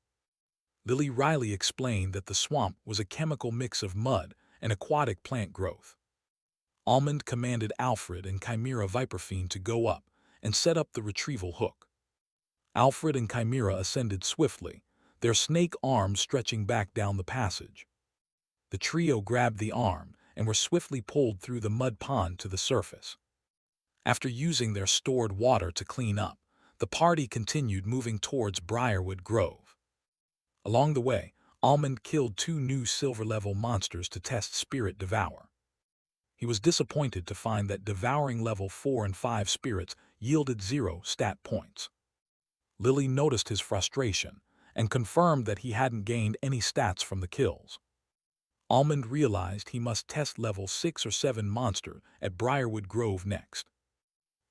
Lily Riley explained that the swamp was a chemical mix of mud and aquatic plant growth. Almond commanded Alfred and Chimera Viperfiend to go up and set up the retrieval hook. Alfred and Chimera ascended swiftly, their snake arms stretching back down the passage. The trio grabbed the arm and were swiftly pulled through the mud pond to the surface. After using their stored water to clean up, the party continued moving towards Briarwood Grove. Along the way, Almond killed 2 new silver-level monsters to test Spirit Devour. He was disappointed to find that devouring level 4 and 5 spirits yielded 0 stat points. Lily noticed his frustration and confirmed that he hadn't gained any stats from the kills. Almond realized he must test level 6 or 7 monster at Briarwood Grove next.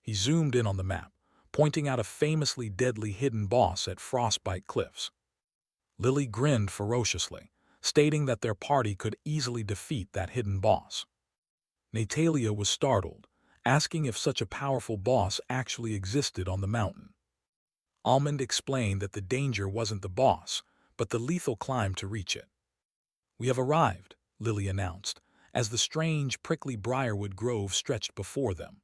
He zoomed in on the map, pointing out a famously deadly hidden boss at Frostbite Cliffs. Lily grinned ferociously, stating that their party could easily defeat that hidden boss. Natalia was startled, asking if such a powerful boss actually existed on the mountain. Almond explained that the danger wasn't the boss, but the lethal climb to reach it. "We have arrived," Lily announced, as the strange, prickly briarwood grove stretched before them.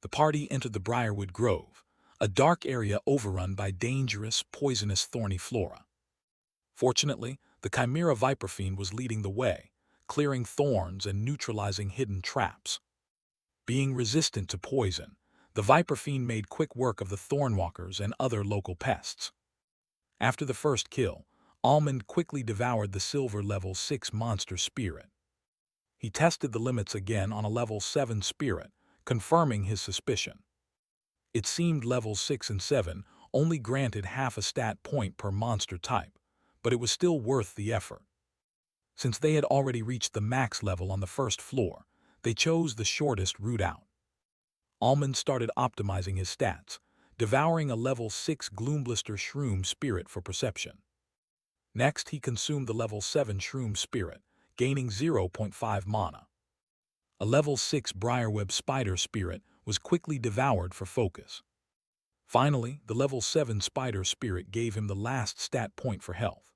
The party entered the briarwood grove, a dark area overrun by dangerous, poisonous, thorny flora. Fortunately, the chimera viper fiend was leading the way, clearing thorns and neutralizing hidden traps. Being resistant to poison, the viper fiend made quick work of the thornwalkers and other local pests. After the first kill, Almond quickly devoured the silver level 6 monster spirit. He tested the limits again on a level 7 spirit, confirming his suspicion. It seemed levels 6 and 7 only granted half a stat point per monster type, but it was still worth the effort. Since they had already reached the max level on the first floor, they chose the shortest route out. Almond started optimizing his stats, devouring a level 6 Gloomblister Shroom Spirit for perception. Next, he consumed the level 7 Shroom Spirit, gaining 0.5 mana. A level 6 Briarweb Spider Spirit was quickly devoured for focus. Finally, the level 7 Spider Spirit gave him the last stat point for health.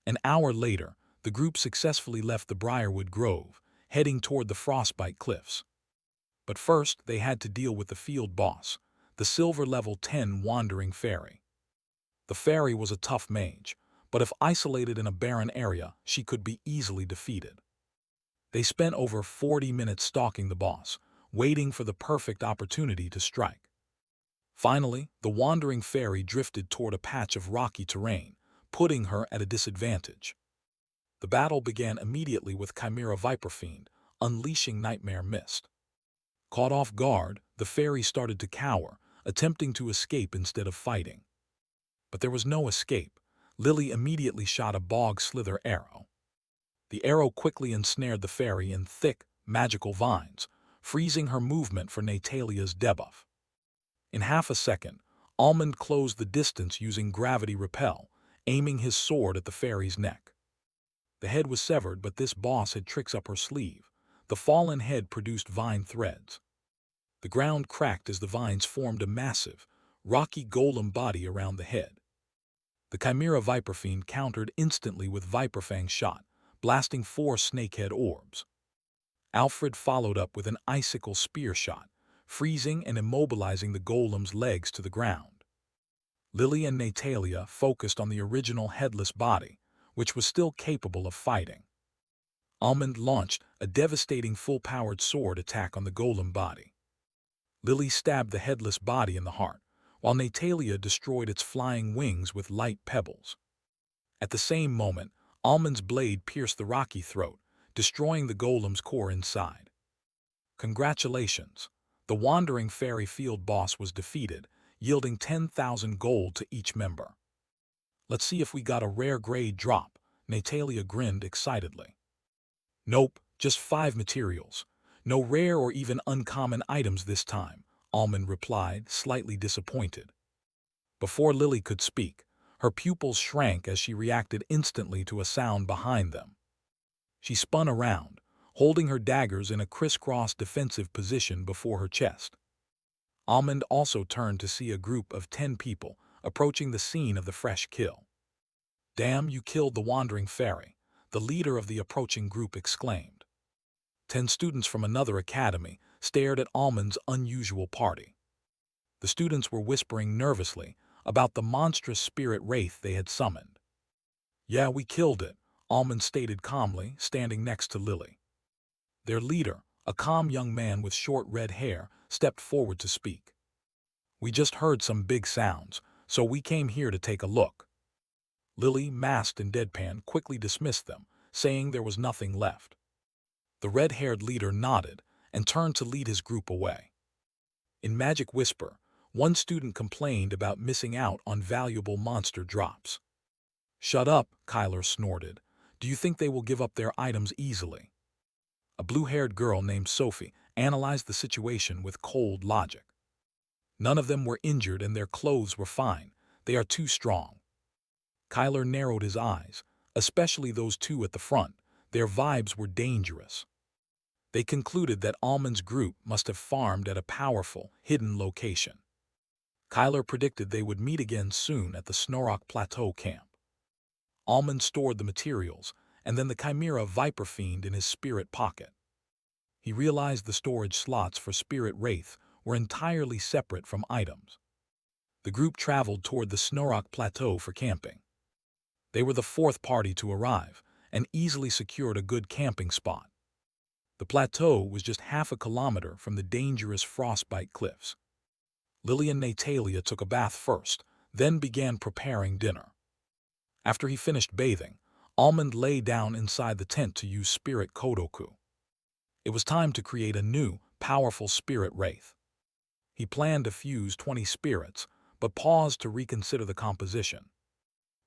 An hour later, the group successfully left the Briarwood Grove, heading toward the Frostbite Cliffs. But first, they had to deal with the field boss, the silver level 10 Wandering Fairy. The fairy was a tough mage, but if isolated in a barren area, she could be easily defeated. They spent over 40 minutes stalking the boss, waiting for the perfect opportunity to strike. Finally, the wandering fairy drifted toward a patch of rocky terrain, putting her at a disadvantage. The battle began immediately with Chimera Viper Fiend, unleashing Nightmare Mist. Caught off guard, the fairy started to cower, attempting to escape instead of fighting. But there was no escape. Lily immediately shot a bog slither arrow. The arrow quickly ensnared the fairy in thick, magical vines, freezing her movement for Natalia's debuff. In half a second, Almond closed the distance using gravity repel, aiming his sword at the fairy's neck. The head was severed, but this boss had tricks up her sleeve. The fallen head produced vine threads. The ground cracked as the vines formed a massive, rocky golem body around the head. The Chimera Viper Fiend countered instantly with Viperfang shot, blasting 4 snakehead orbs. Alfred followed up with an icicle spear shot, freezing and immobilizing the golem's legs to the ground. Lily and Natalia focused on the original headless body, which was still capable of fighting. Almond launched a devastating full-powered sword attack on the golem body. Lily stabbed the headless body in the heart, while Natalia destroyed its flying wings with light pebbles. At the same moment, Almond's blade pierced the rocky throat, destroying the golem's core inside. Congratulations! The Wandering Fairy field boss was defeated, yielding 10,000 gold to each member. Let's see if we got a rare grade drop, Natalia grinned excitedly. Nope, just 5 materials. No rare or even uncommon items this time, Almond replied, slightly disappointed. Before Lily could speak, her pupils shrank as she reacted instantly to a sound behind them. She spun around, holding her daggers in a crisscross defensive position before her chest. Almond also turned to see a group of 10 people approaching the scene of the fresh kill. "Damn, you killed the Wandering Fairy," the leader of the approaching group exclaimed. 10 students from another academy stared at Almond's unusual party. The students were whispering nervously about the monstrous spirit wraith they had summoned. "Yeah, we killed it," Almond stated calmly, standing next to Lily. Their leader, a calm young man with short red hair, stepped forward to speak. "We just heard some big sounds, so we came here to take a look." Lily, masked and deadpan, quickly dismissed them, saying there was nothing left. The red-haired leader nodded and turned to lead his group away. In Magic Whisper, one student complained about missing out on valuable monster drops. "Shut up," Kyler snorted. "Do you think they will give up their items easily?" A blue-haired girl named Sophie analyzed the situation with cold logic. "None of them were injured and their clothes were fine. They are too strong." Kyler narrowed his eyes, especially those 2 at the front. Their vibes were dangerous. They concluded that Almond's group must have farmed at a powerful, hidden location. Kyler predicted they would meet again soon at the Snorrock Plateau camp. Almond stored the materials and then the chimera viper fiend in his spirit pocket. He realized the storage slots for spirit wraith were entirely separate from items. The group traveled toward the Snorok Plateau for camping. They were the fourth party to arrive and easily secured a good camping spot. The plateau was just half a kilometer from the dangerous frostbite cliffs. Lily and Natalia took a bath first, then began preparing dinner. After he finished bathing, Almond lay down inside the tent to use spirit kodoku. It was time to create a new, powerful spirit wraith. He planned to fuse 20 spirits, but paused to reconsider the composition.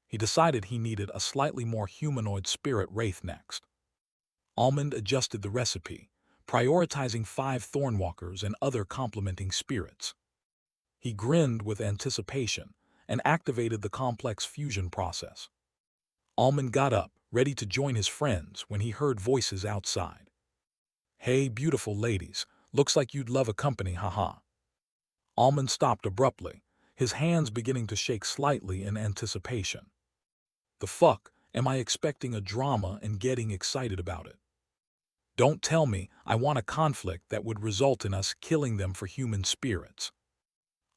He decided he needed a slightly more humanoid spirit wraith next. Almond adjusted the recipe, prioritizing 5 thornwalkers and other complementing spirits. He grinned with anticipation and activated the complex fusion process. Almond got up, ready to join his friends, when he heard voices outside. "Hey, beautiful ladies, looks like you'd love a company, haha." Almond stopped abruptly, his hands beginning to shake slightly in anticipation. The fuck, am I expecting a drama and getting excited about it? Don't tell me I want a conflict that would result in us killing them for human spirits.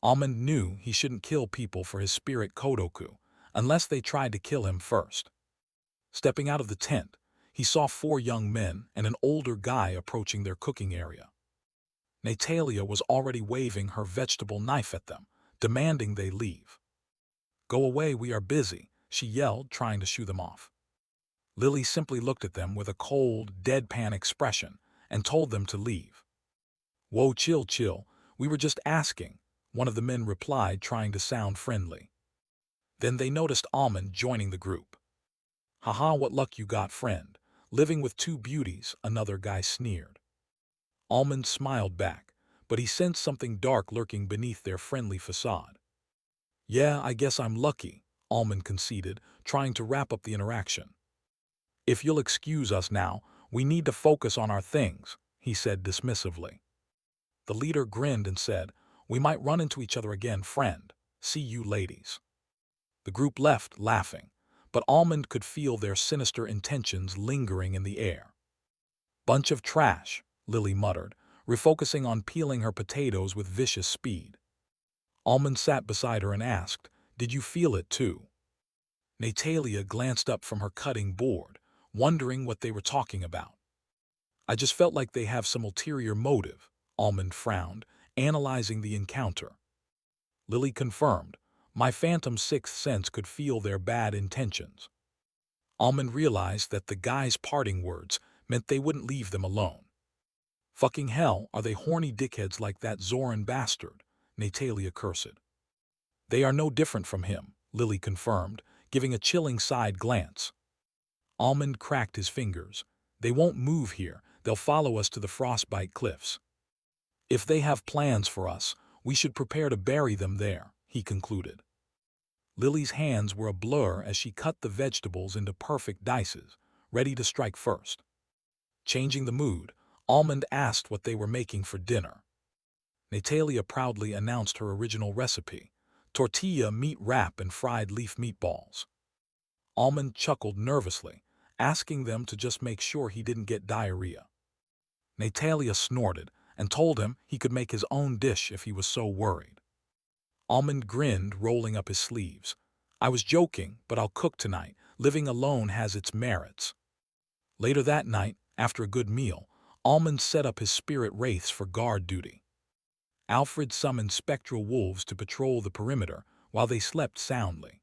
Almond knew he shouldn't kill people for his spirit kodoku, unless they tried to kill him first. Stepping out of the tent, he saw 4 young men and an older guy approaching their cooking area. Natalia was already waving her vegetable knife at them, demanding they leave. "Go away, we are busy," she yelled, trying to shoo them off. Lily simply looked at them with a cold, deadpan expression and told them to leave. "Whoa, chill, chill, we were just asking," one of the men replied, trying to sound friendly. Then they noticed Almond joining the group. "Haha, what luck you got, friend. Living with 2 beauties," another guy sneered. Almond smiled back, but he sensed something dark lurking beneath their friendly facade. "Yeah, I guess I'm lucky," Almond conceded, trying to wrap up the interaction. "If you'll excuse us now, we need to focus on our things," he said dismissively. The leader grinned and said, "We might run into each other again, friend. See you ladies." The group left, laughing, but Almond could feel their sinister intentions lingering in the air. "Bunch of trash," Lily muttered, refocusing on peeling her potatoes with vicious speed. Almond sat beside her and asked, "Did you feel it too?" Natalia glanced up from her cutting board, wondering what they were talking about. "I just felt like they have some ulterior motive," Almond frowned, analyzing the encounter. Lily confirmed, "My phantom sixth sense could feel their bad intentions." Almond realized that the guy's parting words meant they wouldn't leave them alone. "Fucking hell, are they horny dickheads like that Zoran bastard?" Natalia cursed. "They are no different from him," Lily confirmed, giving a chilling side glance. Almond cracked his fingers. "They won't move here, they'll follow us to the frostbite cliffs. If they have plans for us, we should prepare to bury them there," he concluded. Lily's hands were a blur as she cut the vegetables into perfect dices, ready to strike first. Changing the mood, Almond asked what they were making for dinner. Natalia proudly announced her original recipe: tortilla, meat wrap, and fried leaf meatballs. Almond chuckled nervously, asking them to just make sure he didn't get diarrhea. Natalia snorted and told him he could make his own dish if he was so worried. Almond grinned, rolling up his sleeves. "I was joking, but I'll cook tonight. Living alone has its merits." Later that night, after a good meal, Almond set up his spirit wraiths for guard duty. Alfred summoned spectral wolves to patrol the perimeter while they slept soundly.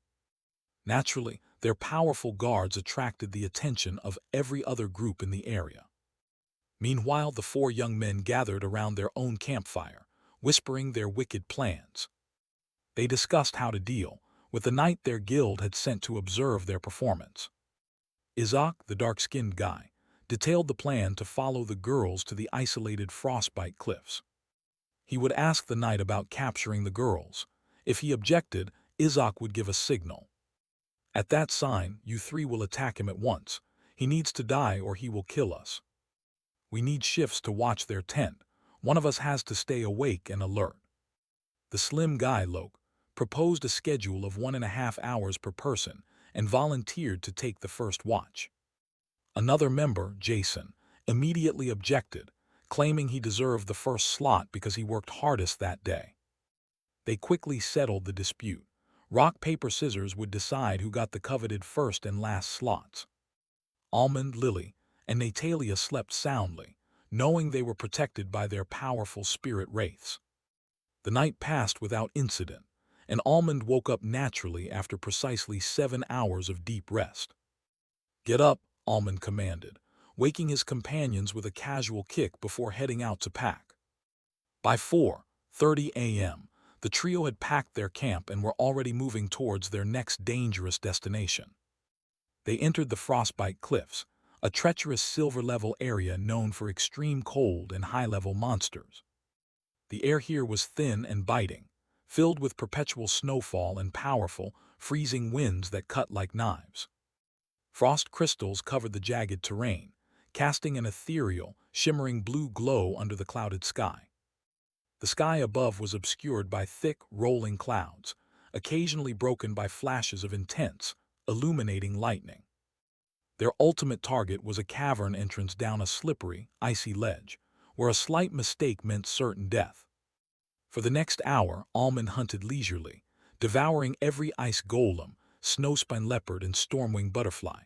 Naturally, their powerful guards attracted the attention of every other group in the area. Meanwhile, the 4 young men gathered around their own campfire, whispering their wicked plans. They discussed how to deal with the knight their guild had sent to observe their performance. Isaac, the dark-skinned guy, detailed the plan to follow the girls to the isolated frostbite cliffs. He would ask the knight about capturing the girls. If he objected, Isaac would give a signal. "At that sign, you 3 will attack him at once. He needs to die or he will kill us. We need shifts to watch their tent. One of us has to stay awake and alert." The slim guy, Loke, proposed a schedule of 1.5 hours per person and volunteered to take the first watch. Another member, Jason, immediately objected, claiming he deserved the first slot because he worked hardest that day. They quickly settled the dispute. Rock, paper, scissors would decide who got the coveted first and last slots. Almond, Lily, and Natalia slept soundly, knowing they were protected by their powerful spirit wraiths. The night passed without incident, and Almond woke up naturally after precisely 7 hours of deep rest. "Get up," Almond commanded, waking his companions with a casual kick before heading out to pack. By 4:30 a.m., the trio had packed their camp and were already moving towards their next dangerous destination. They entered the Frostbite Cliffs, a treacherous silver-level area known for extreme cold and high-level monsters. The air here was thin and biting, filled with perpetual snowfall and powerful, freezing winds that cut like knives. Frost crystals covered the jagged terrain, casting an ethereal, shimmering blue glow under the clouded sky. The sky above was obscured by thick, rolling clouds, occasionally broken by flashes of intense, illuminating lightning. Their ultimate target was a cavern entrance down a slippery, icy ledge, where a slight mistake meant certain death. For the next hour, Almond hunted leisurely, devouring every ice golem, snowspine leopard, and stormwing butterfly.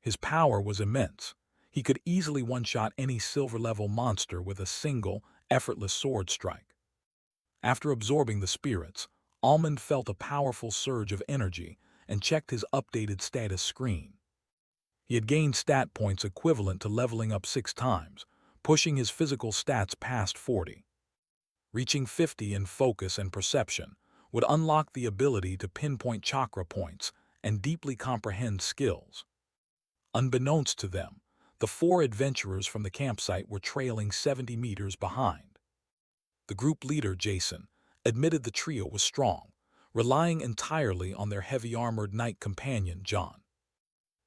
His power was immense. He could easily one-shot any silver-level monster with a single, effortless sword strike. After absorbing the spirits, Almond felt a powerful surge of energy and checked his updated status screen. He had gained stat points equivalent to leveling up 6 times, pushing his physical stats past 40. Reaching 50 in focus and perception would unlock the ability to pinpoint chakra points and deeply comprehend skills. Unbeknownst to them, the 4 adventurers from the campsite were trailing 70 meters behind. The group leader, Jason, admitted the trio was strong, relying entirely on their heavy-armored knight companion, John.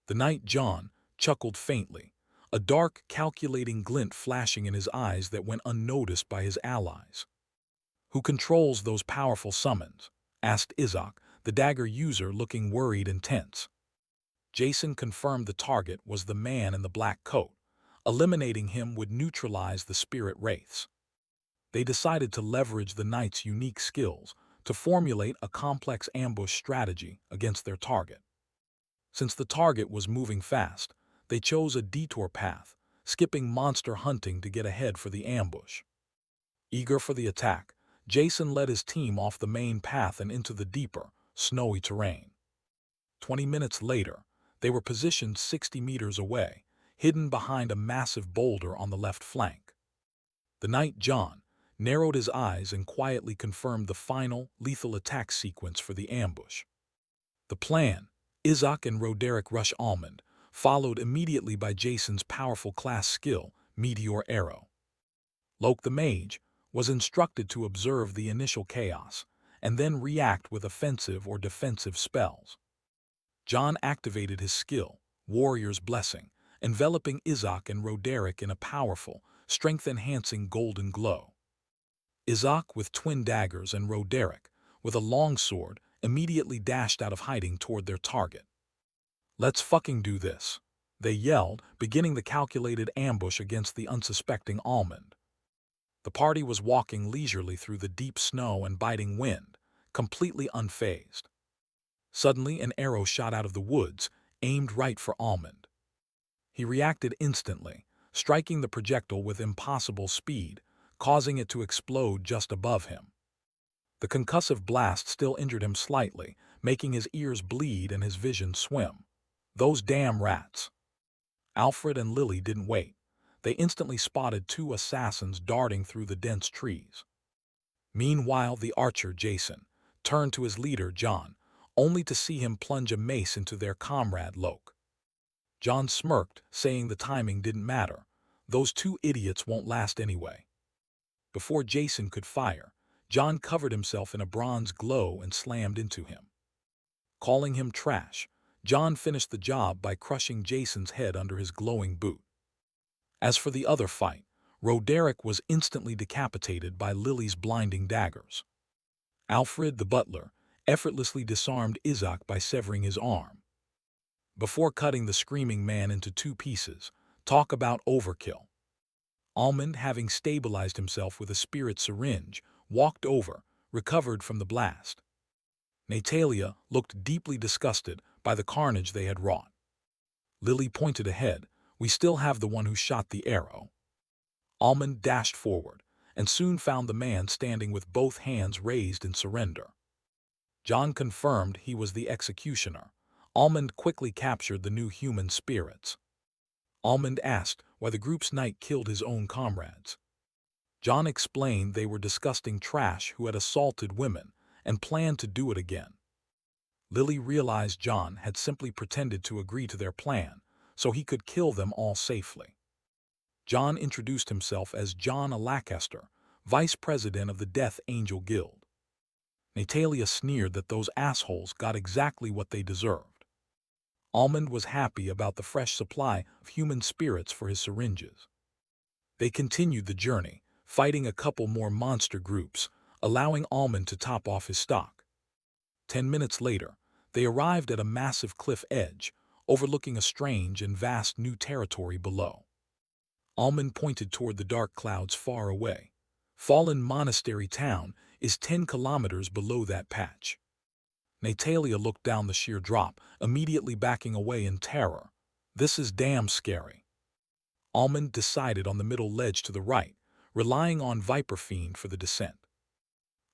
The knight John chuckled faintly, a dark, calculating glint flashing in his eyes that went unnoticed by his allies. "Who controls those powerful summons?" asked Izak, the dagger user, looking worried and tense. Jason confirmed the target was the man in the black coat. Eliminating him would neutralize the spirit wraiths. They decided to leverage the knight's unique skills to formulate a complex ambush strategy against their target. Since the target was moving fast, they chose a detour path, skipping monster hunting to get ahead for the ambush. Eager for the attack, Jason led his team off the main path and into the deeper, snowy terrain. 20 minutes later, they were positioned 60 meters away, hidden behind a massive boulder on the left flank. The knight John narrowed his eyes and quietly confirmed the final, lethal attack sequence for the ambush. The plan, Izak and Roderick rush Almond, followed immediately by Jason's powerful class skill, Meteor Arrow. Loke the mage was instructed to observe the initial chaos and then react with offensive or defensive spells. John activated his skill, Warrior's Blessing, enveloping Izak and Roderick in a powerful, strength-enhancing golden glow. Izak with twin daggers and Roderick, with a longsword, immediately dashed out of hiding toward their target. "Let's fucking do this," they yelled, beginning the calculated ambush against the unsuspecting Almond. The party was walking leisurely through the deep snow and biting wind, completely unfazed. Suddenly, an arrow shot out of the woods, aimed right for Almond. He reacted instantly, striking the projectile with impossible speed, causing it to explode just above him. The concussive blast still injured him slightly, making his ears bleed and his vision swim. Those damn rats! Alfred and Lily didn't wait. They instantly spotted 2 assassins darting through the dense trees. Meanwhile, the archer, Jason, turned to his leader, John, only to see him plunge a mace into their comrade, Loke. John smirked, saying the timing didn't matter. Those 2 idiots won't last anyway. Before Jason could fire, John covered himself in a bronze glow and slammed into him. Calling him trash, John finished the job by crushing Jason's head under his glowing boot. As for the other fight, Roderick was instantly decapitated by Lily's blinding daggers. Alfred, the butler, effortlessly disarmed Izak by severing his arm. before cutting the screaming man into two pieces. Talk about overkill. Almond, having stabilized himself with a spirit syringe, walked over, recovered from the blast. Natalia looked deeply disgusted by the carnage they had wrought. Lily pointed ahead. We still have the one who shot the arrow. Almond dashed forward, and soon found the man standing with both hands raised in surrender. John confirmed he was the executioner. Almond quickly captured the new human spirits. Almond asked why the group's knight killed his own comrades. John explained they were disgusting trash who had assaulted women and planned to do it again. Lily realized John had simply pretended to agree to their plan so he could kill them all safely. John introduced himself as John Lancaster, vice president of the Death Angel Guild. Natalia sneered that those assholes got exactly what they deserved. Almond was happy about the fresh supply of human spirits for his syringes. They continued the journey, fighting a couple more monster groups, allowing Almond to top off his stock. 10 minutes later, they arrived at a massive cliff edge, overlooking a strange and vast new territory below. Almond pointed toward the dark clouds far away. Fallen Monastery Town is 10 kilometers below that patch. Natalia looked down the sheer drop, immediately backing away in terror. This is damn scary. Almond decided on the middle ledge to the right, relying on Viper Fiend for the descent.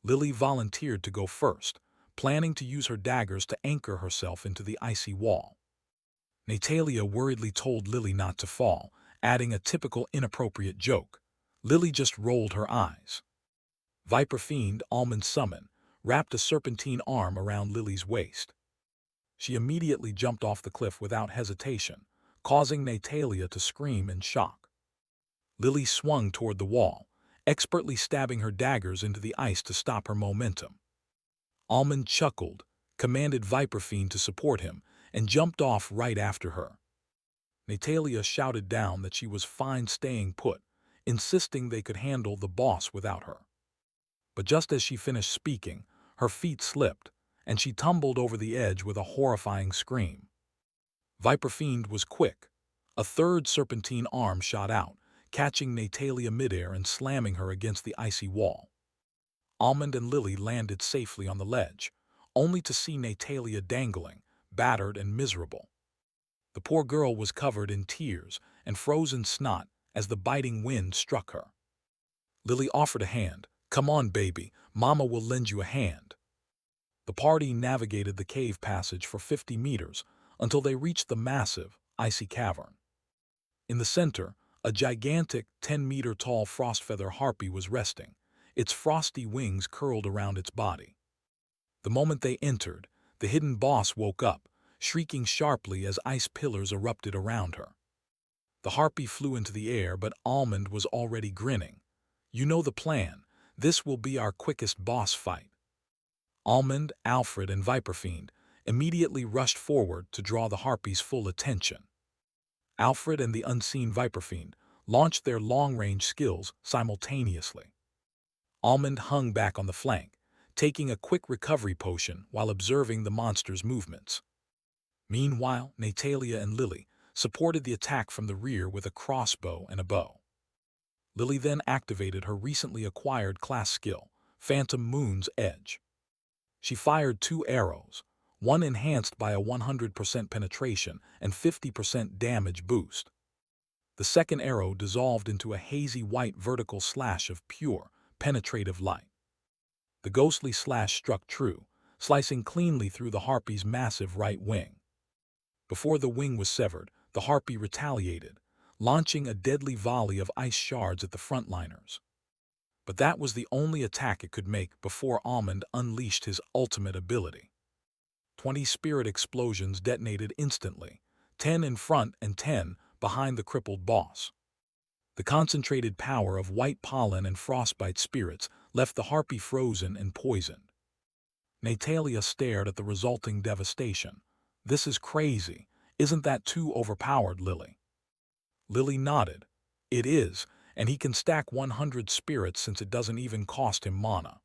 Lily volunteered to go first, planning to use her daggers to anchor herself into the icy wall. Natalia worriedly told Lily not to fall, adding a typical inappropriate joke. Lily just rolled her eyes. Viper Fiend, Almond summoned, wrapped a serpentine arm around Lily's waist. She immediately jumped off the cliff without hesitation, causing Natalia to scream in shock. Lily swung toward the wall, expertly stabbing her daggers into the ice to stop her momentum. Almond chuckled, commanded Viper Fiend to support him, and jumped off right after her. Natalia shouted down that she was fine staying put, insisting they could handle the boss without her. But just as she finished speaking, her feet slipped, and she tumbled over the edge with a horrifying scream. Viper Fiend was quick. A third serpentine arm shot out, catching Natalia midair and slamming her against the icy wall. Almond and Lily landed safely on the ledge, only to see Natalia dangling, battered and miserable. The poor girl was covered in tears and frozen snot as the biting wind struck her. Lily offered a hand. "Come on, baby, Mama will lend you a hand." The party navigated the cave passage for 50 meters until they reached the massive, icy cavern. In the center, a gigantic 10-meter-tall frostfeather harpy was resting, its frosty wings curled around its body. The moment they entered, the hidden boss woke up, shrieking sharply as ice pillars erupted around her. The harpy flew into the air, but Almond was already grinning. "You know the plan. This will be our quickest boss fight." Almond, Alfred, and Viper Fiend immediately rushed forward to draw the harpy's full attention. Alfred and the unseen Viper Fiend launched their long-range skills simultaneously. Almond hung back on the flank, taking a quick recovery potion while observing the monster's movements. Meanwhile, Natalia and Lily supported the attack from the rear with a crossbow and a bow. Lily then activated her recently acquired class skill, Phantom Moon's Edge. She fired 2 arrows, one enhanced by a 100% penetration and 50% damage boost. The second arrow dissolved into a hazy white vertical slash of pure, penetrative light. The ghostly slash struck true, slicing cleanly through the harpy's massive right wing. Before the wing was severed, the harpy retaliated, launching a deadly volley of ice shards at the frontliners. But that was the only attack it could make before Almond unleashed his ultimate ability. 20 spirit explosions detonated instantly, 10 in front and 10 behind the crippled boss. The concentrated power of white pollen and frostbite spirits left the harpy frozen and poisoned. Natalia stared at the resulting devastation. "This is crazy. Isn't that too overpowered, Lily?" Lily nodded. "It is, and he can stack 100 spirits since it doesn't even cost him mana."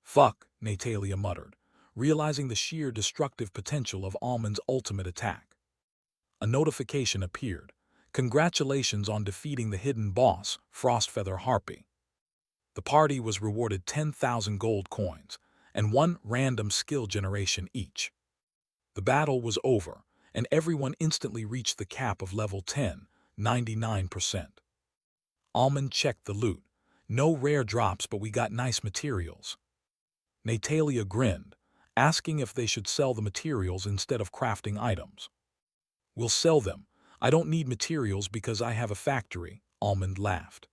"Fuck," Natalia muttered, realizing the sheer destructive potential of Almond's ultimate attack. a notification appeared. Congratulations on defeating the hidden boss, Frostfeather Harpy. The party was rewarded 10,000 gold coins and one random skill generation each. The battle was over, and everyone instantly reached the cap of level 10, 99%. Almond checked the loot. No rare drops, but we got nice materials. Natalia grinned, asking if they should sell the materials instead of crafting items. We'll sell them. I don't need materials because I have a factory, Almond laughed.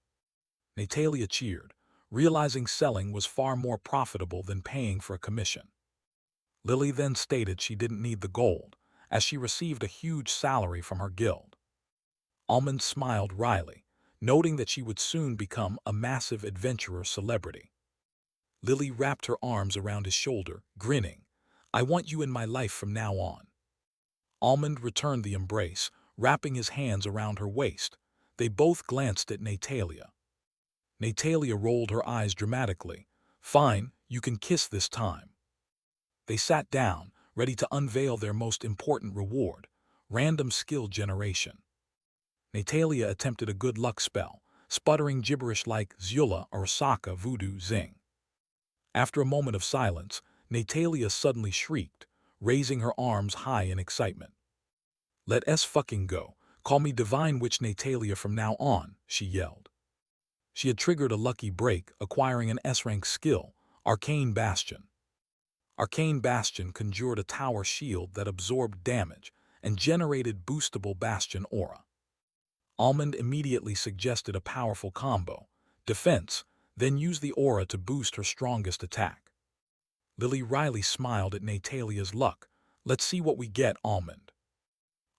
Natalia cheered, realizing selling was far more profitable than paying for a commission. Lily then stated she didn't need the gold, as she received a huge salary from her guild. Almond smiled wryly, noting that she would soon become a massive adventurer celebrity. Lily wrapped her arms around his shoulder, grinning. I want you in my life from now on. Almond returned the embrace, wrapping his hands around her waist. They both glanced at Natalia. Natalia rolled her eyes dramatically. Fine, you can kiss this time. They sat down, ready to unveil their most important reward, random skill generation. Natalia attempted a good luck spell, sputtering gibberish like Zula or Saka Voodoo Zing. After a moment of silence, Natalia suddenly shrieked, raising her arms high in excitement. Let S fucking go. Call me Divine Witch Natalia from now on, she yelled. She had triggered a lucky break, acquiring an S-rank skill, Arcane Bastion. Arcane Bastion conjured a tower shield that absorbed damage and generated boostable Bastion aura. Almond immediately suggested a powerful combo, defense, then use the aura to boost her strongest attack. Lily Riley smiled at Natalia's luck. Let's see what we get, Almond.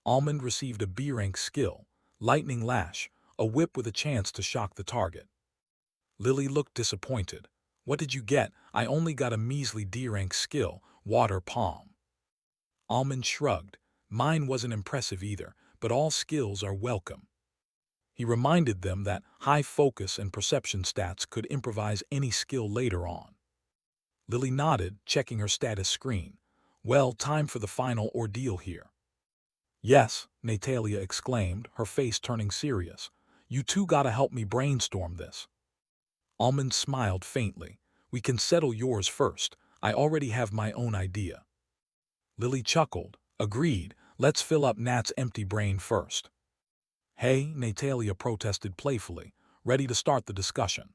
Almond received a B-rank skill, Lightning Lash, a whip with a chance to shock the target. Lily looked disappointed. What did you get? I only got a measly D-rank skill, Water Palm. Almond shrugged. Mine wasn't impressive either, but all skills are welcome. He reminded them that high focus and perception stats could improvise any skill later on. Lily nodded, checking her status screen. Well, time for the final ordeal here. Yes, Natalia exclaimed, her face turning serious. You two gotta help me brainstorm this. Almond smiled faintly. We can settle yours first. I already have my own idea. Lily chuckled. Agreed. Let's fill up Nat's empty brain first. Hey, Natalia protested playfully, ready to start the discussion.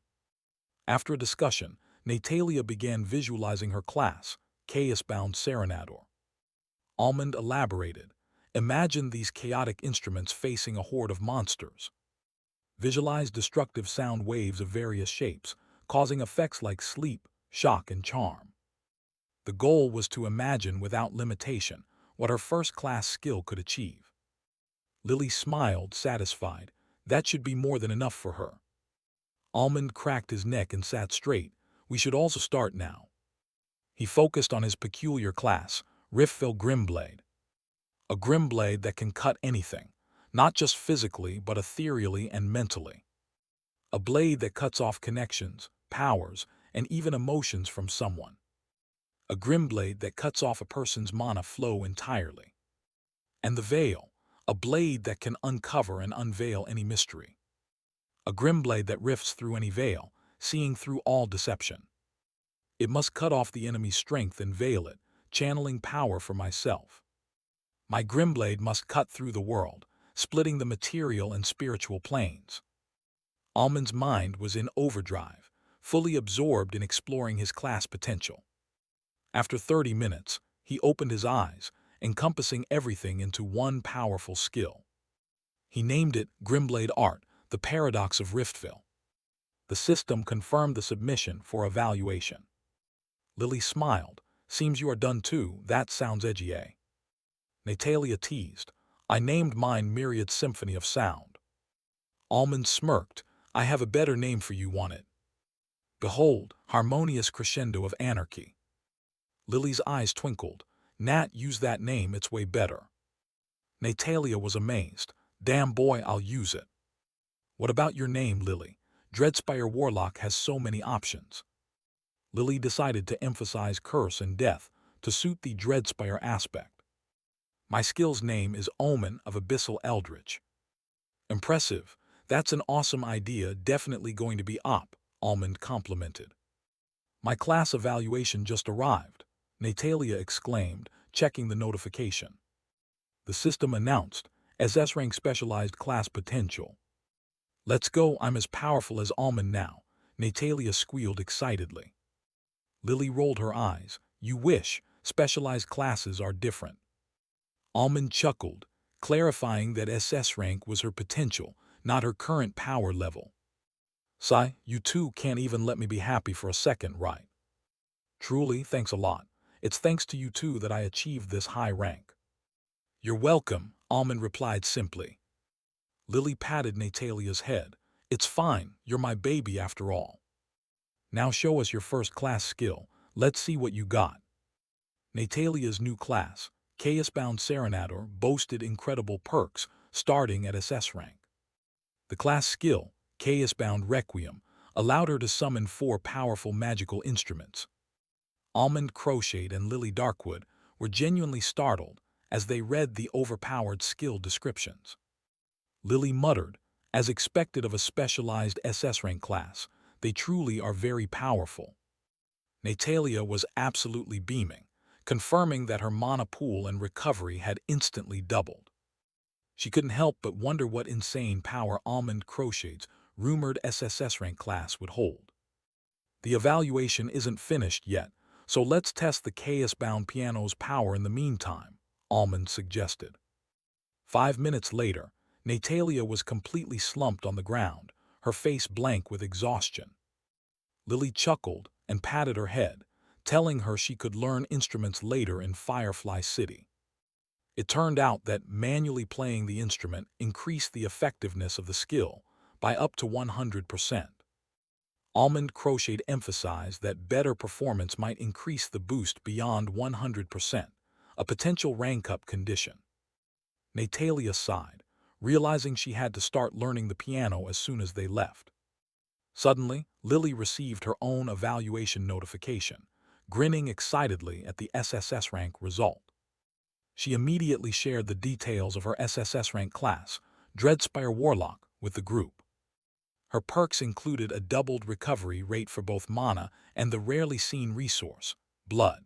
After a discussion, Natalia began visualizing her class, Chaos-bound Serenador. Almond elaborated. Imagine these chaotic instruments facing a horde of monsters. Visualize destructive sound waves of various shapes, causing effects like sleep, shock, and charm. The goal was to imagine without limitation what her first-class skill could achieve. Lily smiled, satisfied. That should be more than enough for her. Almond cracked his neck and sat straight. We should also start now. He focused on his peculiar class, Riftfell Grimblade. A Grimblade that can cut anything, not just physically but ethereally and mentally. A blade that cuts off connections, powers, and even emotions from someone. A Grimblade that cuts off a person's mana flow entirely. And the Veil, a blade that can uncover and unveil any mystery. A Grimblade that rifts through any veil, seeing through all deception. It must cut off the enemy's strength and veil it, channeling power for myself. My Grimblade must cut through the world, splitting the material and spiritual planes. Almond's mind was in overdrive, fully absorbed in exploring his class potential. After 30 minutes, he opened his eyes, encompassing everything into one powerful skill. He named it Grimblade Art, the Paradox of Riftville. The system confirmed the submission for evaluation. Lily smiled. Seems you are done too. That sounds edgy, eh? Natalia teased. I named mine Myriad Symphony of Sound. Almond smirked. I have a better name for you, want it? Behold, Harmonious Crescendo of Anarchy. Lily's eyes twinkled. Nat, use that name, it's way better. Natalia was amazed. Damn boy, I'll use it. What about your name, Lily? Dreadspire Warlock has so many options. Lily decided to emphasize curse and death to suit the Dreadspire aspect. My skill's name is Omen of Abyssal Eldritch. Impressive. That's an awesome idea, definitely going to be op, Almond complimented. My class evaluation just arrived, Natalia exclaimed, checking the notification. The system announced, SS rank specialized class potential. Let's go, I'm as powerful as Almond now, Natalia squealed excitedly. Lily rolled her eyes. You wish, specialized classes are different. Almond chuckled, clarifying that SS rank was her potential, not her current power level. Sigh, you two can't even let me be happy for a second, right? Truly, thanks a lot. It's thanks to you two that I achieved this high rank. You're welcome, Almond replied simply. Lily patted Natalia's head. It's fine, you're my baby after all. Now show us your first class skill. Let's see what you got. Natalia's new class, Chaos-Bound Serenader, boasted incredible perks, starting at SS rank. The class skill, Chaos-Bound Requiem, allowed her to summon 4 powerful magical instruments. Almond Crochet and Lily Darkwood were genuinely startled as they read the overpowered skill descriptions. Lily muttered, as expected of a specialized SS rank class, they truly are very powerful. Natalia was absolutely beaming, confirming that her mana pool and recovery had instantly doubled. She couldn't help but wonder what insane power Almond Crochet's rumored SSS rank class would hold. The evaluation isn't finished yet, so let's test the Chaos-Bound piano's power in the meantime, Almond suggested. 5 minutes later, Natalia was completely slumped on the ground, her face blank with exhaustion. Lily chuckled and patted her head, telling her she could learn instruments later in Firefly City. It turned out that manually playing the instrument increased the effectiveness of the skill by up to 100%. Almond Crochet emphasized that better performance might increase the boost beyond 100%, a potential rank-up condition. Natalia sighed, realizing she had to start learning the piano as soon as they left. Suddenly, Lily received her own evaluation notification, grinning excitedly at the SSS rank result. She immediately shared the details of her SSS rank class, Dreadspire Warlock, with the group. Her perks included a doubled recovery rate for both mana and the rarely seen resource, blood.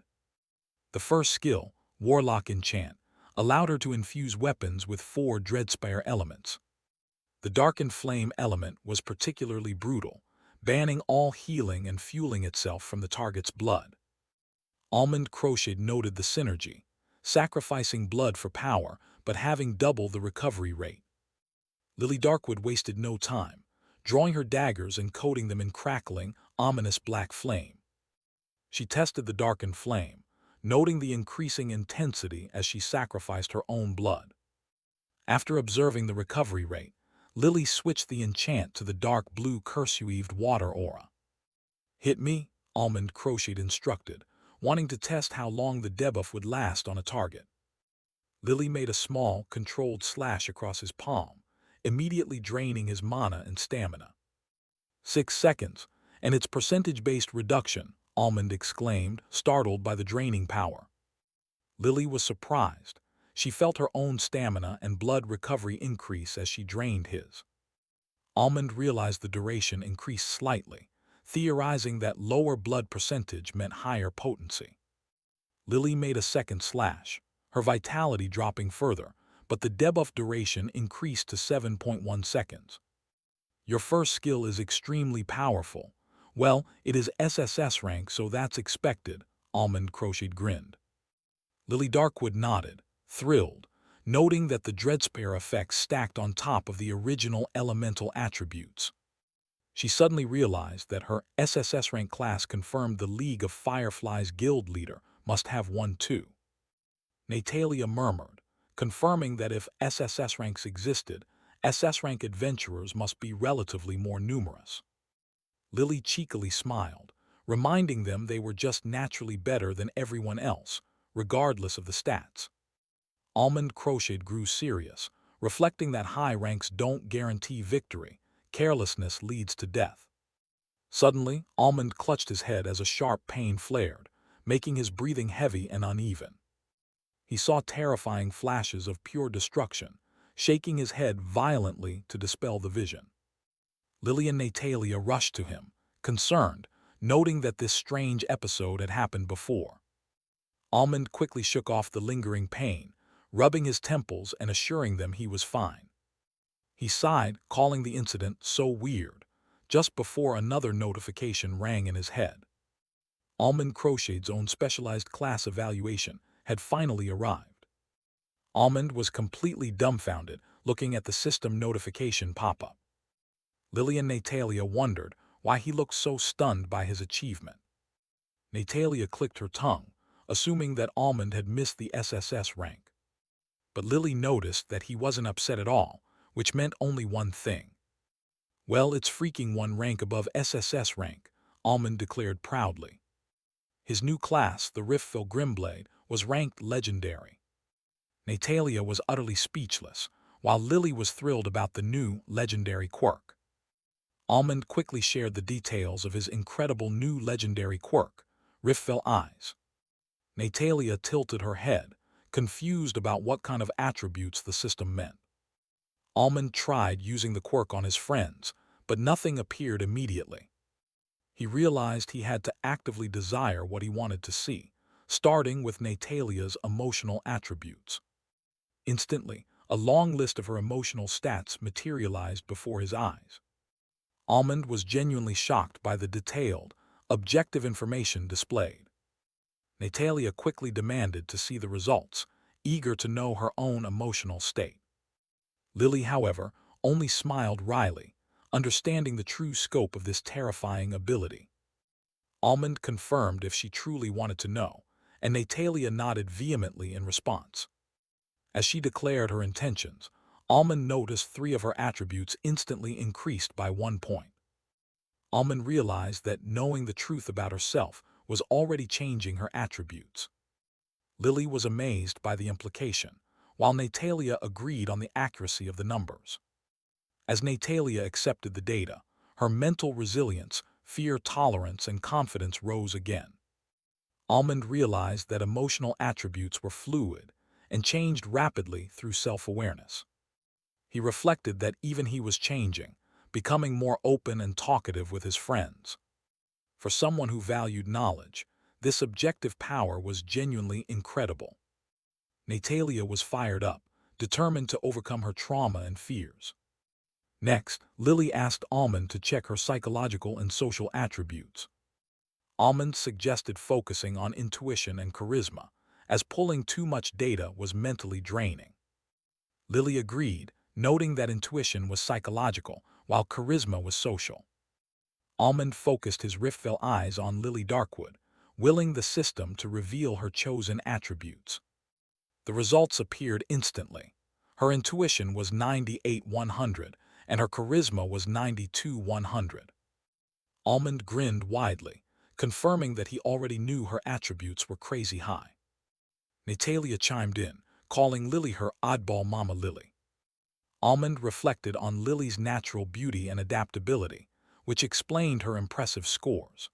The first skill, Warlock Enchant, allowed her to infuse weapons with 4 Dreadspire elements. The Darkened Flame element was particularly brutal, banning all healing and fueling itself from the target's blood. Almond Crochet noted the synergy, sacrificing blood for power but having double the recovery rate. Lily Darkwood wasted no time, drawing her daggers and coating them in crackling, ominous black flame. She tested the Darkened Flame, noting the increasing intensity as she sacrificed her own blood. After observing the recovery rate, Lily switched the enchant to the dark blue curse-weaved water aura. Hit me, Almond Crochet instructed, wanting to test how long the debuff would last on a target. Lily made a small, controlled slash across his palm, immediately draining his mana and stamina. 6 seconds, and it's percentage-based reduction, Almond exclaimed, startled by the draining power. Lily was surprised. She felt her own stamina and blood recovery increase as she drained his. Almond realized the duration increased slightly, theorizing that lower blood percentage meant higher potency. Lily made a second slash, her vitality dropping further, but the debuff duration increased to 7.1 seconds. Your first skill is extremely powerful. Well, it is SSS rank, so that's expected, Almond Crochet grinned. Lily Darkwood nodded, thrilled, noting that the Dreadspire effects stacked on top of the original elemental attributes. She suddenly realized that her SSS rank class confirmed the League of Fireflies guild leader must have one too. Natalia murmured, confirming that if SSS ranks existed, SS rank adventurers must be relatively more numerous. Lily cheekily smiled, reminding them they were just naturally better than everyone else, regardless of the stats. Almond Crochet grew serious, reflecting that high ranks don't guarantee victory, carelessness leads to death. Suddenly, Almond clutched his head as a sharp pain flared, making his breathing heavy and uneven. He saw terrifying flashes of pure destruction, shaking his head violently to dispel the vision. Lily and Natalia rushed to him, concerned, noting that this strange episode had happened before. Almond quickly shook off the lingering pain, rubbing his temples and assuring them he was fine. He sighed, calling the incident so weird, just before another notification rang in his head. Almond Crochet's own specialized class evaluation had finally arrived. Almond was completely dumbfounded, looking at the system notification pop-up. Lily and Natalia wondered why he looked so stunned by his achievement. Natalia clicked her tongue, assuming that Almond had missed the SSS rank. But Lily noticed that he wasn't upset at all, which meant only one thing. "Well, it's freaking one rank above SSS rank," Almond declared proudly. His new class, the Riftful Grimblade, was ranked legendary. Natalia was utterly speechless, while Lily was thrilled about the new legendary quirk. Almond quickly shared the details of his incredible new legendary quirk, Riftful Eyes. Natalia tilted her head, confused about what kind of attributes the system meant. Almond tried using the quirk on his friends, but nothing appeared immediately. He realized he had to actively desire what he wanted to see, starting with Natalia's emotional attributes. Instantly, a long list of her emotional stats materialized before his eyes. Almond was genuinely shocked by the detailed, objective information displayed. Natalia quickly demanded to see the results, eager to know her own emotional state. Lily, however, only smiled wryly, understanding the true scope of this terrifying ability. Almond confirmed if she truly wanted to know, and Natalia nodded vehemently in response. As she declared her intentions, Almond noticed 3 of her attributes instantly increased by 1 point. Almond realized that knowing the truth about herself was already changing her attributes. Lily was amazed by the implication, while Natalia agreed on the accuracy of the numbers. As Natalia accepted the data, her mental resilience, fear tolerance, and confidence rose again. Almond realized that emotional attributes were fluid and changed rapidly through self-awareness. He reflected that even he was changing, becoming more open and talkative with his friends. For someone who valued knowledge, this objective power was genuinely incredible. Natalia was fired up, determined to overcome her trauma and fears. Next, Lily asked Almond to check her psychological and social attributes. Almond suggested focusing on intuition and charisma, as pulling too much data was mentally draining. Lily agreed, noting that intuition was psychological, while charisma was social. Almond focused his Riftful Eyes on Lily Darkwood, willing the system to reveal her chosen attributes. The results appeared instantly. Her intuition was 98/100, and her charisma was 92/100. Almond grinned widely, confirming that he already knew her attributes were crazy high. Natalia chimed in, calling Lily her oddball Mama Lily. Almond reflected on Lily's natural beauty and adaptability, which explained her impressive scores.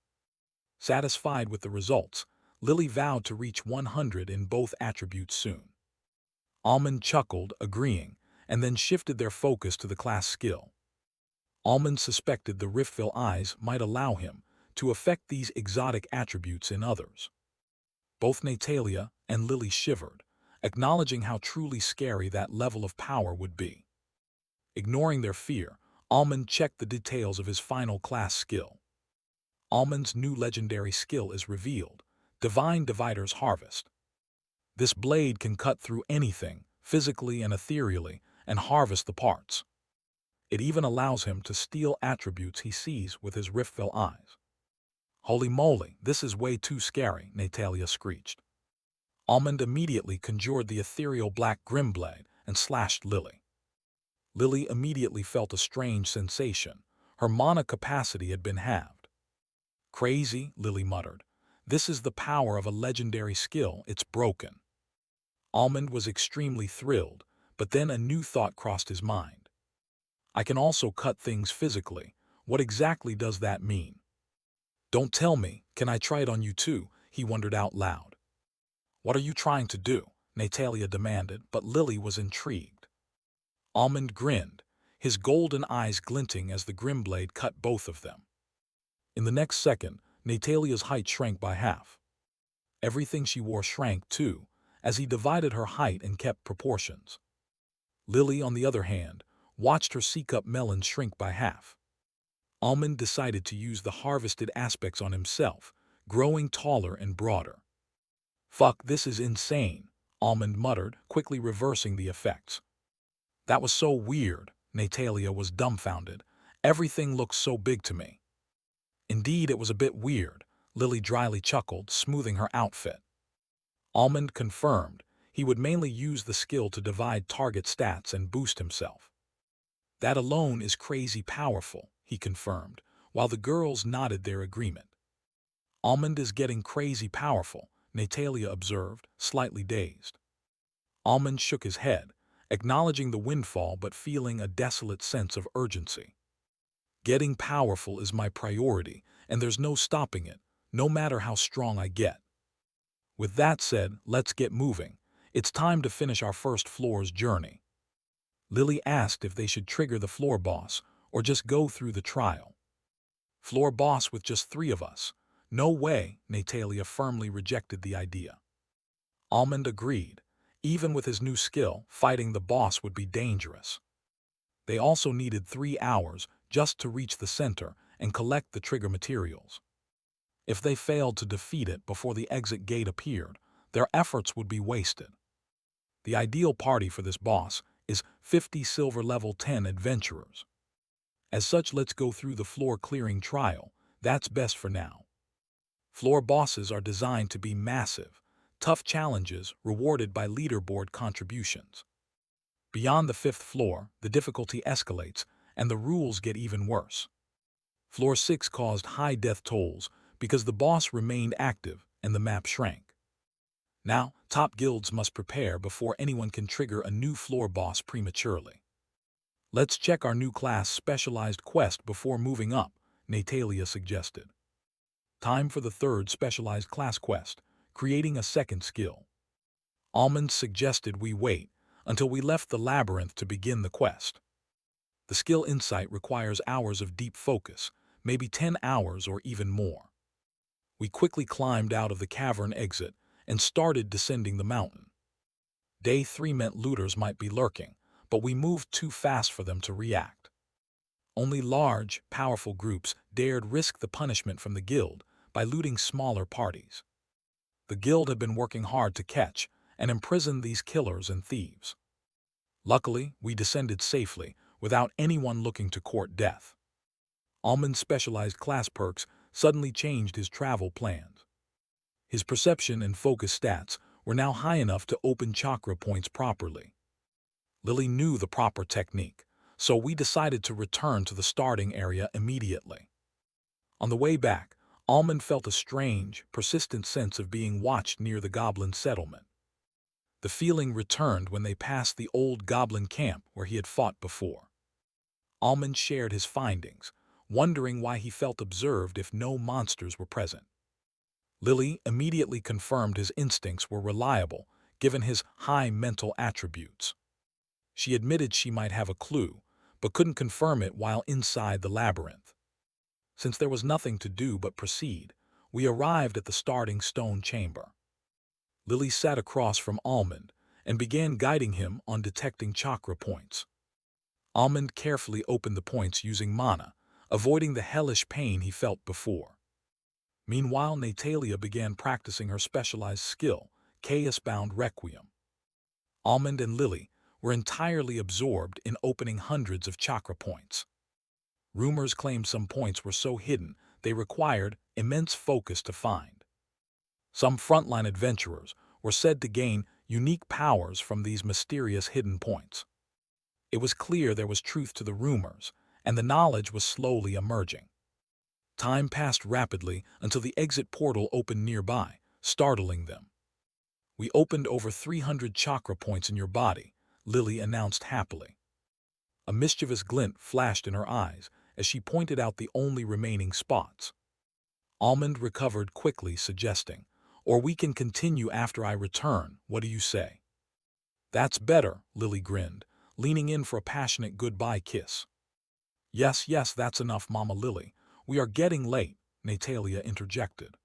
Satisfied with the results, Lily vowed to reach 100 in both attributes soon. Almond chuckled, agreeing, and then shifted their focus to the class skill. Almond suspected the Riftful Eyes might allow him to affect these exotic attributes in others. Both Natalia and Lily shivered, acknowledging how truly scary that level of power would be. Ignoring their fear, Almond checked the details of his final class skill. Almond's new legendary skill is revealed, Divine Divider's Harvest. This blade can cut through anything, physically and ethereally, and harvest the parts. It even allows him to steal attributes he sees with his Riftful Eyes. "Holy moly, this is way too scary," Natalia screeched. Almond immediately conjured the ethereal black Grimblade and slashed Lily. Lily immediately felt a strange sensation. Her mana capacity had been halved. "Crazy," Lily muttered. "This is the power of a legendary skill, it's broken." Almond was extremely thrilled, but then a new thought crossed his mind. "I can also cut things physically. What exactly does that mean?" "Don't tell me, can I try it on you too?" he wondered out loud. "What are you trying to do?" Natalia demanded, but Lily was intrigued. Almond grinned, his golden eyes glinting as the grim blade cut both of them. In the next second, Natalia's height shrank by half. Everything she wore shrank too, as he divided her height and kept proportions. Lily, on the other hand, watched her C-cup melon shrink by half. Almond decided to use the harvested aspects on himself, growing taller and broader. "Fuck, this is insane," Almond muttered, quickly reversing the effects. "That was so weird," Natalia was dumbfounded. "Everything looks so big to me." "Indeed, it was a bit weird," Lily dryly chuckled, smoothing her outfit. Almond confirmed he would mainly use the skill to divide target stats and boost himself. "That alone is crazy powerful," he confirmed, while the girls nodded their agreement. "Almond is getting crazy powerful," Natalia observed, slightly dazed. Almond shook his head, acknowledging the windfall but feeling a desolate sense of urgency. "Getting powerful is my priority, and there's no stopping it, no matter how strong I get. With that said, let's get moving. It's time to finish our first floor's journey." Lily asked if they should trigger the floor boss or just go through the trial. "Floor boss with just 3 of us? No way," Natalia firmly rejected the idea. Almond agreed. Even with his new skill, fighting the boss would be dangerous. They also needed 3 hours just to reach the center and collect the trigger materials. If they failed to defeat it before the exit gate appeared, their efforts would be wasted. The ideal party for this boss is 50 silver level 10 adventurers. As such, let's go through the floor clearing trial. That's best for now. Floor bosses are designed to be massive, tough challenges rewarded by leaderboard contributions. Beyond the 5th floor, the difficulty escalates, and the rules get even worse. Floor 6 caused high death tolls because the boss remained active and the map shrank. Now, top guilds must prepare before anyone can trigger a new floor boss prematurely. "Let's check our new class specialized quest before moving up," Natalia suggested. Time for the 3rd specialized class quest, creating a second skill. Almond suggested we wait until we left the labyrinth to begin the quest. The skill insight requires hours of deep focus, maybe 10 hours or even more. We quickly climbed out of the cavern exit and started descending the mountain. Day 3 meant looters might be lurking, but we moved too fast for them to react. Only large, powerful groups dared risk the punishment from the guild by looting smaller parties. The guild had been working hard to catch and imprison these killers and thieves. Luckily, we descended safely without anyone looking to court death. Almond's specialized class perks suddenly changed his travel plans. His perception and focus stats were now high enough to open chakra points properly. Lily knew the proper technique, so we decided to return to the starting area immediately. On the way back, Almond felt a strange, persistent sense of being watched near the goblin settlement. The feeling returned when they passed the old goblin camp where he had fought before. Almond shared his findings, wondering why he felt observed if no monsters were present. Lily immediately confirmed his instincts were reliable, given his high mental attributes. She admitted she might have a clue, but couldn't confirm it while inside the labyrinth. Since there was nothing to do but proceed, we arrived at the starting stone chamber. Lily sat across from Almond and began guiding him on detecting chakra points. Almond carefully opened the points using mana, avoiding the hellish pain he felt before. Meanwhile, Natalia began practicing her specialized skill, Chaos-Bound Requiem. Almond and Lily were entirely absorbed in opening hundreds of chakra points. Rumors claimed some points were so hidden they required immense focus to find. Some frontline adventurers were said to gain unique powers from these mysterious hidden points. It was clear there was truth to the rumors, and the knowledge was slowly emerging. Time passed rapidly until the exit portal opened nearby, startling them. "We opened over 300 chakra points in your body," Lily announced happily. A mischievous glint flashed in her eyes as she pointed out the only remaining spots. Almond recovered quickly, suggesting, "Or we can continue after I return, what do you say?" That's better, Lily grinned, leaning in for a passionate goodbye kiss. Yes, yes, that's enough, Mama Lily. We are getting late, Natalia interjected.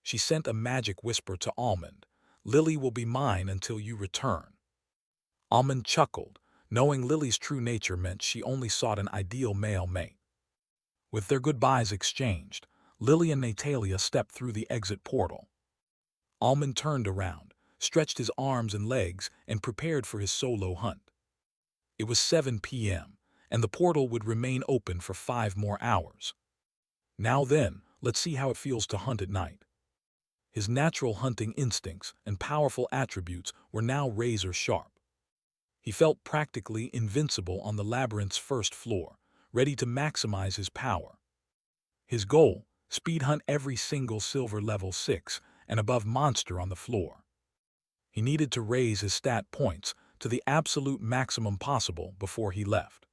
She sent a magic whisper to Almond. Lily will be mine until you return. Almond chuckled, knowing Lily's true nature meant she only sought an ideal male mate. With their goodbyes exchanged, Lily and Natalia stepped through the exit portal. Almond turned around, stretched his arms and legs, and prepared for his solo hunt. It was 7 p.m., and the portal would remain open for 5 more hours. Now then, let's see how it feels to hunt at night. His natural hunting instincts and powerful attributes were now razor-sharp. He felt practically invincible on the labyrinth's first floor, ready to maximize his power. His goal, speed hunt every single silver level 6 and above monster on the floor. He needed to raise his stat points to the absolute maximum possible before he left.